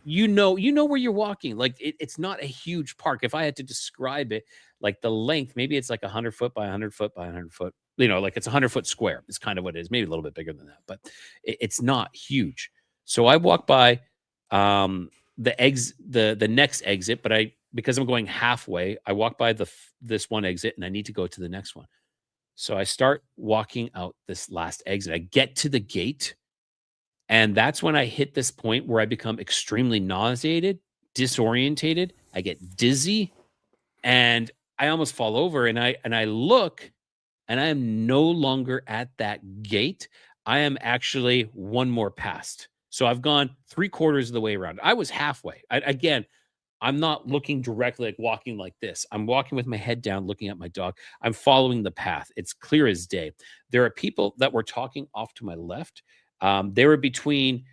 you know where you're walking. Like it's not a huge park. If I had to describe it, like the length, maybe it's like 100 foot by 100 foot by 100 foot. Like it's 100 foot square. It's kind of what it is. Maybe a little bit bigger than that, but it's not huge. So I walk by the next exit, but because I'm going halfway, I walk by this one exit, and I need to go to the next one. So I start walking out this last exit. I get to the gate, and that's when I hit this point where I become extremely nauseated, disorientated. I get dizzy, and I almost fall over. And I look, and I am no longer at that gate. I am actually one more past. So I've gone 3/4 of the way around. I was halfway. I'm not looking directly, like walking like this. I'm walking with my head down, looking at my dog. I'm following the path. It's clear as day. There are people that were talking off to my left. They were between.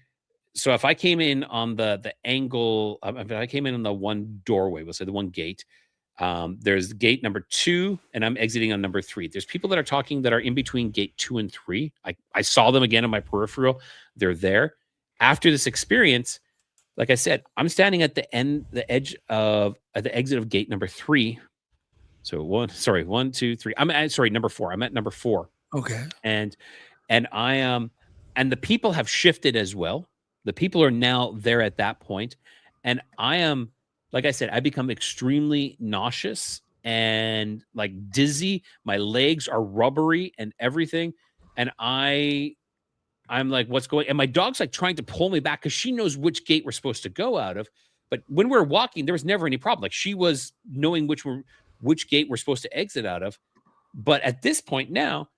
So if I came in on the angle, if I came in on the one doorway, we'll say the one gate, there's gate number 2, and I'm exiting on number 3. There's people that are talking that are in between gate 2 and 3. I saw them again in my peripheral. They're there. After this experience, like I said, I'm standing at the exit of gate number 3. So 1, 2, 3. Number 4. I'm at number 4. Okay. And I am, and the people have shifted as well. The people are now there at that point. And I am, like I said, I become extremely nauseous and like dizzy. My legs are rubbery and everything. And I'm like, what's going? And my dog's like trying to pull me back because she knows which gate we're supposed to go out of. But when we're walking, there was never any problem. Like she was knowing which gate we're supposed to exit out of. But at this point now,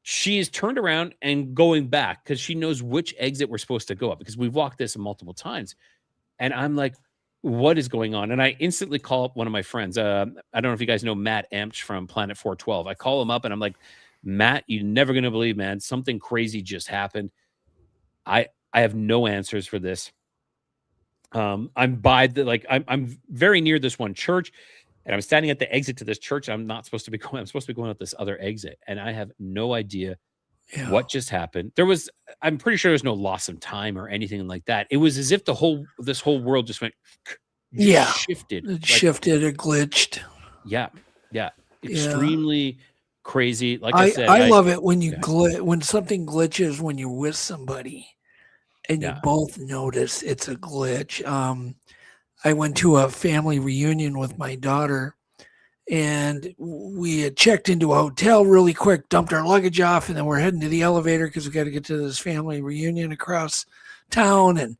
she is turned around and going back because she knows which exit we're supposed to go up, because we've walked this multiple times. And I'm like, what is going on? And I instantly call up one of my friends. I don't know if you guys know Matt Amch from Planet 412. I call him up and I'm like, Matt, you're never going to believe, man, something crazy just happened. I have no answers for this. I'm very near this one church, and I'm standing at the exit to this church. I'm supposed to be going out this other exit, and I have no idea what just happened. I'm pretty sure there's no loss of time or anything like that. It was as if this whole world just went, shifted. It shifted, it glitched. Yeah. Extremely crazy. Like I said, I love it when when something glitches when you're with somebody and you both notice it's a glitch. I went to a family reunion with my daughter, and we had checked into a hotel really quick, dumped our luggage off, and then we're heading to the elevator because we got to get to this family reunion across town. And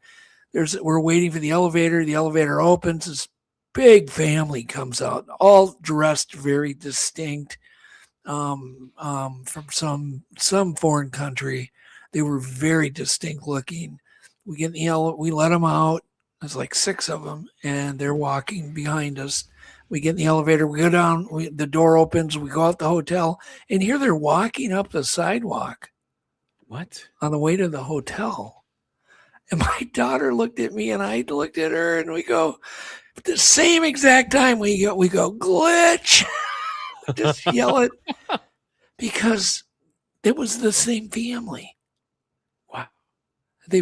we're waiting for the elevator. The elevator opens. This big family comes out, all dressed very distinct, from some foreign country. They were very distinct looking. We let them out. There's like 6 of them, and they're walking behind us. We get in the elevator, we go down, the door opens, we go out the hotel, and here they're walking up the sidewalk. What? On the way to the hotel. And my daughter looked at me, and I looked at her, and we go, at the same exact time, we go, glitch. Just yell it, because it was the same family. They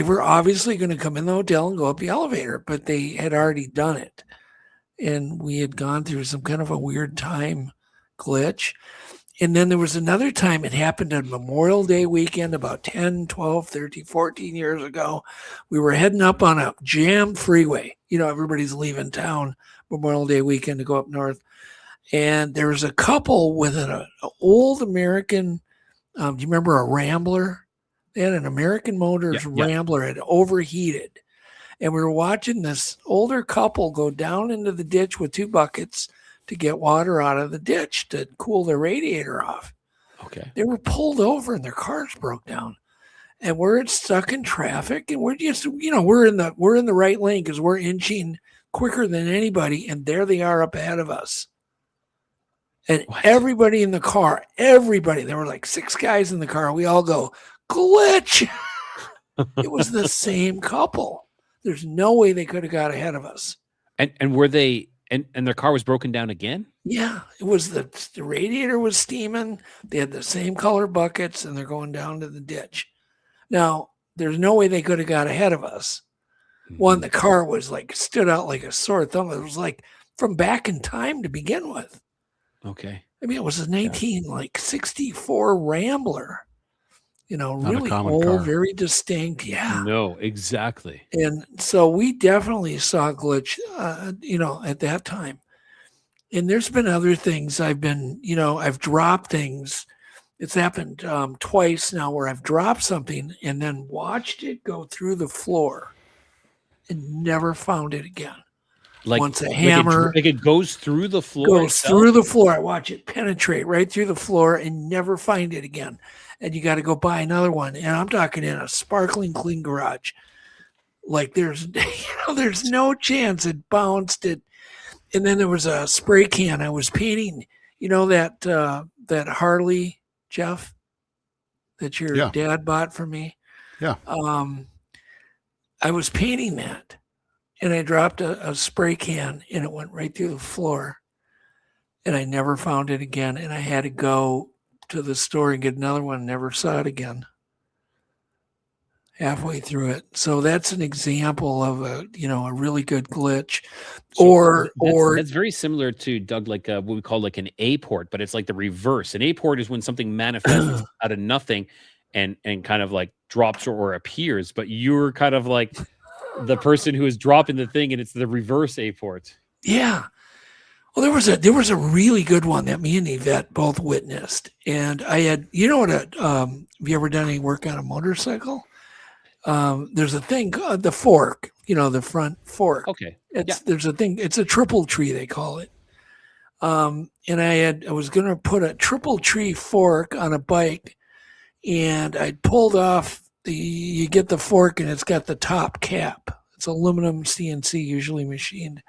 were obviously going to come in the hotel and go up the elevator, but they had already done it. And we had gone through some kind of a weird time glitch. And then there was another time, it happened on Memorial Day weekend about 10, 12, 13, 14 years ago. We were heading up on a jammed freeway. Everybody's leaving town Memorial Day weekend to go up north. And there was a couple with an old American, do you remember a Rambler? They had an American Motors Rambler, had overheated. And we were watching this older couple go down into the ditch with 2 buckets to get water out of the ditch to cool their radiator off. Okay. They were pulled over and their cars broke down. And we're stuck in traffic, and we're just, we're in the right lane because we're inching quicker than anybody, and there they are up ahead of us. And everybody in the car, there were like 6 guys in the car. We all go, glitch. It was the same couple. There's no way they could have got ahead of us. And were they, and their car was broken down again? Yeah, it was the radiator was steaming. They had the same color buckets, and they're going down to the ditch. Now, there's no way they could have got ahead of us. One, the car was stood out like a sore thumb. It was like from back in time to begin with. Okay. I mean, it was a 1964 Rambler. Really old, car. very distinct. Yeah. No, exactly. And so we definitely saw a glitch, at that time. And there's been other things I've dropped things. It's happened twice now where I've dropped something and then watched it go through the floor and never found it again. Once a hammer. It goes through the floor. Goes through the floor. I watch it penetrate right through the floor and never find it again. And you got to go buy another one. And I'm talking in a sparkling clean garage. There's no chance it bounced it. And then there was a spray can. I was painting, that Harley, Jeff, that your dad bought for me. Yeah. I was painting that, and I dropped a spray can, and it went right through the floor. And I never found it again. And I had to go to the store and get another one. Never saw it again. Halfway through it. So that's an example of a really good glitch. That's very similar to, Doug, what we call an A port, but it's like the reverse. An A port is when something manifests out of nothing and kind of drops or appears, but you're kind of like the person who is dropping the thing, and it's the reverse A port. Yeah. Well, there was a really good one that me and Yvette both witnessed, and I had, have you ever done any work on a motorcycle? There's a thing, the fork, the front fork. Okay. There's a thing, it's a triple tree, they call it. And I was going to put a triple tree fork on a bike, and I pulled off you get the fork and it's got the top cap. It's aluminum CNC, usually machined.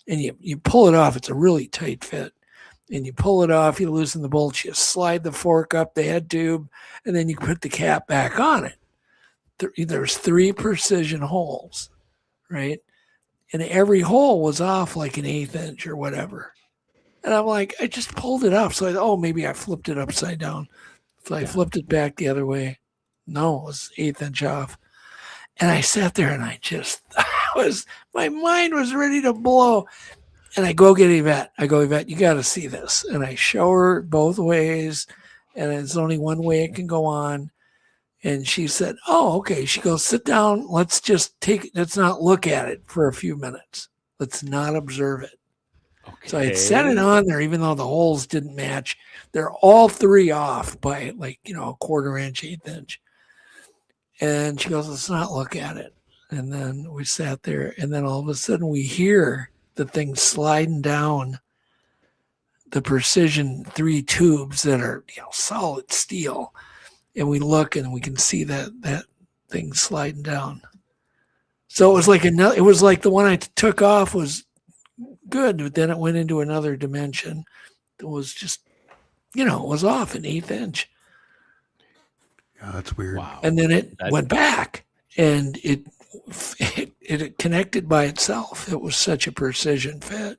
And you pull it off. It's a really tight fit. and you pull it off, you loosen the bolts, you slide the fork up the head tube, and then you put the cap back on it. There's 3 precision holes, right? And every hole was off like an 1/8 inch or whatever. And I'm like, I just pulled it off. So maybe I flipped it upside down. So I flipped it back the other way. No, it was 1/8 inch off. And I sat there and my mind was ready to blow. And I go get Yvette. I go, Yvette, you got to see this. And I show her both ways. And it's only one way it can go on. And she said, oh, okay. She goes, sit down. Let's not look at it for a few minutes. Let's not observe it. Okay. So I set it on there, even though the holes didn't match. They're all 3 off by like, a 1/4 inch, 1/8 inch. And she goes, let's not look at it. And then we sat there, and then all of a sudden we hear the thing sliding down the precision 3 tubes that are, solid steel. And we look and we can see that thing sliding down. So it was like the one I took off was good, but then it went into another dimension. It was just, it was off an 1/8 inch. Yeah, that's weird. Wow. And then it went back, and it connected by itself. It was such a precision fit.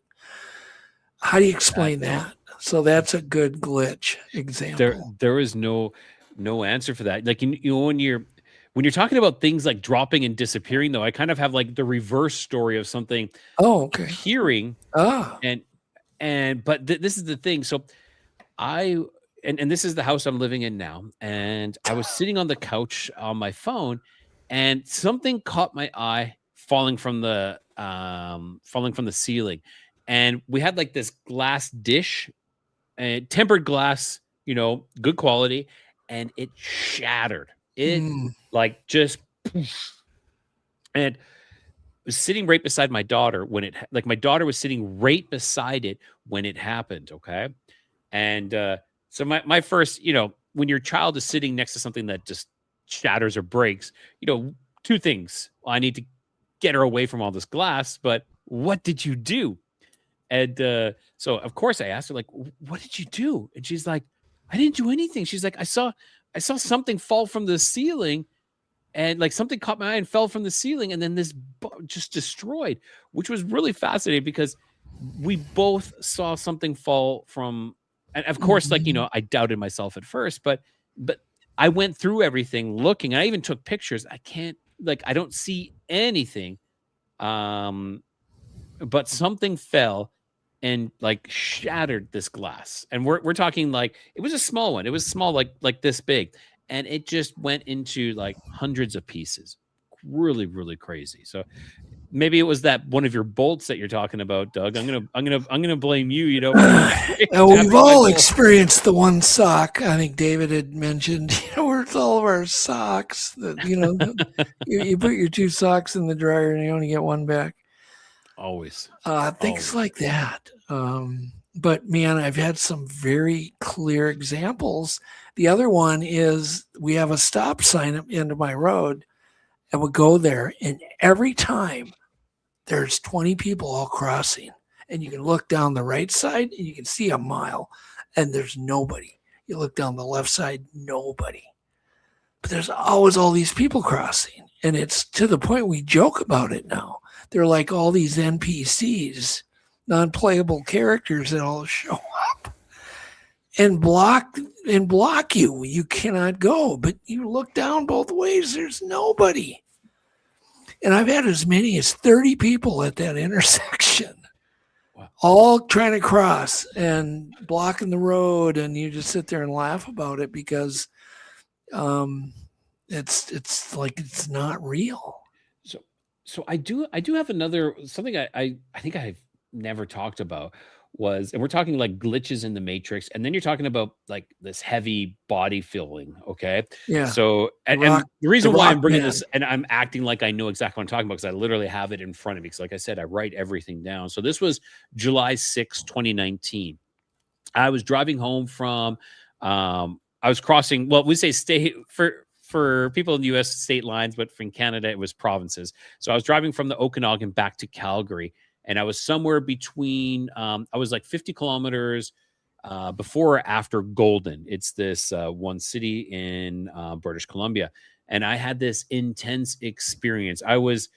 How do you explain that? So that's a good glitch example. There is no answer for that. Like, when you're talking about things like dropping and disappearing, though, I kind of have like the reverse story of something appearing. But this is the thing. So and this is the house I'm living in now. And I was sitting on the couch on my phone, and something caught my eye falling from the ceiling. And we had like this glass dish, and tempered glass, good quality, and it shattered. It like just poof. And it was sitting right beside my daughter when my daughter was sitting right beside it when it happened. Okay. And so my first, when your child is sitting next to something that just shatters or breaks, 2 things. Well, I need to get her away from all this glass, but what did you do? And so of course I asked her, like, what did you do? And she's like, I didn't do anything. She's like, I saw something fall from the ceiling, and like something caught my eye and fell from the ceiling, and then this just destroyed, which was really fascinating because we both saw something fall from. And of course, like, I doubted myself at first, but I went through everything looking, and I even took pictures. I don't see anything. But something fell and like shattered this glass. And we're talking like, it was a small one. It was small, like this big. And it just went into like hundreds of pieces. Really, really crazy. So maybe it was that one of your bolts that you're talking about, Doug. I'm gonna blame you. We've all experienced the one sock. I think David had mentioned. Where's all of our socks? That you put your 2 socks in the dryer and you only get one back. Always. Things like that. But man, I've had some very clear examples. The other one is we have a stop sign up into my road. And we go there, and every time there's 20 people all crossing, and you can look down the right side and you can see a mile, and there's nobody. You look down the left side, nobody. But there's always all these people crossing, and it's to the point we joke about it now. They're like all these NPCs, non-playable characters that all show up and block you. You cannot go, but you look down both ways, there's nobody. And I've had as many as 30 people at that intersection. Wow. All trying to cross and blocking the road, and you just sit there and laugh about it because it's like it's not real. So I do have another something I think I've never talked about was, and we're talking like glitches in the Matrix, and then you're talking about like this heavy body feeling. Okay. Yeah. So, and the reason why I'm bringing this, and I'm acting like I know exactly what I'm talking about, because I literally have it in front of me. Because like I said, I write everything down. So this was July 6, 2019. I was driving home from, I was crossing, well, we say state for people in the U.S. state lines, but from Canada, it was provinces. So I was driving from the Okanagan back to Calgary. And I was somewhere between, I was like 50 kilometers before or after Golden. It's this one city in British Columbia. And I had this intense experience. I was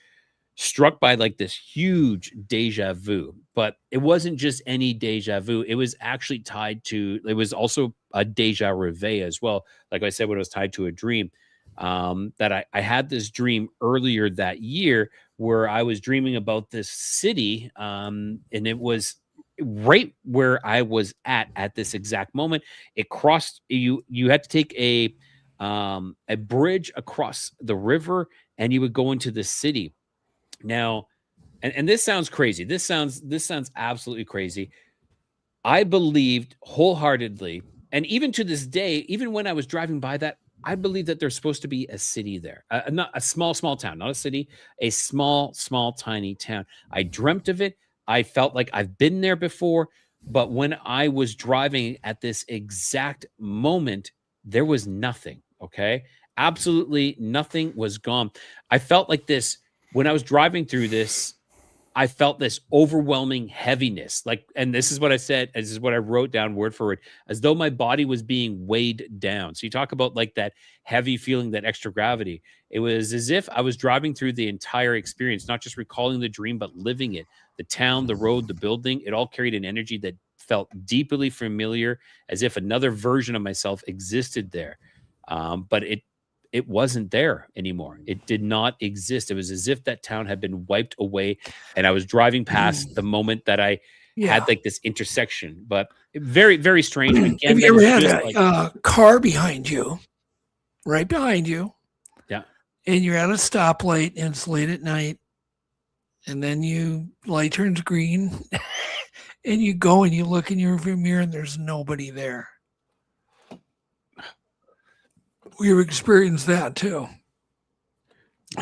struck by like this huge deja vu, but it wasn't just any deja vu. It was actually tied to, it was also a deja reveille as well. Like I said, when it was tied to a dream, that I had this dream earlier that year where I was dreaming about this city. And it was right where I was at this exact moment. It crossed, you had to take a bridge across the river and you would go into the city. Now, and this sounds crazy. This sounds absolutely crazy. I believed wholeheartedly, and even to this day, even when I was driving by that, I believe that there's supposed to be a city there, not a small town, not a city, a small, tiny town. I dreamt of it. I felt like I've been there before, but when I was driving at this exact moment, there was nothing. Okay, absolutely nothing was gone. I felt like this. When I was driving through this, I felt this overwhelming heaviness. Like, and this is what I said, this is what I wrote down word for word, as though my body was being weighed down. So you talk about like that heavy feeling, that extra gravity. It was as if I was driving through the entire experience, not just recalling the dream, but living it. The town, the road, the building, it all carried an energy that felt deeply familiar, as if another version of myself existed there. But it wasn't there anymore. It did not exist. It was as if that town had been wiped away, and I was driving past the moment that I had like this intersection. But very, very strange. Again, have you ever had a car behind you, right behind you? Yeah. And you're at a stoplight and it's late at night, and then light turns green, and you go and you look in your rearview mirror and there's nobody there. We've experienced that too,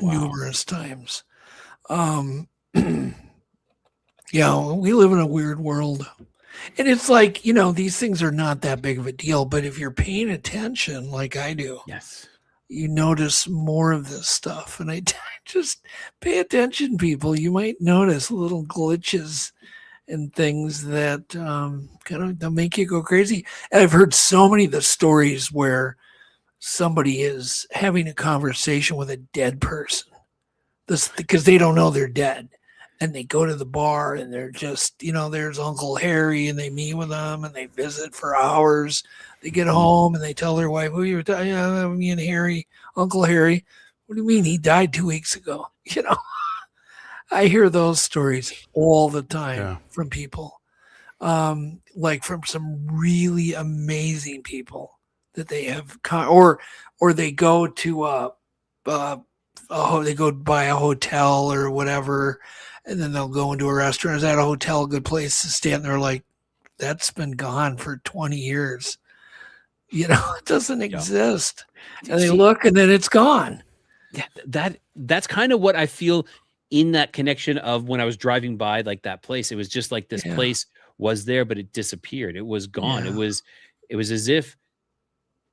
numerous times. Yeah, we live in a weird world, and it's like, these things are not that big of a deal, but if you're paying attention, like I do, yes, you notice more of this stuff. And I just pay attention, people. You might notice little glitches and things that kind of they'll make you go crazy. And I've heard so many of the stories where somebody is having a conversation with a dead person, because they don't know they're dead, and they go to the bar and they're just, there's Uncle Harry, and they meet with them and they visit for hours. They get home and they tell their wife, "Who you were talking? Yeah, me and Harry, Uncle Harry." What do you mean? He died 2 weeks ago. I hear those stories all the time from people, like from some really amazing people that they have, or they go to they go buy a hotel or whatever, and then they'll go into a restaurant. Is that a hotel a good place to stay? And they're like, that's been gone for 20 years. It doesn't exist. And they look, and then it's gone. Yeah, that's kind of what I feel in that connection of when I was driving by like that place. It was just like this place was there, but it disappeared. It was gone. It was as if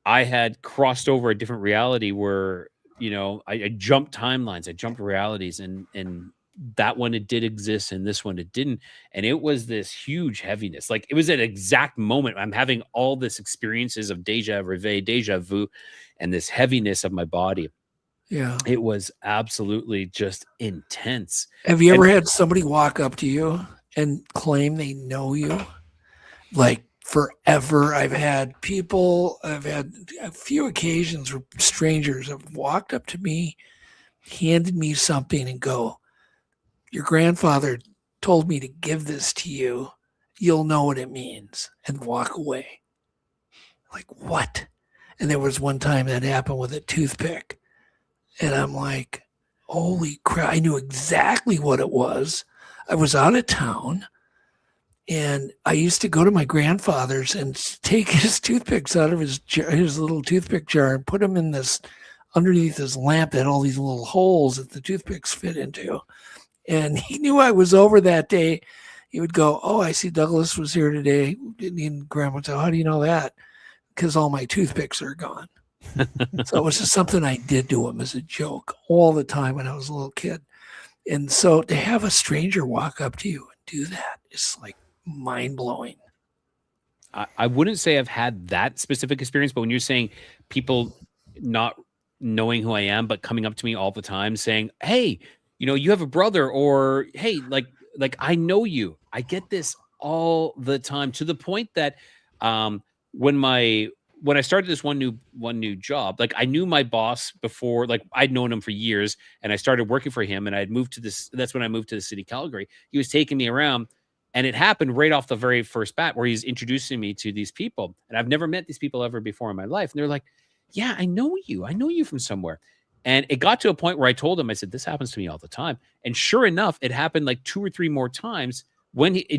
I had crossed over a different reality where, I jumped timelines, I jumped realities, and that one, it did exist, and this one, it didn't. And it was this huge heaviness. Like, it was an exact moment. I'm having all this experiences of deja vu, and this heaviness of my body. Yeah. It was absolutely just intense. Have you ever had somebody walk up to you and claim they know you? Like, forever. I've had a few occasions where strangers have walked up to me, handed me something, and go, "Your grandfather told me to give this to you. You'll know what it means," and walk away. Like, what? And there was one time that happened with a toothpick. And I'm like, holy crap. I knew exactly what it was. I was out of town. And I used to go to my grandfather's and take his toothpicks out of his little toothpick jar and put them in this underneath his lamp that had all these little holes that the toothpicks fit into. And he knew I was over that day. He would go, "Oh, I see Douglas was here today." And Grandma would say, "How do you know that?" "Because all my toothpicks are gone." So it was just something I did to him as a joke all the time when I was a little kid. And so to have a stranger walk up to you and do that is like mind-blowing. I wouldn't say I've had that specific experience, but when you're saying people not knowing who I am, but coming up to me all the time saying, "Hey, you have a brother," or "Hey, like I know you." I get this all the time, to the point that when I started this one new job, like I knew my boss before, like I'd known him for years, and I started working for him, and I'd moved to this. That's when I moved to the city, Calgary. He was taking me around, and it happened right off the very first bat where he's introducing me to these people, and I've never met these people ever before in my life, and they're like, "Yeah, I know you from somewhere." And it got to a point where I told him, I said, "This happens to me all the time." And sure enough, it happened like 2 or 3 more times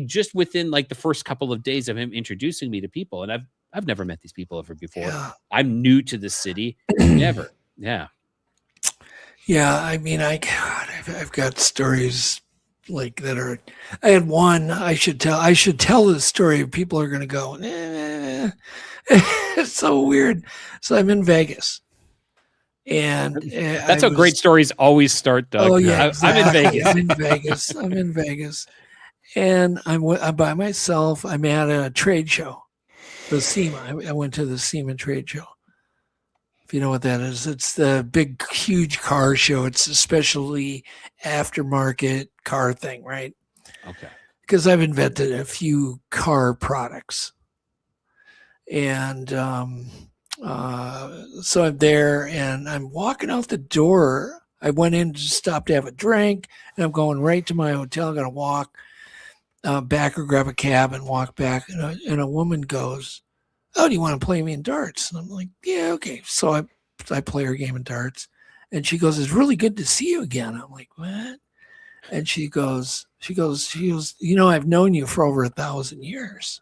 just within like the first couple of days of him introducing me to people. And I've never met these people ever before. Yeah. I'm new to the city. Never. Yeah. Yeah. I mean, I've got stories like that are, I had one I should tell this story. People are going to go, it's so weird. So I'm in Vegas. And that's how great stories always start, Doug. Oh yeah, exactly. I'm in Vegas. I'm in Vegas, and I'm by myself. I'm at a trade show, the SEMA. I went to the SEMA trade show. If you know what that is, it's the big, huge car show. It's especially aftermarket car thing, right? Okay. Because I've invented a few car products, and so I'm there, and I'm walking out the door. I went in to stop to have a drink, and I'm going right to my hotel. I'm going to walk back or grab a cab and walk back. And a woman goes, "Oh, do you want to play me in darts?" And I'm like, "Yeah, okay." So I play her game of darts, and she goes, "It's really good to see you again." I'm like, "What?" And she goes, "I've known you for over 1,000 years."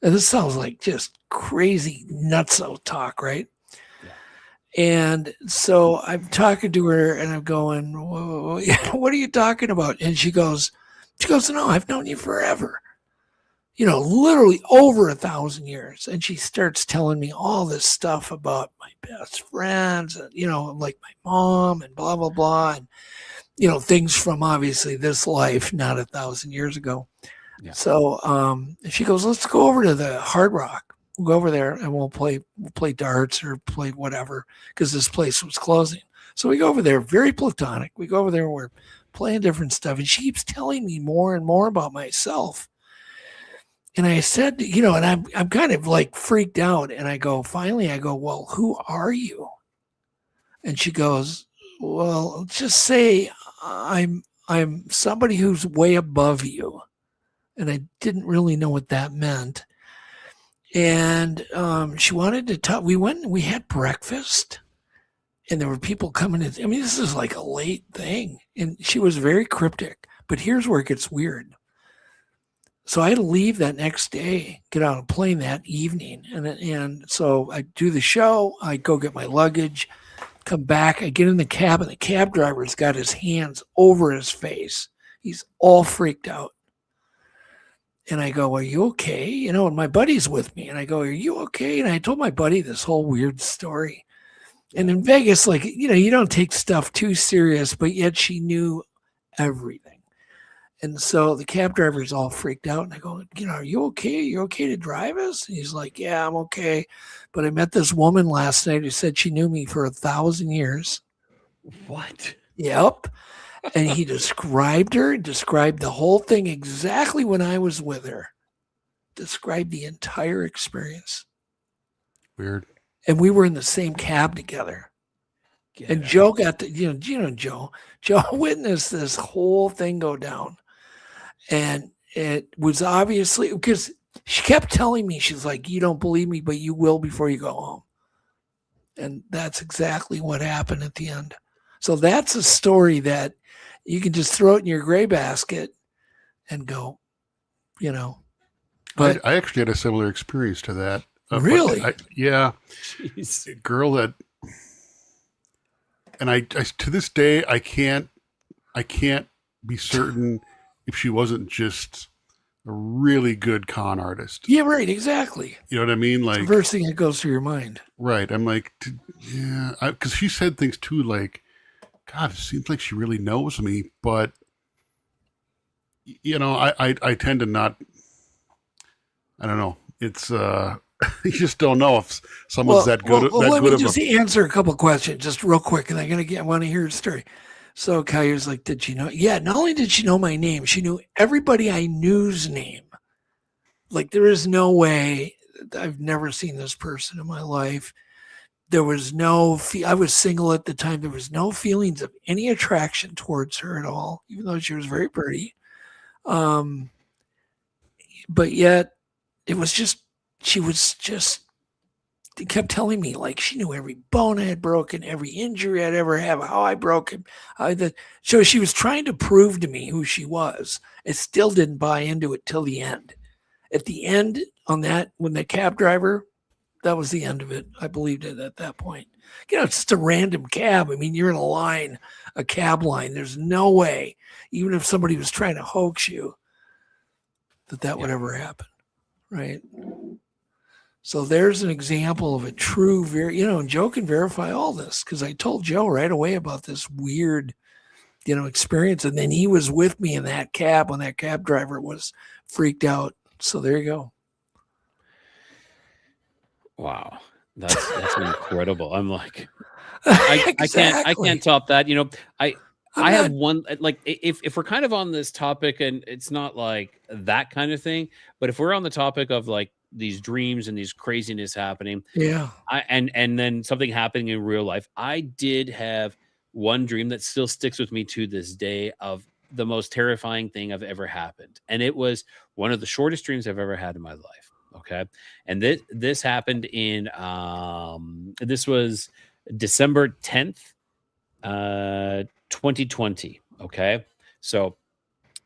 And this sounds like just crazy nutso talk, right? Yeah. And so I'm talking to her, and I'm going, "Whoa, what are you talking about?" And she goes, "No, I've known you forever. Literally over 1,000 years." And she starts telling me all this stuff about my best friends, and, like my mom and blah, blah, blah. And, things from obviously this life, not 1,000 years ago. Yeah. So she goes, "Let's go over to the Hard Rock. We'll go over there and we'll play darts or play whatever," because this place was closing. So we go over there, very platonic. We go over there and we're playing different stuff. And she keeps telling me more and more about myself. And I said, and I'm kind of like freaked out. And finally I go, "Well, who are you?" And she goes, "Well, just say I'm somebody who's way above you." And I didn't really know what that meant. And she wanted to talk. We went and we had breakfast, and there were people coming in. I mean, this is like a late thing. And she was very cryptic. But here's where it gets weird. So I had to leave that next day, get on a plane that evening. And so I do the show. I go get my luggage, come back. I get in the cab, and the cab driver's got his hands over his face. He's all freaked out. And I go, "Are you okay?" And my buddy's with me. And I go, "Are you okay?" And I told my buddy this whole weird story. And in Vegas, like, you don't take stuff too serious, but yet she knew everything. And so the cab driver's all freaked out. And I go, "Are you okay? Are you okay to drive us?" And he's like, "Yeah, I'm okay. But I met this woman last night who said she knew me for 1,000 years. What? Yep. And he described the whole thing exactly when I was with her. Described the entire experience. Weird. And we were in the same cab together. And Joe got to, Joe witnessed this whole thing go down. And it was obviously, because she kept telling me, she's like, "You don't believe me, but you will before you go home." And that's exactly what happened at the end. So that's a story that you can just throw it in your gray basket and go, But I actually had a similar experience to that. Really? Yeah. Jeez. A girl that, and I to this day, I can't be certain if she wasn't just a really good con artist. Yeah, right. Exactly. You know what I mean? Like, it's the first thing that goes through your mind. Right. I'm like, yeah, because she said things too, like, "God, it seems like she really knows me," but I tend to not. I don't know. It's you just don't know if someone's that good. Let me just answer a couple questions just real quick, and I want to hear the story. So Kaya's like, did she know? Yeah, not only did she know my name, she knew everybody I knew's name. Like, there is no way. I've never seen this person in my life. There was I was single at the time. There was no feelings of any attraction towards her at all, even though she was very pretty. But yet it was just, she kept telling me, like, she knew every bone I had broken, every injury I'd ever have, how I broke him. So she was trying to prove to me who she was. I still didn't buy into it till the end. At the end on that, when the cab driver, that was the end of it. I believed it at that point. It's just a random cab. I mean, you're in a cab line. There's no way, even if somebody was trying to hoax you, that would ever happen. Right. So there's an example of a true, and Joe can verify all this, because I told Joe right away about this weird, experience. And then he was with me in that cab when that cab driver was freaked out. So there you go. Wow. That's incredible. I'm like, I can't top that. I have one, like, if we're kind of on this topic, and it's not like that kind of thing, but if we're on the topic of like these dreams and these craziness happening, and then something happening in real life, I did have one dream that still sticks with me to this day of the most terrifying thing I've ever happened. And it was one of the shortest dreams I've ever had in my life. Okay. And this happened in, this was December 10th, 2020. Okay. So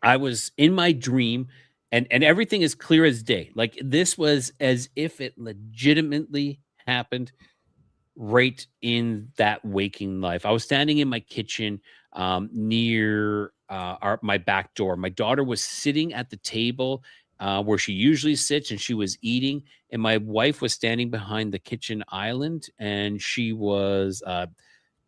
I was in my dream, and everything is clear as day. Like, this was as if it legitimately happened right in that waking life. I was standing in my kitchen, near my back door. My daughter was sitting at the table where she usually sits, and she was eating. And my wife was standing behind the kitchen island, and she was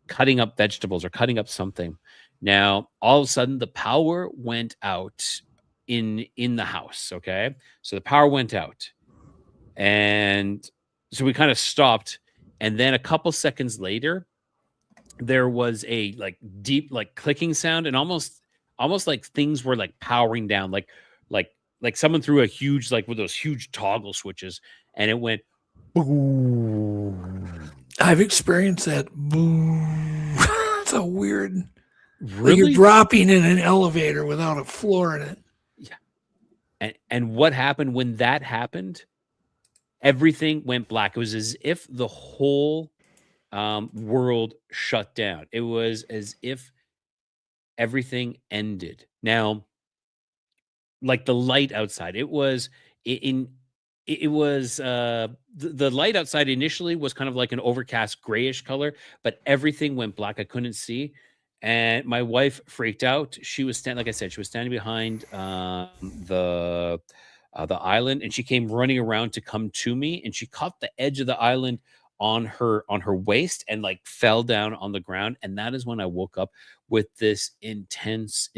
cutting up vegetables or cutting up something. Now, all of a sudden, the power went out in the house. Okay, so the power went out, and so we kind of stopped. And then a couple seconds later, there was a like deep like clicking sound, and almost like things were like powering down, like someone threw a huge, like, with those huge toggle switches, and it went boom. I've experienced that. Boom. It's a weird. Really? Like you're dropping in an elevator without a floor in it. Yeah. And what happened when that happened? Everything went black. It was as if the whole world shut down. It was as if everything ended. Now, like the light outside, it was the light outside initially was kind of like an overcast grayish color, but everything went black. I couldn't see. And my wife freaked out. She was like I said, she was standing behind the island, and she came running around to come to me, and she caught the edge of the island on her waist and like fell down on the ground. And that is when I woke up with this intense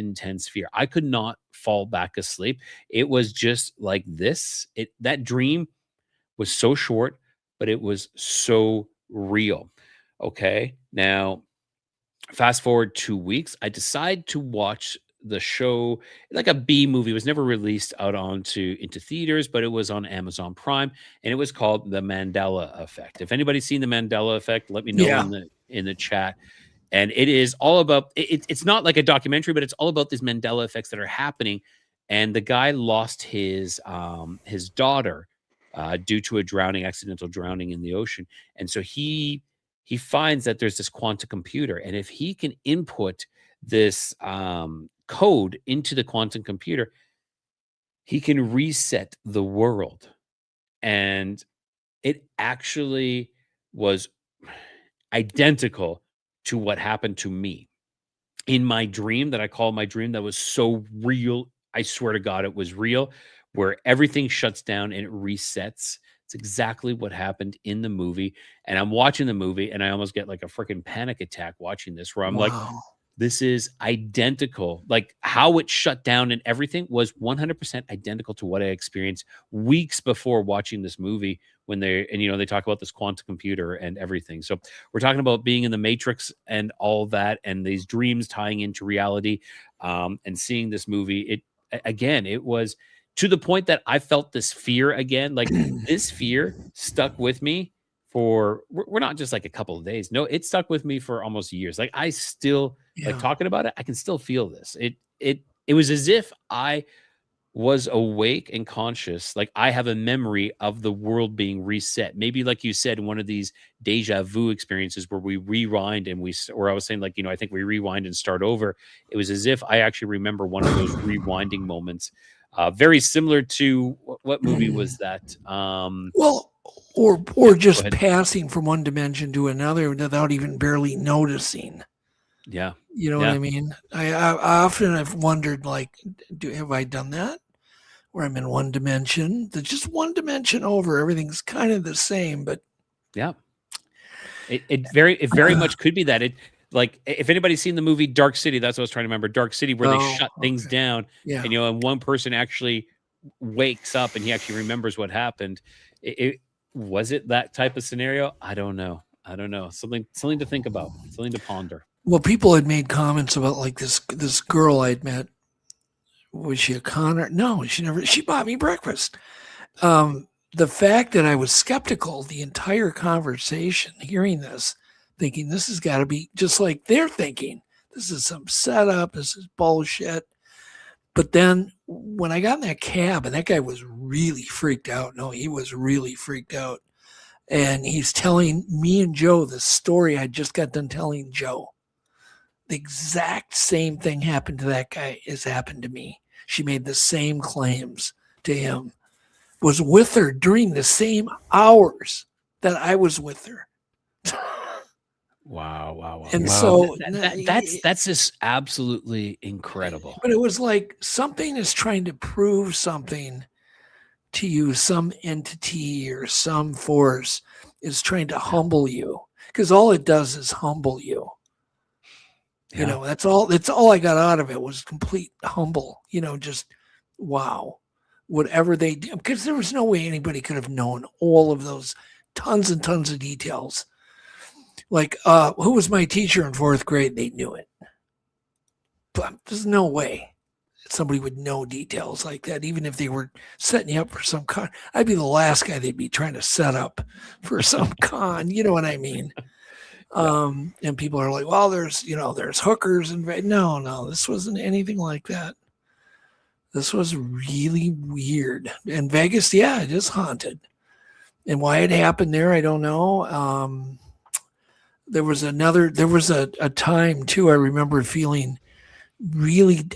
fear. I could not fall back asleep. It was just like this. That dream was so short, but it was so real. Okay. Now, fast forward 2 weeks, I decide to watch the show, like a B movie. It was never released out into theaters, but it was on Amazon Prime, and it was called The Mandela Effect. If anybody's seen The Mandela Effect, let me know in the chat. And it is all about it's not like a documentary, but it's all about these Mandela effects that are happening. And the guy lost his daughter due to accidental drowning in the ocean. And so he finds that there's this quantum computer, and if he can input this code into the quantum computer, he can reset the world. And it actually was identical to what happened to me in my dream, that I call my dream, that was so real. I swear to God, it was real, where everything shuts down and it resets. It's exactly what happened in the movie. And I'm watching the movie, and I almost get like a freaking panic attack watching this, where I'm like, This is identical. Like how it shut down and everything was 100% identical to what I experienced weeks before watching this movie when they talk about this quantum computer and everything. So we're talking about being in the Matrix and all that, and these dreams tying into reality, and seeing this movie. It was to the point that I felt this fear again. Like this fear stuck with me for, we're not just like a couple of days. No, it stuck with me for almost years. Like I still like talking about it. I can still feel this. It was as if I was awake and conscious. Like I have a memory of the world being reset. Maybe like you said, one of these deja vu experiences where we rewind and or I was saying like, I think we rewind and start over. It was as if I actually remember one of those rewinding moments. Very similar to what movie was that? Or just passing from one dimension to another without even barely noticing. Yeah. You know what I mean? I often have wondered, like, have I done that? Where I'm in one dimension, that's just one dimension over. Everything's kind of the same, but yeah, it very much could be that. It like if anybody's seen the movie Dark City, that's what I was trying to remember. Dark City, where they shut things down, and and one person actually wakes up and he actually remembers what happened. Was it that type of scenario? I don't know. Something to think about. Something to ponder. Well, people had made comments about like this girl I'd met. Was she a conner? No, she bought me breakfast. The fact that I was skeptical the entire conversation, hearing this, thinking this has got to be just like they're thinking. This is some setup. This is bullshit. But then when I got in that cab, and that guy was really freaked out. No, he was really freaked out. And he's telling me and Joe the story I just got done telling Joe. The exact same thing happened to that guy as happened to me. She made the same claims to him. Was with her during the same hours that I was with her. Wow. And so that's just absolutely incredible. But it was like something is trying to prove something to you, some entity or some force is trying to humble you, because all it does is humble you. You know, that's all I got out of it was complete humble, just wow, whatever they do, because there was no way anybody could have known all of those tons and tons of details. Like, who was my teacher in 4th grade? They knew it. But there's no way somebody would know details like that, even if they were setting you up for some con. I'd be the last guy they'd be trying to set up for some con. You know what I mean? And people are like, well, there's hookers and no, this wasn't anything like that. This was really weird. And Vegas, it is haunted. And why it happened there, I don't know. There was a time too, I remember feeling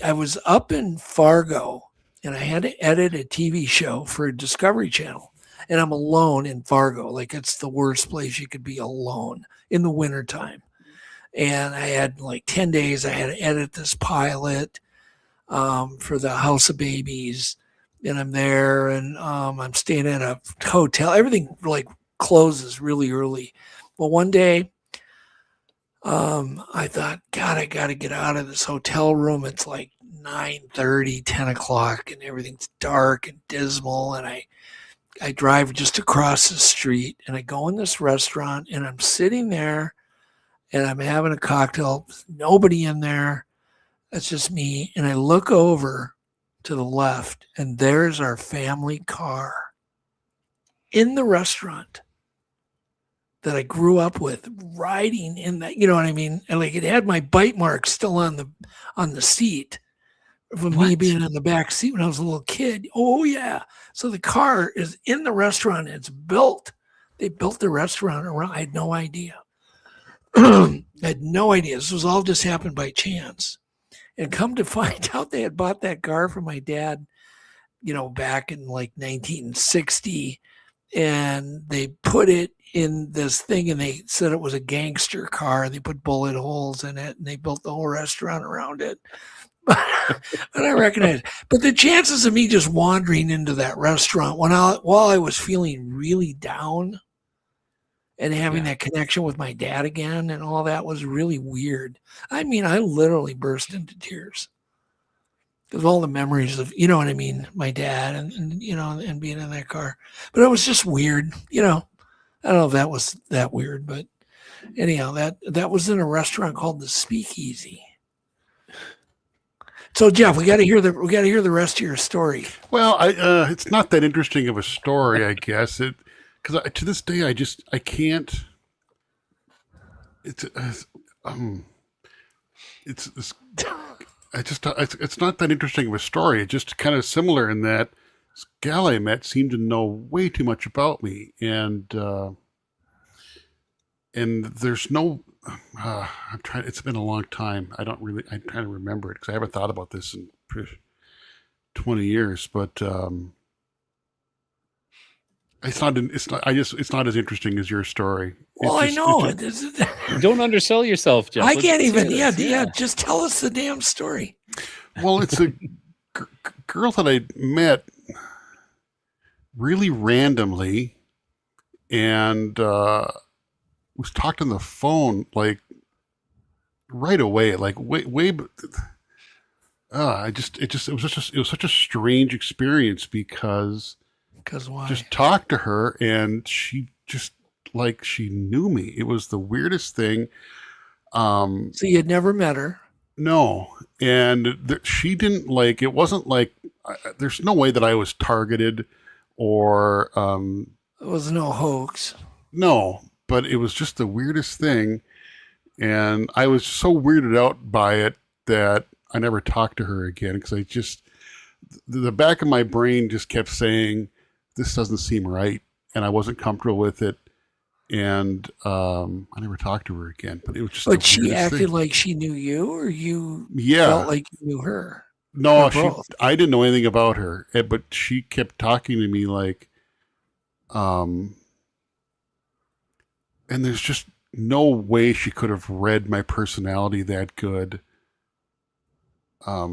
I was up in Fargo and I had to edit a TV show for Discovery Channel. And I'm alone in Fargo. Like, it's the worst place you could be alone in the wintertime. And I had like 10 days. I had to edit this pilot for the House of Babies. And I'm there and I'm staying at a hotel. Everything like closes really early. Well, one day I thought, God, I got to get out of this hotel room. It's like 9:30, 10 o'clock and everything's dark and dismal. And I drive just across the street and I go in this restaurant and I'm sitting there and I'm having a cocktail. Nobody in there. It's just me. And I look over to the left and there's our family car in the restaurant that I grew up with, riding in that, you know what I mean? And like it had my bite marks still on the seat from me being in the back seat when I was a little kid. Oh yeah. So the car is in the restaurant. It's built. They built the restaurant around. I had no idea. I had no idea. This was all just happened by chance. And come to find out they had bought that car from my dad, back in like 1960. And they put it in this thing and they said it was a gangster car. They put bullet holes in it and they built the whole restaurant around it. But I recognize it. But the chances of me just wandering into that restaurant while I was feeling really down and having that connection with my dad again and all that was really weird. I mean, I literally burst into tears because all the memories of, you know what I mean, my dad and you know, and being in that car. But it was just weird, you know. I don't know if that was that weird, but anyhow, that was in a restaurant called the Speakeasy. So Jeff, we got to hear the rest of your story. Well, it's not that interesting of a story, I guess. Because to this day, I can't. It's not that interesting of a story. It's just kind of similar in that this gal I met seemed to know way too much about me, and there's no. I'm trying. It's been a long time. I'm trying to remember it because I haven't thought about this in 20 years. But it's not as interesting as your story. Well, I know. Don't undersell yourself, Jeff. I can't even. Yeah. Just tell us the damn story. Well, it's a girl that I met really randomly, and was talking on the phone like right away, like way. It was such a strange experience because why? Just talked to her and she just like she knew me. It was the weirdest thing. So you had never met her? No, and she didn't like. It wasn't like there's no way that I was targeted or it was no hoax. No, but it was just the weirdest thing, and I was so weirded out by it that I never talked to her again because I just the back of my brain just kept saying this doesn't seem right, and I wasn't comfortable with it, and I never talked to her again. But it was just. But she acted like she knew you, or you felt like you knew her. No, I didn't know anything about her, but she kept talking to me like, and there's just no way she could have read my personality that good. I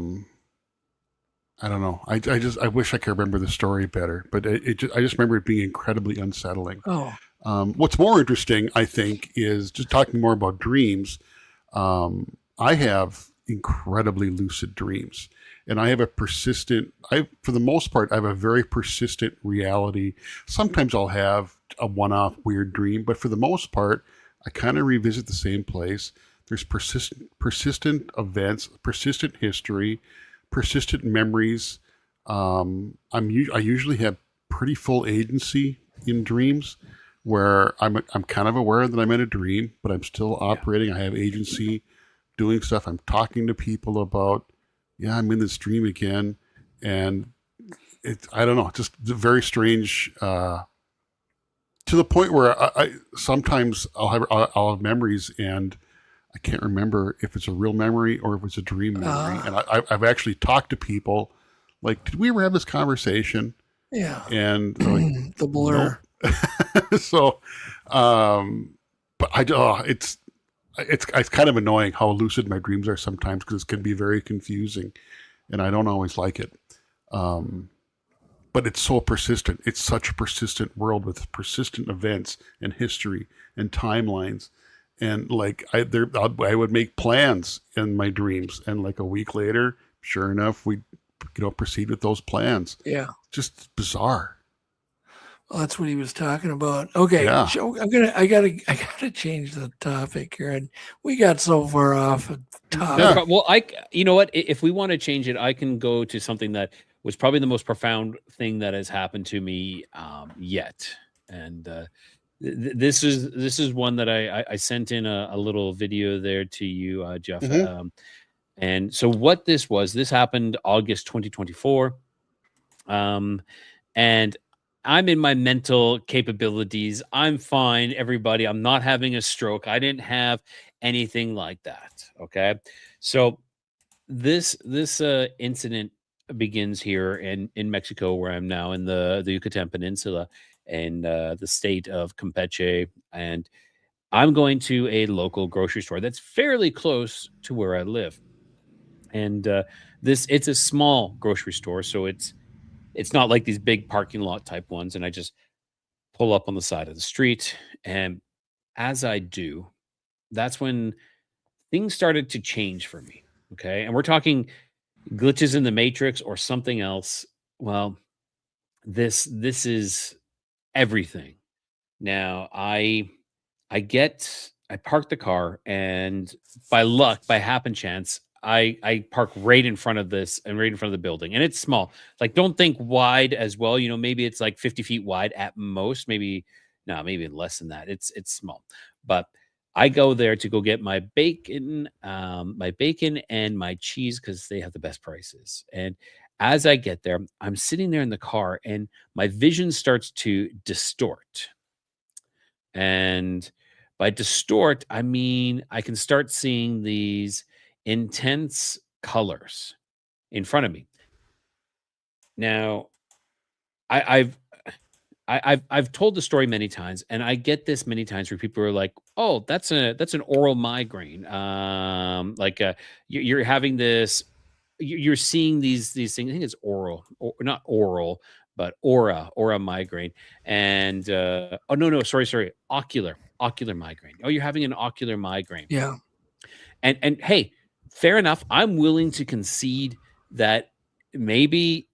don't know. I wish I could remember the story better, but I just remember it being incredibly unsettling. Oh. What's more interesting, I think, is just talking more about dreams. I have incredibly lucid dreams, and I have for the most part, I have a very persistent reality. Sometimes I'll have a one-off weird dream, but for the most part, I kind of revisit the same place. There's persistent events, persistent history, persistent memories. I usually have pretty full agency in dreams, where I'm kind of aware that I'm in a dream, but I'm still operating. I have agency, doing stuff. I'm talking to people about, I'm in this dream again, and I don't know, just very strange. To the point where I sometimes I'll have memories and I can't remember if it's a real memory or if it's a dream memory. And I've actually talked to people like, did we ever have this conversation? Yeah. And like, the blur. Nope. So, but it's kind of annoying how lucid my dreams are sometimes because it can be very confusing and I don't always like it. But it's so persistent. It's such a persistent world with persistent events and history and timelines. And like I would make plans in my dreams, and like a week later, sure enough, we proceed with those plans. Yeah, just bizarre. Well, that's what he was talking about. Okay, yeah. So I gotta change the topic here, and we got so far off the topic. Yeah. Well, you know what? If we want to change it, I can go to something that was probably the most profound thing that has happened to me yet, and this is one that I sent in a little video there to you, Jeff. Mm-hmm. And so what this happened August 2024, and I'm in my mental capabilities. I'm fine, everybody. I'm not having a stroke. I didn't have anything like that. Okay, so this incident begins here in Mexico, where I'm now in the Yucatan Peninsula and the state of Campeche, and I'm going to a local grocery store that's fairly close to where I live. And it's a small grocery store, so it's not like these big parking lot type ones. And I just pull up on the side of the street, and as I do, that's when things started to change for me. Okay. And we're talking glitches in the matrix or something else. Well, this is everything. Now I park the car, and by luck, by happen chance, I park right in front of this and right in front of the building. And it's small. Like, don't think wide as well. Maybe it's like 50 feet wide at most. Maybe no, maybe less than that. It's small. But I go there to go get my bacon and my cheese because they have the best prices. And as I get there, I'm sitting there in the car, and my vision starts to distort. And by distort, I mean I can start seeing these intense colors in front of me. Now, I, I've I've told the story many times, and I get this many times where people are like, "Oh, that's an oral migraine." You're having this, you're seeing these things. I think it's oral, or not oral, but aura migraine. And oh no, sorry, ocular migraine. Oh, you're having an ocular migraine. Yeah. And hey, fair enough. I'm willing to concede that maybe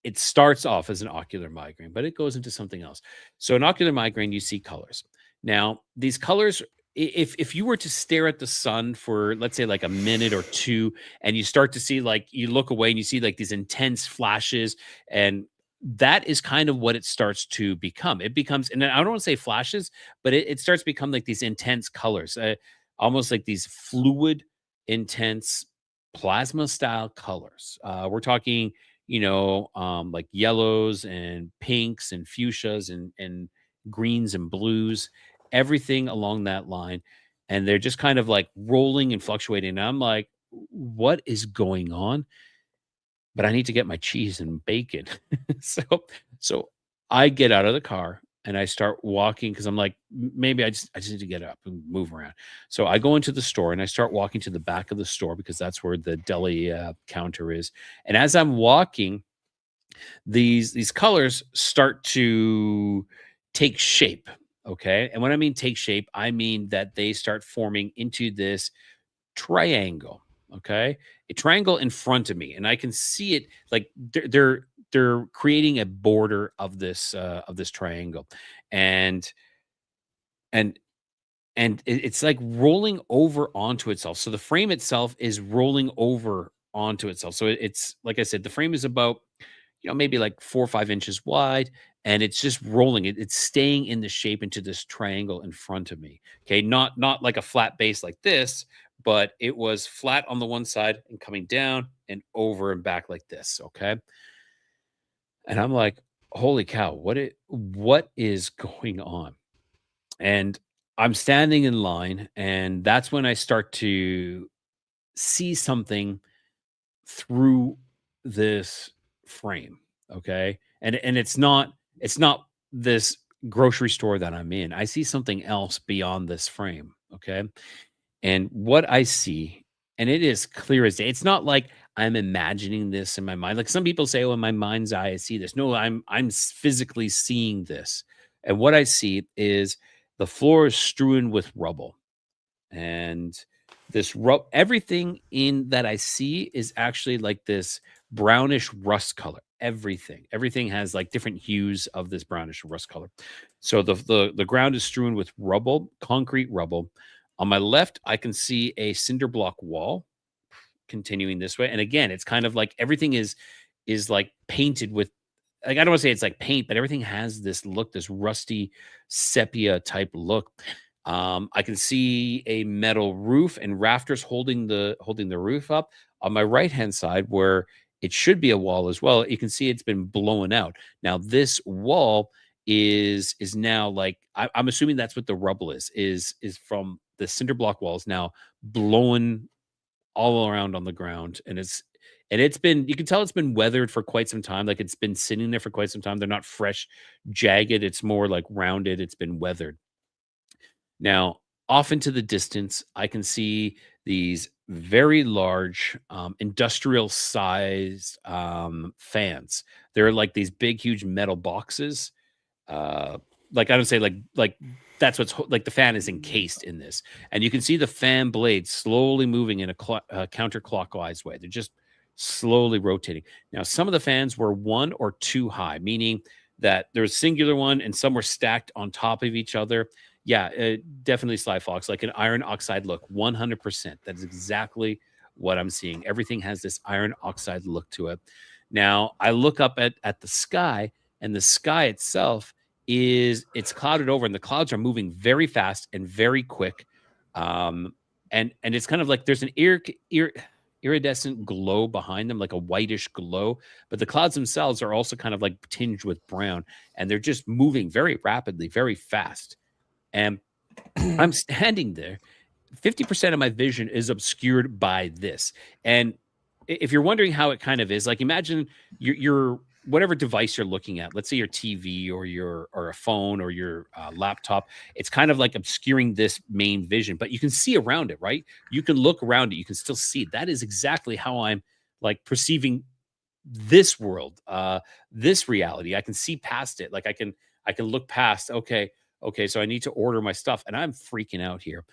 it starts off as an ocular migraine, but it goes into something else. So an ocular migraine, you see colors. Now, these colors, if you were to stare at the sun for, let's say, like a minute or two, and you start to see, like, you look away and you see like these intense flashes, and that is kind of what it starts to become. It becomes, and I don't want to say flashes, but it starts to become like these intense colors, almost like these fluid, intense plasma style colors. We're talking, like yellows and pinks and fuchsias and greens and blues, everything along that line. And they're just kind of like rolling and fluctuating. And I'm like, what is going on? But I need to get my cheese and bacon. so I get out of the car and I start walking because I'm like, maybe I just need to get up and move around. So I go into the store and I start walking to the back of the store because that's where the deli counter is. And as I'm walking, these colors start to take shape. Okay. And when I mean take shape, I mean that they start forming into this triangle. Okay. A triangle in front of me. And I can see it, like they're creating a border of this triangle. And it's like rolling over onto itself. So the frame itself is rolling over onto itself. So it's, like I said, the frame is about, maybe like 4 or 5 inches wide, and it's just rolling. It's staying in the shape into this triangle in front of me. Okay. Not like a flat base like this, but it was flat on the one side and coming down and over and back like this. Okay. And I'm like, holy cow, what is going on? And I'm standing in line, and that's when I start to see something through this frame. Okay. And it's not this grocery store that I'm in. I see something else beyond this frame. Okay. And what I see, and it is clear as day, it's not like I'm imagining this in my mind. Like some people say, oh, in my mind's eye, I see this. No, I'm physically seeing this. And what I see is the floor is strewn with rubble. And this everything in that I see is actually like this brownish rust color. Everything has like different hues of this brownish rust color. So the ground is strewn with rubble, concrete rubble. On my left, I can see a cinder block wall continuing this way. And again, it's kind of like everything is like painted with, like, I don't want to say it's like paint, but everything has this look, this rusty sepia type look. I can see a metal roof and rafters holding the roof up. On my right-hand side, where it should be a wall as well, you can see it's been blown out. Now, this wall is now like, I'm assuming that's what the rubble is from the cinder block walls now blown all around on the ground. And it's been, you can tell it's been weathered for quite some time. Like it's been sitting there for quite some time. They're not fresh, jagged. It's more like rounded. It's been weathered. Now, off into the distance, I can see these very large industrial sized fans. They're like these big, huge metal boxes. Like I don't say like that's what's like the fan is encased in this, and you can see the fan blades slowly moving in a counterclockwise way. They're just slowly rotating. Now, some of the fans were 1 or 2 high, meaning that there's a singular one and some were stacked on top of each other. Yeah, definitely Sly Fox, like an iron oxide look, 100%. That is exactly what I'm seeing. Everything has this iron oxide look to it. Now, I look up at the sky, and the sky itself it's clouded over, and the clouds are moving very fast and very quick. And it's kind of like there's an iridescent glow behind them, like a whitish glow, but the clouds themselves are also kind of like tinged with brown, and they're just moving very rapidly, very fast. And I'm standing there. 50% of my vision is obscured by this. And if you're wondering how it kind of is, like imagine your whatever device you're looking at, let's say your TV or a phone or your laptop, it's kind of like obscuring this main vision, but you can see around it, right? You can look around it. You can still see it. That is exactly how I'm like perceiving this world, this reality. I can see past it. Like I can look past, okay, so I need to order my stuff, and I'm freaking out here.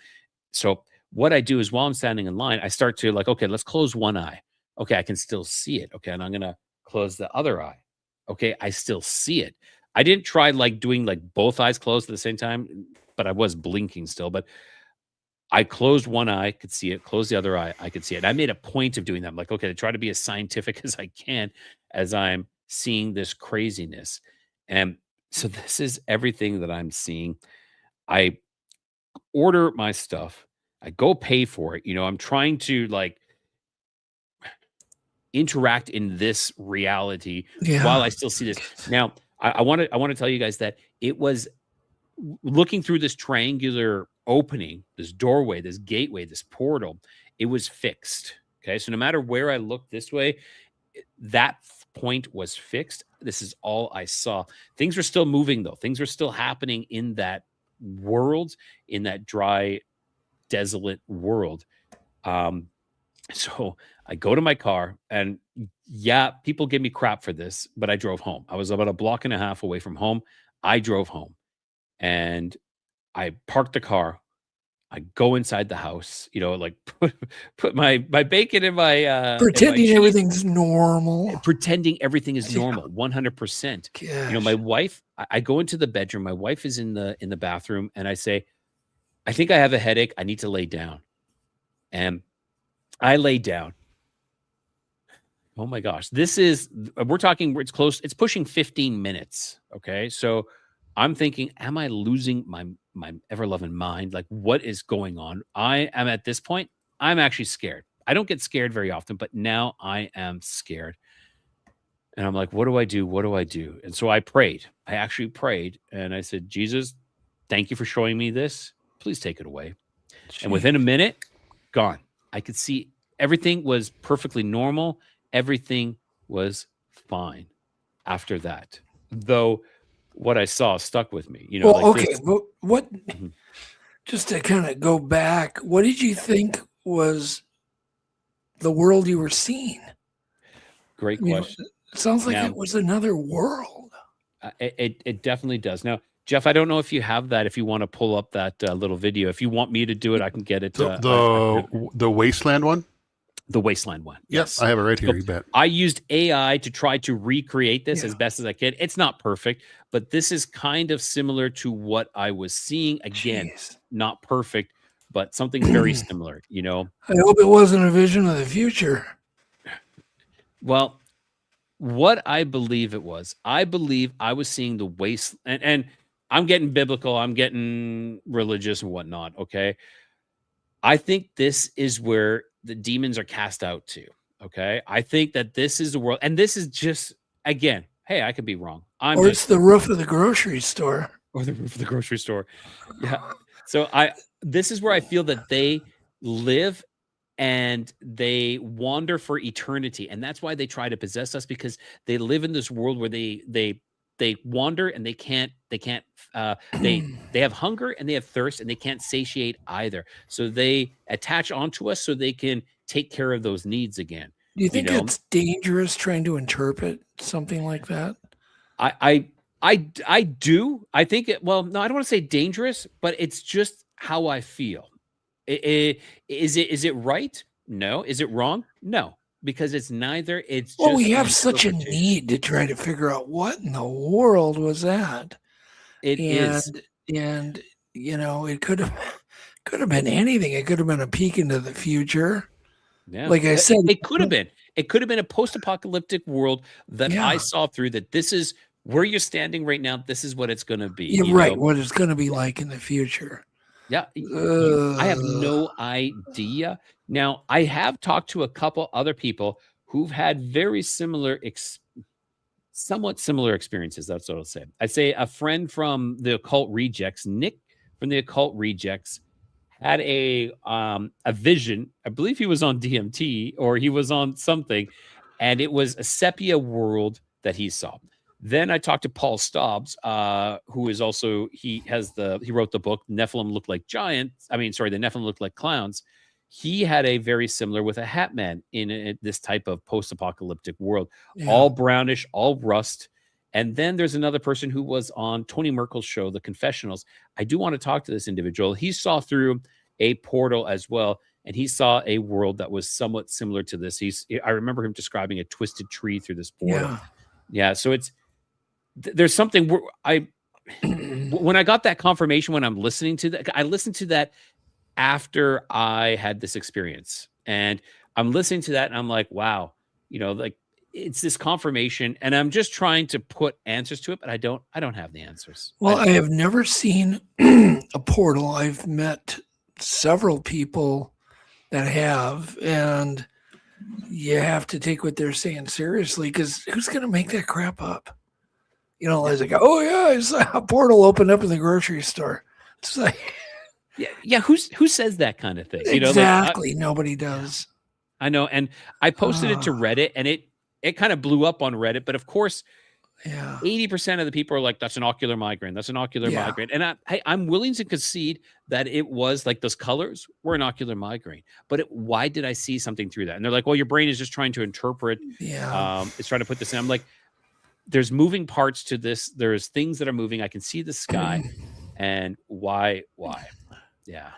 So what I do is while I'm standing in line, I start to like, okay, let's close one eye. Okay, I can still see it. Okay, and I'm going to close the other eye. Okay, I still see it. I didn't try like doing like both eyes closed at the same time, but I was blinking still. But I closed one eye, could see it, closed the other eye, I could see it. I made a point of doing that. I'm like, okay, to try to be as scientific as I can as I'm seeing this craziness. And so this is everything that I'm seeing. I order my stuff. I go pay for it. You know, I'm trying to like interact in this reality while I still see this. Now, I want to tell you guys that it was looking through this triangular opening, this doorway, this gateway, this portal. It was fixed. Okay, so no matter where I looked this way, that point was fixed. This is all I saw. Things were still moving though. Things were still happening in that world, in that dry, desolate world. So I go to my car, and yeah, people give me crap for this, but I drove home. I was about a block and a half away from home. I drove home, and I parked the car. I go inside the house, you know, like put my bacon in my pretending everything's normal. Pretending everything is normal, 100%. You know, my wife, I go into the bedroom. My wife is in the bathroom, and I say, I think I have a headache. I need to lay down. And I lay down. Oh my gosh. We're talking, it's close. It's pushing 15 minutes. Okay. So I'm thinking, am I losing my ever-loving mind? Like, what is going on? I am at this point, I'm actually scared. I don't get scared very often, but now I am scared. And I'm like, what do I do? What do I do? And so I prayed. I actually prayed, and I said, Jesus, thank you for showing me this. Please take it away. Jeez. And within a minute, gone. I could see everything was perfectly normal. Everything was fine after that. Though what I saw stuck with me. You know, well, like okay, but what? Just to kind of go back, what did you think was the world you were seeing? Great question. It sounds like it was another world. It definitely does. Now, Jeff, I don't know if you have that. If you want to pull up that little video, if you want me to do it, I can get it. The Wasteland one. The Wasteland one. Yes, I have it right here. You bet. I used AI to try to recreate this as best as I could. It's not perfect, but this is kind of similar to what I was seeing. Again, not perfect, but something very similar. You know. I hope it wasn't a vision of the future. Well, what I believe it was, I believe I was seeing the waste, and I'm getting biblical, I'm getting religious and whatnot. Okay, I think this is where the demons are cast out to. Okay, I think that this is the world, and this is just, again, hey, I could be wrong. Or it's the roof of the grocery store. Or the roof of the grocery store. Yeah. So this is where I feel that they live and they wander for eternity, and that's why they try to possess us, because they live in this world where they wander and they have hunger and they have thirst and they can't satiate either. So they attach onto us so they can take care of those needs again. Do you think it's dangerous trying to interpret something like that? I I do. I think well, no, I don't want to say dangerous, but it's just how I feel. Is it right? No. Is it wrong? No, because it's neither. It's Well, just we an have such a interpretation. need to try to figure out what in the world was that. It is. And it could have been anything. It could have been a peek into the future. Yeah. Like I said, it could have been. It could have been a post-apocalyptic world that I saw through. That this is where you're standing right now. This is what it's going to be. You're right. What it's going to be like in the future. Yeah, I have no idea. Now, I have talked to a couple other people who've had very similar, somewhat similar experiences. That's what I'll say. I'd say a friend from the Occult Rejects, Nick from the Occult Rejects, had a vision. I believe he was on DMT or he was on something, and it was a sepia world that he saw. Then I talked to Paul Stobbs, who is also he wrote the book Nephilim Look Like Giants. The Nephilim Look Like Clowns. He had a very similar with a hat man in this type of post-apocalyptic world, all brownish, all rust. And then there's another person who was on Tony Merkel's show, The Confessionals. I do want to talk to this individual. He saw through a portal as well, and he saw a world that was somewhat similar to this. I remember him describing a twisted tree through this portal. Yeah, so there's something when I got that confirmation, when I'm listening to that, I listened to that after I had this experience, and I'm listening to that and I'm like, wow, it's this confirmation, and I'm just trying to put answers to it, but I don't have the answers. Well, I have never seen a portal. I've met several people that have, and you have to take what they're saying seriously, because who's going to make that crap up? It's like, oh yeah, I saw a portal open up in the grocery store. It's like, yeah. Who says that kind of thing? Exactly. Nobody does. I know, and I posted it to Reddit, and it kind of blew up on Reddit. But of course, 80% of the people are like, "That's an ocular migraine. That's an ocular migraine." And I'm willing to concede that it was like those colors were an ocular migraine. But why did I see something through that? And they're like, "Well, your brain is just trying to interpret. It's trying to put this in." I'm like, there's moving parts to this. There's things that are moving. I can see the sky. And why? Yeah.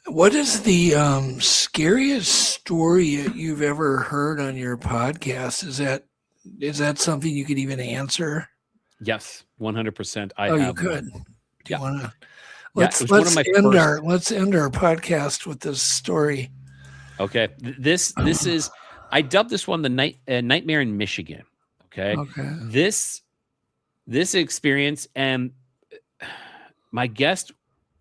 What is the scariest story you've ever heard on your podcast? Is that something you could even answer? Yes, 100%. You could. Do you want to? Let's end our podcast with this story. Okay. This is, I dubbed this one the Nightmare in Michigan. Okay. This experience, and my guest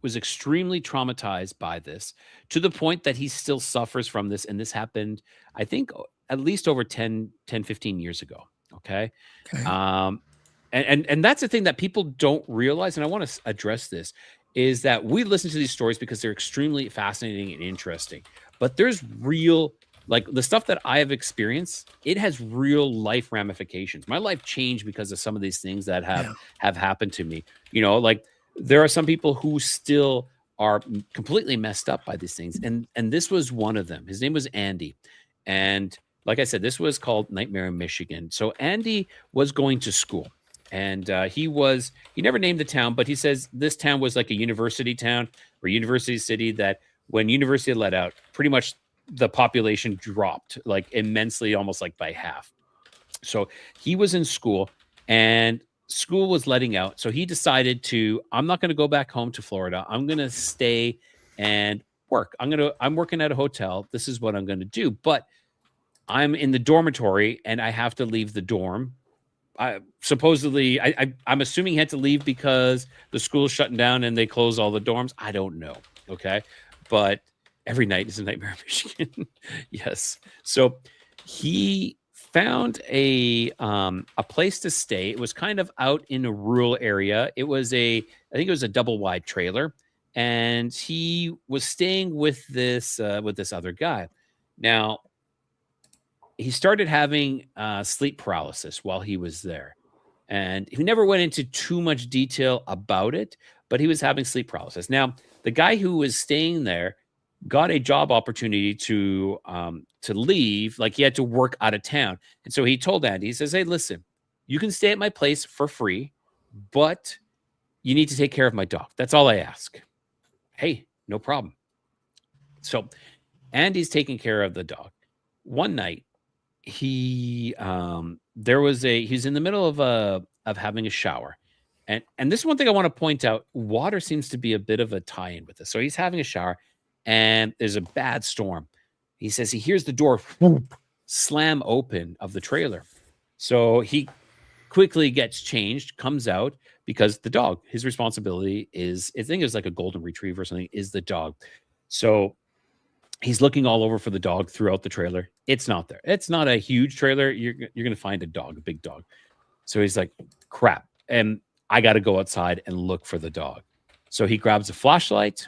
was extremely traumatized by this, to the point that he still suffers from this. And this happened, I think, at least over 10, 15 years ago. Okay. And that's the thing that people don't realize. And I want to address this, is that we listen to these stories because they're extremely fascinating and interesting, but there's real, like the stuff that I have experienced, it has real life ramifications. My life changed because of some of these things that have happened to me. Like there are some people who still are completely messed up by these things. And this was one of them. His name was Andy. And like I said, this was called Nightmare in Michigan. So Andy was going to school, and he never named the town, but he says this town was like a university town or university city, that when university let out, pretty much the population dropped like immensely, almost like by half. So he was in school, and school was letting out. So he decided I'm not going to go back home to Florida. I'm going to stay and work. I'm working at a hotel. This is what I'm going to do. But I'm in the dormitory and I have to leave the dorm. I'm assuming he had to leave because the school's shutting down and they close all the dorms. I don't know. Okay. But every night is a nightmare in Michigan. Yes. So he found a place to stay. It was kind of out in a rural area. I think it was a double wide trailer, and he was staying with this other guy. Now, he started having sleep paralysis while he was there, and he never went into too much detail about it, but he was having sleep paralysis. Now, the guy who was staying there got a job opportunity to leave, like he had to work out of town. And so he told Andy, he says, "Hey, listen, you can stay at my place for free, but you need to take care of my dog. That's all I ask. Hey, no problem. So Andy's taking care of the dog. One night, he's in the middle of having a shower. And this is one thing I want to point out. Water seems to be a bit of a tie-in with this. So he's having a shower and there's a bad storm. He says he hears the door slam open of the trailer. So he quickly gets changed, comes out, because the dog, his responsibility is, I think it was like a golden retriever or something, is the dog. So he's looking all over for the dog throughout the trailer. It's not there. It's not a huge trailer. You're going to find a dog, a big dog. So he's like, crap. And I got to go outside and look for the dog. So he grabs a flashlight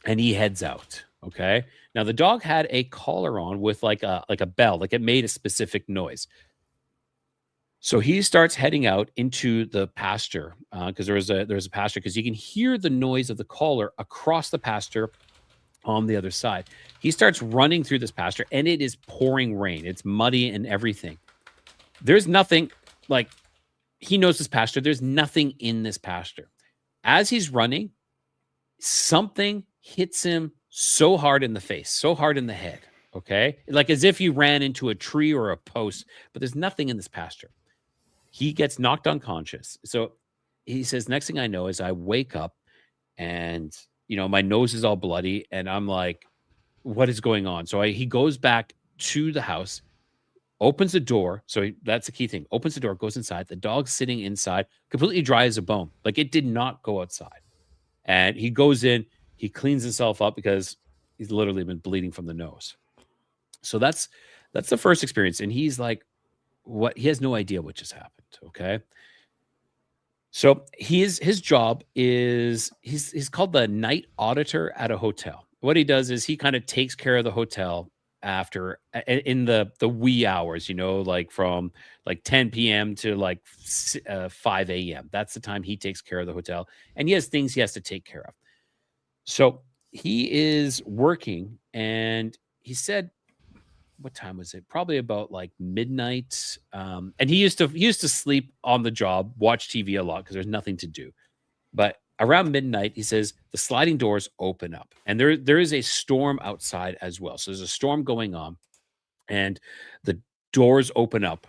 and he heads out. Okay. Now the dog had a collar on with like a bell, like it made a specific noise. So he starts heading out into the pasture because there was a pasture, because you can hear the noise of the collar across the pasture on the other side. He starts running through this pasture and it is pouring rain. It's muddy and everything. There's nothing, like, he knows this pasture. There's nothing in this pasture. As he's running, something hits him so hard in the face, so hard in the head. Okay. Like as if you ran into a tree or a post, but there's nothing in this pasture. He gets knocked unconscious. So he says, next thing I know is I wake up and, my nose is all bloody and I'm like, what is going on? So he goes back to the house, opens the door. So that's the key thing. Opens the door, goes inside. The dog's sitting inside, completely dry as a bone. Like it did not go outside. And he goes in, he cleans himself up because he's literally been bleeding from the nose. So that's the first experience. And he's like, what? He has no idea what just happened. Okay. So his job is he's called the night auditor at a hotel. What he does is he kind of takes care of the hotel after in the wee hours, like from like 10 p.m. to like 5 a.m. That's the time he takes care of the hotel. And he has things he has to take care of. So he is working and he said, what time was it? Probably about like midnight. And he used to sleep on the job, watch TV a lot because there's nothing to do. But around midnight, he says the sliding doors open up and there is a storm outside as well. So there's a storm going on and the doors open up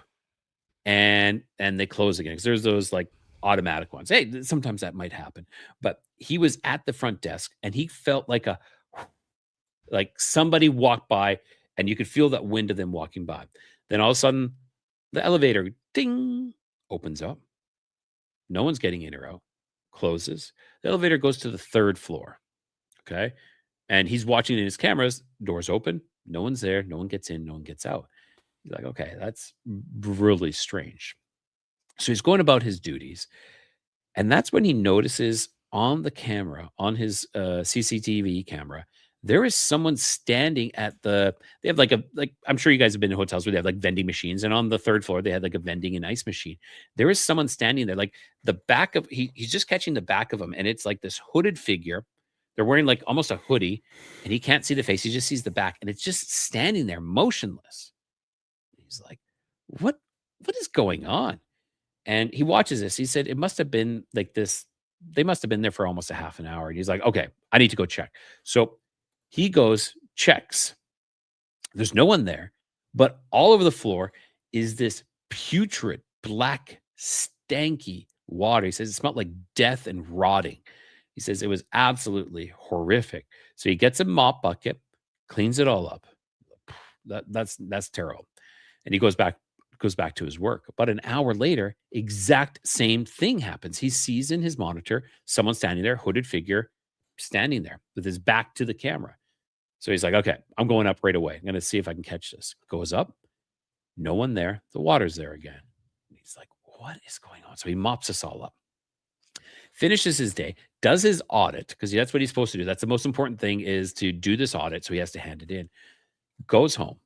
and they close again. Because there's those like automatic ones. Hey, sometimes that might happen. But he was at the front desk and he felt like somebody walked by. And you could feel that wind of them walking by. Then all of a sudden, the elevator, ding, opens up. No one's getting in or out. Closes. The elevator goes to the 3rd floor. Okay. And he's watching in his cameras. Doors open. No one's there. No one gets in. No one gets out. He's like, okay, that's really strange. So he's going about his duties. And that's when he notices on the camera, on his CCTV camera, there is someone standing at they have like I'm sure you guys have been in hotels where they have like vending machines. And on the 3rd floor, they had like a vending and ice machine. There is someone standing there, like the back of, he's just catching the back of him. And it's like this hooded figure. They're wearing like almost a hoodie and he can't see the face. He just sees the back and it's just standing there motionless. He's like, what is going on? And he watches this. He said, it must have been like this. They must have been there for almost a half an hour. And he's like, okay, I need to go check. So he goes, checks. There's no one there, but all over the floor is this putrid, black, stanky water. He says it smelled like death and rotting. He says it was absolutely horrific. So he gets a mop bucket, cleans it all up. That's terrible. And he goes back to his work. About an hour later, exact same thing happens. He sees in his monitor someone standing there, hooded figure, standing there with his back to the camera. So he's like, okay, I'm going up right away. I'm going to see if I can catch this. Goes up. No one there. The water's there again. He's like, what is going on? So he mops us all up. Finishes his day, does his audit, because that's what he's supposed to do. That's the most important thing, is to do this audit. So he has to hand it in. Goes home.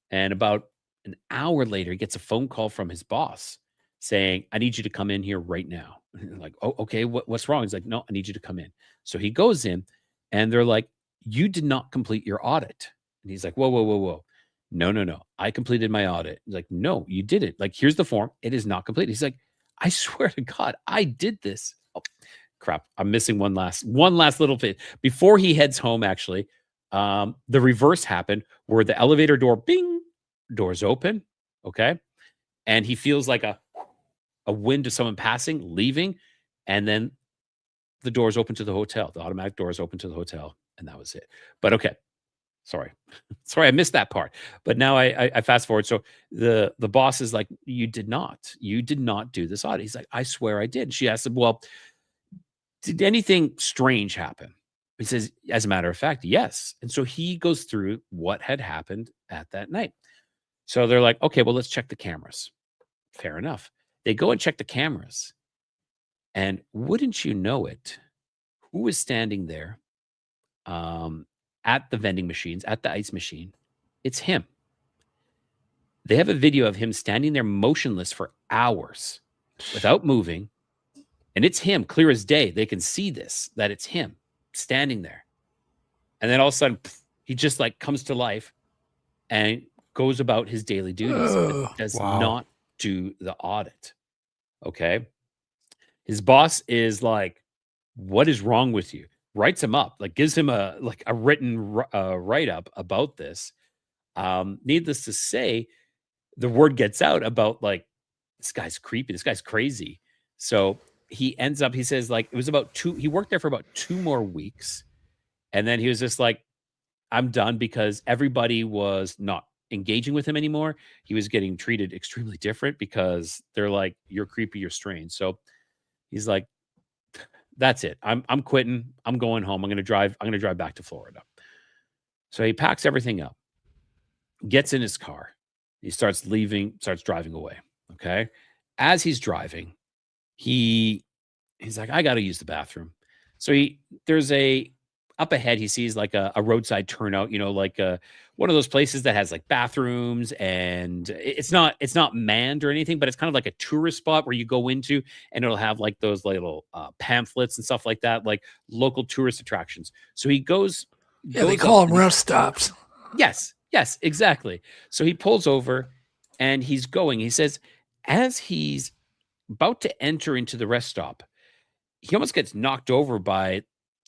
And about an hour later, he gets a phone call from his boss saying, I need you to come in here right now. Like, oh, okay, what's wrong? He's like, no, I need you to come in. So he goes in and they're like, you did not complete your audit. And he's like, whoa. No. I completed my audit. He's like, no, you didn't. Like, here's the form. It is not complete. He's like, I swear to God, I did this. Oh, crap. I'm missing one last little bit. Before he heads home, actually, the reverse happened where the elevator door, bing, doors open. Okay. And he feels like a wind of someone passing, leaving. And then the doors open to the hotel. The automatic doors open to the hotel. And that was it. But okay. Sorry, I missed that part. But now I fast forward. So the boss is like, you did not do this audit. He's like, I swear I did. And she asked him, well, did anything strange happen? He says, as a matter of fact, yes. And so he goes through what had happened at that night. So they're like, okay, well, let's check the cameras. Fair enough. They go and check the cameras. And wouldn't you know it, who was standing there? At the vending machines, at the ice machine, it's him. They have a video of him standing there motionless for hours without moving. And it's him, clear as day. They can see this, that it's him standing there. And then all of a sudden, he just like comes to life and goes about his daily duties, but does not do the audit. Okay. His boss is like, what is wrong with you? Writes him up, like gives him a written write-up about this. Needless to say, the word gets out about like, this guy's creepy, this guy's crazy. So he ends up, he says like, it was about he worked there for about 2 more weeks. And then he was just like, I'm done, because everybody was not engaging with him anymore. He was getting treated extremely different because they're like, you're creepy, you're strange. So he's like, that's it. I'm quitting. I'm going home. I'm going to drive back to Florida. So he packs everything up, gets in his car. He starts driving away. Okay. As he's driving, he's like, I got to use the bathroom. So there's up ahead, he sees like a roadside turnout, like one of those places that has like bathrooms, and it's not manned or anything, but it's kind of like a tourist spot where you go into, and it'll have like those little pamphlets and stuff like that, like local tourist attractions. So he goes. Yeah, they call them rest stops. Yes, exactly. So he pulls over and he's going. He says, as he's about to enter into the rest stop, he almost gets knocked over by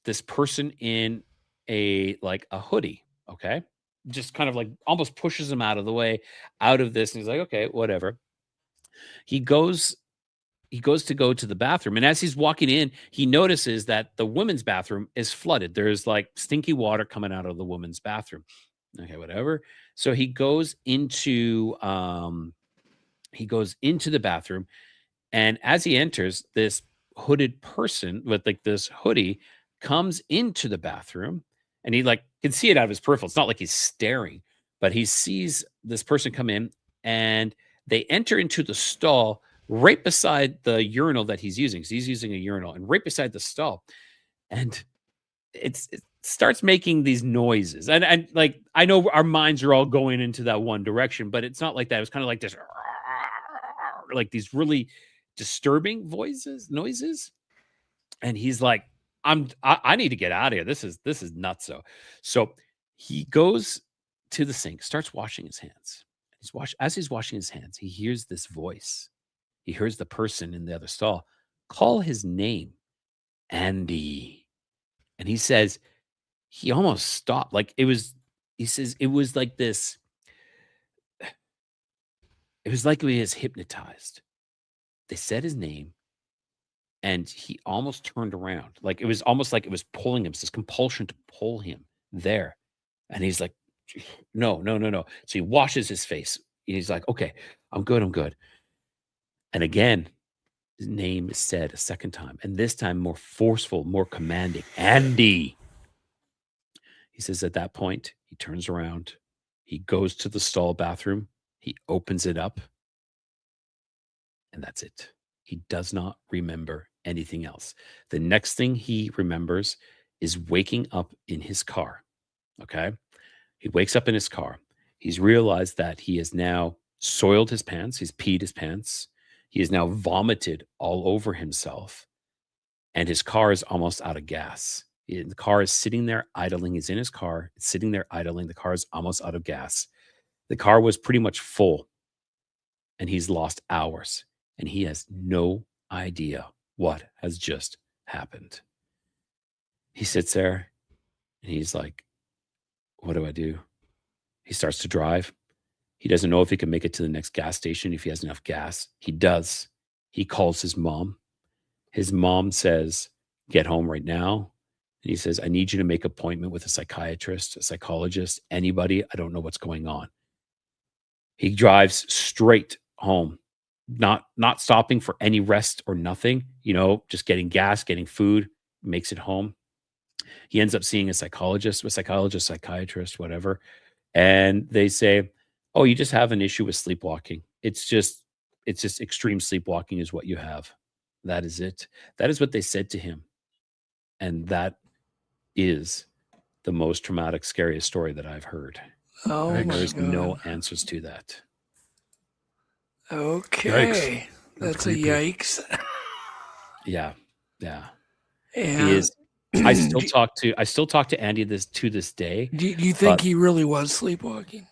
this person in a hoodie. Okay. Just kind of like almost pushes him out of the way, out of this. And he's like, okay, whatever. He goes to go to the bathroom. And as he's walking in, he notices that the women's bathroom is flooded. There's like stinky water coming out of the women's bathroom. Okay, whatever. So he goes into the bathroom. And as he enters, this hooded person with like this hoodie comes into the bathroom, and he like can see it out of his peripheral. It's not like he's staring, but he sees this person come in, and they enter into the stall right beside the urinal that he's using. So he's using a urinal, and right beside the stall, and it starts making these noises. And like, I know our minds are all going into that one direction, but it's not like that. It was kind of like this, like these really disturbing noises. And he's like, I need to get out of here. This is nutso. So he goes to the sink, starts washing his hands. As he's washing his hands, he hears this voice. He hears the person in the other stall call his name, Andy. And he says, he almost stopped. He says, it was like this. It was like he was hypnotized. They said his name, and he almost turned around. Like it was almost like it was pulling him. It's this compulsion to pull him there. And he's like, no. So he washes his face. He's like, okay, I'm good. And again, his name is said a second time. And this time more forceful, more commanding. Andy. He says at that point, he turns around. He goes to the stall bathroom. He opens it up. And that's it. He does not remember anything else. The next thing he remembers is waking up in his car. Okay. He wakes up in his car. He's realized that he has now soiled his pants. He's peed his pants. He has now vomited all over himself. And his car is almost out of gas. The car is sitting there idling. He's in his car. It's sitting there idling. The car is almost out of gas. The car was pretty much full, and he's lost hours, and he has no idea what has just happened. He sits there, and he's like, what do I do? He starts to drive. He doesn't know if he can make it to the next gas station, if he has enough gas. He does. He calls his mom. His mom says, get home right now. And he says, I need you to make an appointment with a psychiatrist, a psychologist, anybody. I don't know what's going on. He drives straight home, not stopping for any rest or nothing, just getting gas, getting food, makes it home. He ends up seeing a psychologist, psychiatrist, whatever. And they say, oh, you just have an issue with sleepwalking. It's just extreme sleepwalking is what you have. That is it. That is what they said to him. And that is the most traumatic, scariest story that I've heard. Oh, there's my God. no answers to that. Okay. That's a yikes. Yeah. And He is. I still talk to Andy to this day. Do you think he really was sleepwalking?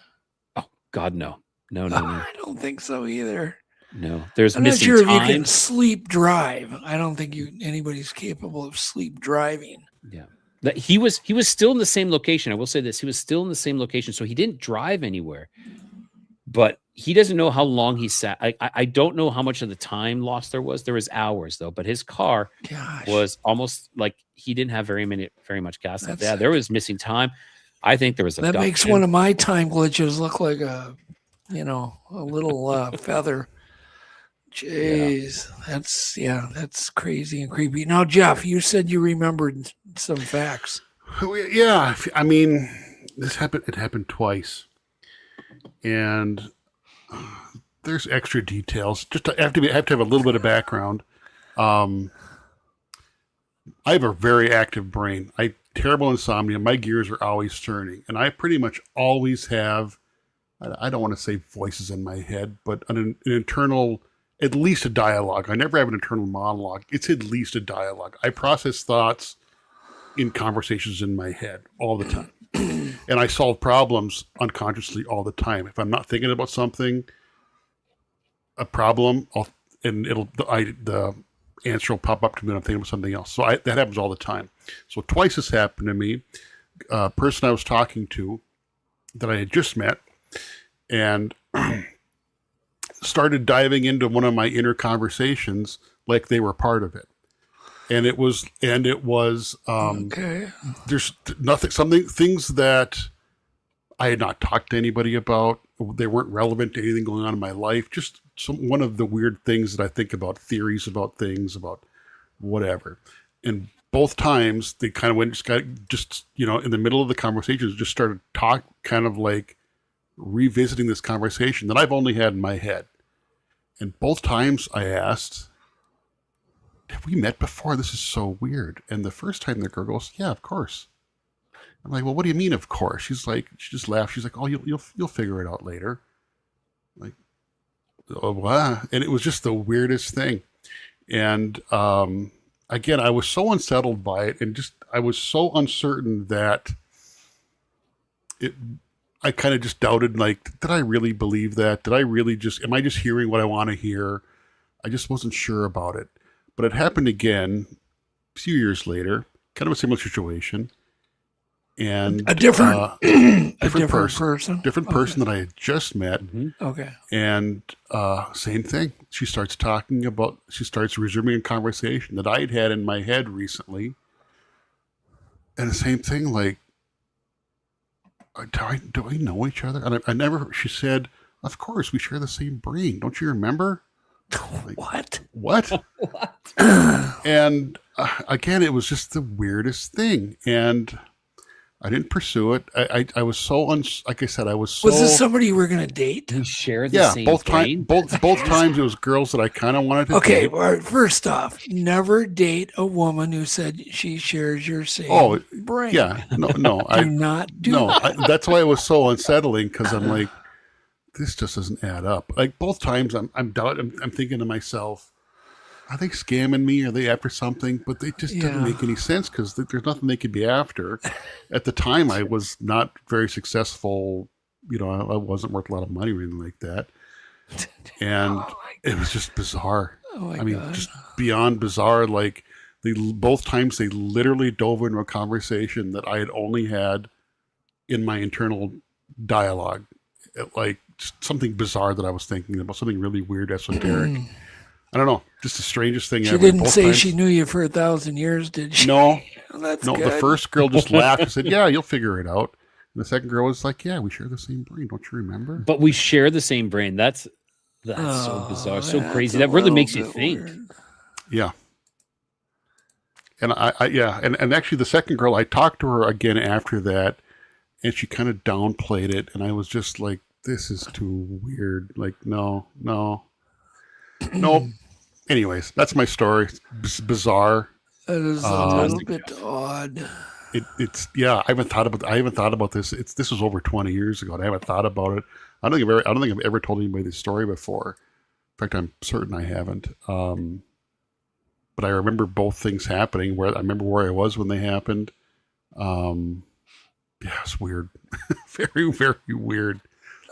Oh God, no. I don't think so either. No, there's I'm not missing sure if time. you can sleep drive. I don't think anybody's capable of sleep driving. Yeah. That he was still in the same location. I will say this. He was still in the same location. So he didn't drive anywhere. But he doesn't know how long he sat. I don't know how much of the time lost there was. There was hours though. But his car was almost like he didn't have very much gas left. Yeah, there was missing time. I think there was That makes one of my time glitches look like a little feather. Jeez, that's crazy and creepy. Now, Jeff, you said you remembered some facts. Yeah, I mean, it happened twice, and there's extra details. Just I have to have a little bit of background. I have a very active brain. Terrible insomnia. My gears are always turning, and I pretty much always have. I don't want to say voices in my head, but an internal. At least a dialogue. I never have an internal monologue. It's at least a dialogue. I process thoughts in conversations in my head all the time. And I solve problems unconsciously all the time. If I'm not thinking about something, a problem, the answer will pop up to me when I'm thinking about something else. So that happens all the time. So twice this happened to me. A person I was talking to that I had just met and started diving into one of my inner conversations like they were part of it. And it was okay. There's things that I had not talked to anybody about. They weren't relevant to anything going on in my life. Just one of the weird things that I think about, theories about things, about whatever. And both times they kind of went, in the middle of the conversations, just started kind of like revisiting this conversation that I've only had in my head. And both times I asked, have we met before? This is so weird. And the first time the girl goes, yeah, of course. I'm like, well, what do you mean, of course? She just laughed. She's like, oh, you'll figure it out later. Like, oh, wow. And it was just the weirdest thing. And again, I was so unsettled by it, and I was so uncertain that I kind of just doubted, like, did I really believe that? Am I just hearing what I want to hear? I just wasn't sure about it. But it happened again a few years later, kind of a similar situation. And a different person that I had just met. Mm-hmm. Okay. And same thing. She starts resuming a conversation that I had in my head recently. And the same thing, like, do we know each other? And she said, of course, we share the same brain. Don't you remember? Like, what? And again, it was just the weirdest thing. And I didn't pursue it. I was so, like I said, I was so. Was this somebody you were going to date? We share the same brain? both times it was girls that I kind of wanted to date. Okay, well, first off, never date a woman who said she shares your same brain. Yeah, no, do not do that. That's why it was so unsettling, because I'm like, this just doesn't add up. Like both times, I'm thinking to myself, are they scamming me? Are they after something? But they just didn't make any sense, because there's nothing they could be after. At the time, I was not very successful, I wasn't worth a lot of money or anything like that. And it was just bizarre. I mean, just beyond bizarre. Like both times they literally dove into a conversation that I had only had in my internal dialogue. Like just something bizarre that I was thinking about, something really weird, esoteric. I don't know, just the strangest thing ever. She didn't Both say times. she knew you for 1,000 years, did she? No. That's no. good. The first girl just laughed and said, "Yeah, you'll figure it out." And the second girl was like, "Yeah, we share the same brain. Don't you remember?" But we share the same brain. That's so bizarre, so crazy. That really makes you think. Weird. Yeah. And and actually the second girl, I talked to her again after that, and she kind of downplayed it, and I was just like, "This is too weird." Like, no. Anyways, that's my story. It's bizarre. It is a little bit odd. It's I haven't thought about this. This was over 20 years ago, and I haven't thought about it. I don't think I've ever told anybody this story before. In fact, I'm certain I haven't. But I remember both things happening. I remember where I was when they happened. It's weird. Very, very weird.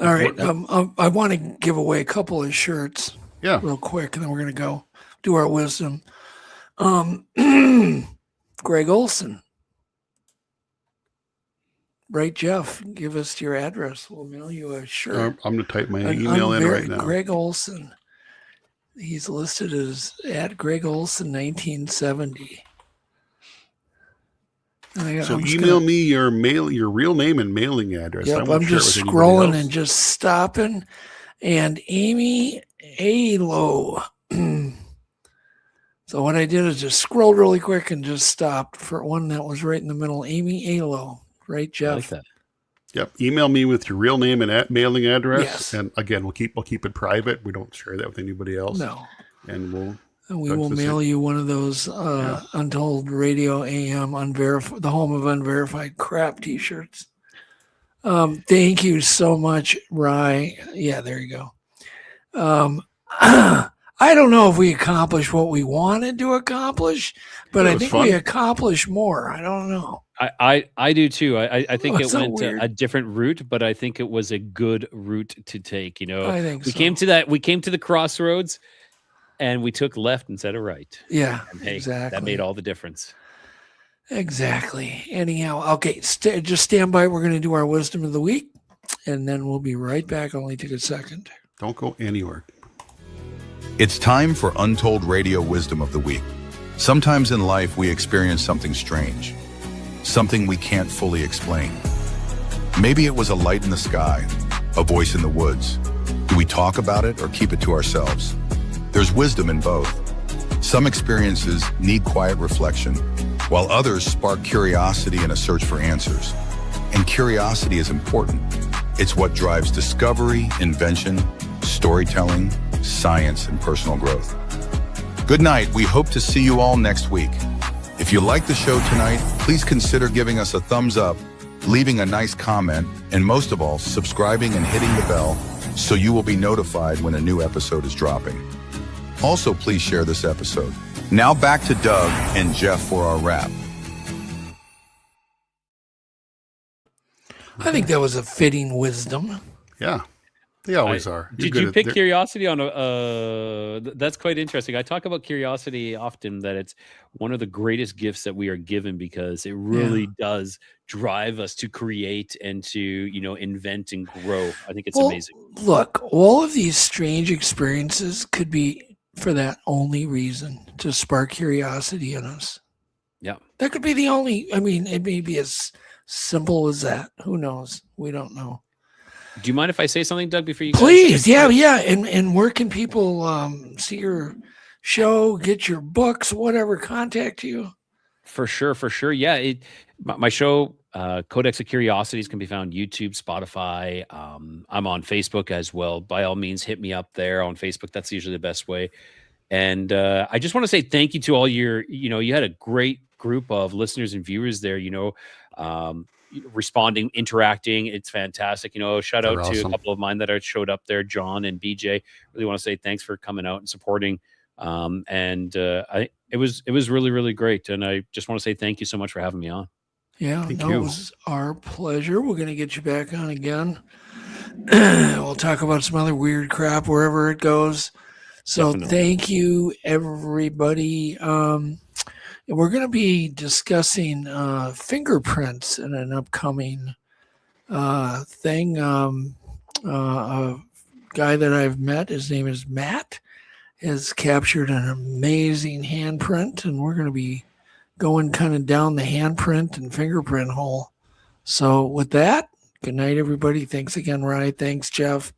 All right. I want to give away a couple of shirts. Yeah. Real quick, and then we're going to go do our wisdom. Greg Olson. Right, Jeff? Give us your address. We'll mail you a shirt. I'm going to type my email in right now. Greg Olson. He's listed as at Greg Olson 1970. So email me your real name and mailing address. Yep, I'm just scrolling and just stopping. And Amy Alo. So what I did is just scrolled really quick and just stopped for one that was right in the middle. Amy Alo. Right, Jeff? I like that. Yep. Email me with your real name and mailing address. Yes. And again, we'll keep it private. We don't share that with anybody else. No. And we will mail you one of those Untold Radio AM the home of unverified crap T-shirts. Thank you so much, Rye. Yeah, there you go. I don't know if we accomplished what we wanted to accomplish, but I think we accomplished more. I don't know. I do too. I think it went weird. a different route, but I think it was a good route to take. I think we came to the crossroads, and we took left instead of right. Yeah, and hey, exactly. That made all the difference. Exactly. Anyhow, okay, just stand by. We're going to do our wisdom of the week, and then we'll be right back. Only take a second. Don't go anywhere. It's time for Untold Radio Wisdom of the Week. Sometimes in life we experience something strange, something we can't fully explain. Maybe it was a light in the sky, a voice in the woods. Do we talk about it or keep it to ourselves? There's wisdom in both. Some experiences need quiet reflection, while others spark curiosity and a search for answers. And curiosity is important. It's what drives discovery, invention, storytelling, science, and personal growth. Good night. We hope to see you all next week. If you like the show tonight, please consider giving us a thumbs up, leaving a nice comment, and most of all, subscribing and hitting the bell so you will be notified when a new episode is dropping. Also, please share this episode. Now back to Doug and Jeff for our wrap. I think that was a fitting wisdom. Yeah. They always are. Did you pick curiosity on that's quite interesting. I talk about curiosity often, that it's one of the greatest gifts that we are given, because it really does drive us to create and to, invent and grow. I think it's amazing. Look, all of these strange experiences could be for that only reason, to spark curiosity in us. Yeah. That could be the only, it may be as simple as that. Who knows? We don't know. Do you mind if I say something, Doug, before you Please, yeah. And where can people see your show, get your books, whatever, contact you? For sure. Yeah, my show, Codex of Curiosities, can be found YouTube, Spotify. I'm on Facebook as well. By all means, hit me up there on Facebook. That's usually the best way. And I just want to say thank you to all your, you had a great group of listeners and viewers there, responding, interacting. It's fantastic. Shout out to a couple of mine that showed up there, John and BJ. Really want to say thanks for coming out and supporting. It was really, really great. And I just want to say thank you so much for having me on. Yeah, it was our pleasure. We're going to get you back on again. We'll talk about some other weird crap wherever it goes. So Definitely. thank you, everybody. We're going to be discussing fingerprints in an upcoming thing. A guy that I've met, his name is Matt, has captured an amazing handprint, and we're going to be going kind of down the handprint and fingerprint hole. So with that, good night, everybody. Thanks again, Rye. Thanks, Jeff.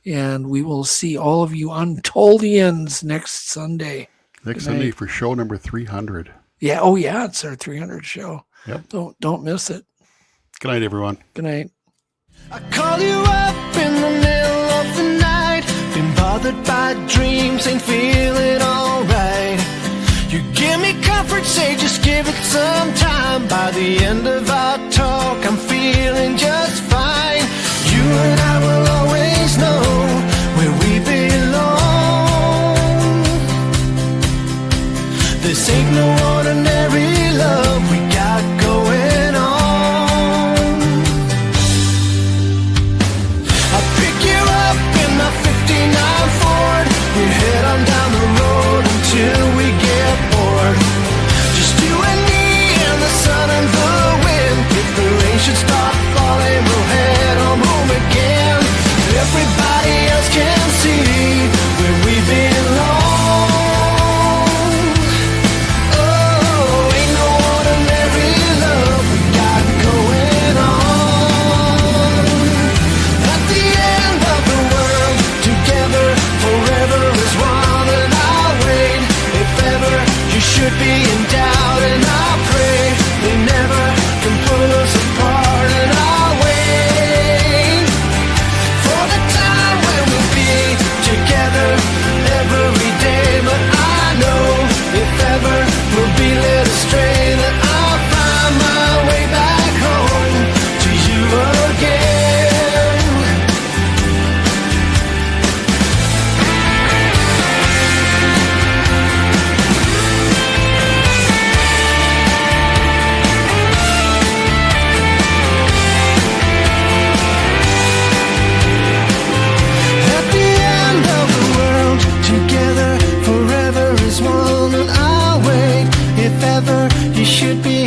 And we will see all of you Untoldians next Sunday. Next Good Sunday night. for show number 300. Yeah. Oh, yeah. It's our 300 show. Yep. Don't miss it. Good night, everyone. Good night. I call you up in the middle of the night. Been bothered by dreams, ain't feeling alright. You give me comfort, say just give it some time. By the end of our talk, I'm feeling just fine. You and I will always know where we belong. This ain't no ordinary love we got going on. I'll pick you up in my 59 Ford. We head on down the road until we get bored. Just you and me and the sun and the wind. If the rain should stop falling, we'll head home again. Everybody else can see where we belong. Oh, ain't no ordinary love we got going on. At the end of the world, together forever as one, and I'll wait. If ever you should be in doubt, and I'll pray they never can pull us apart, and I'll wait for the time when we'll be together every day. But I know if ever we'll be led astray, that I'll find my way back home to you again. At the end of the world, together forever as one, and I'll wait if ever you should be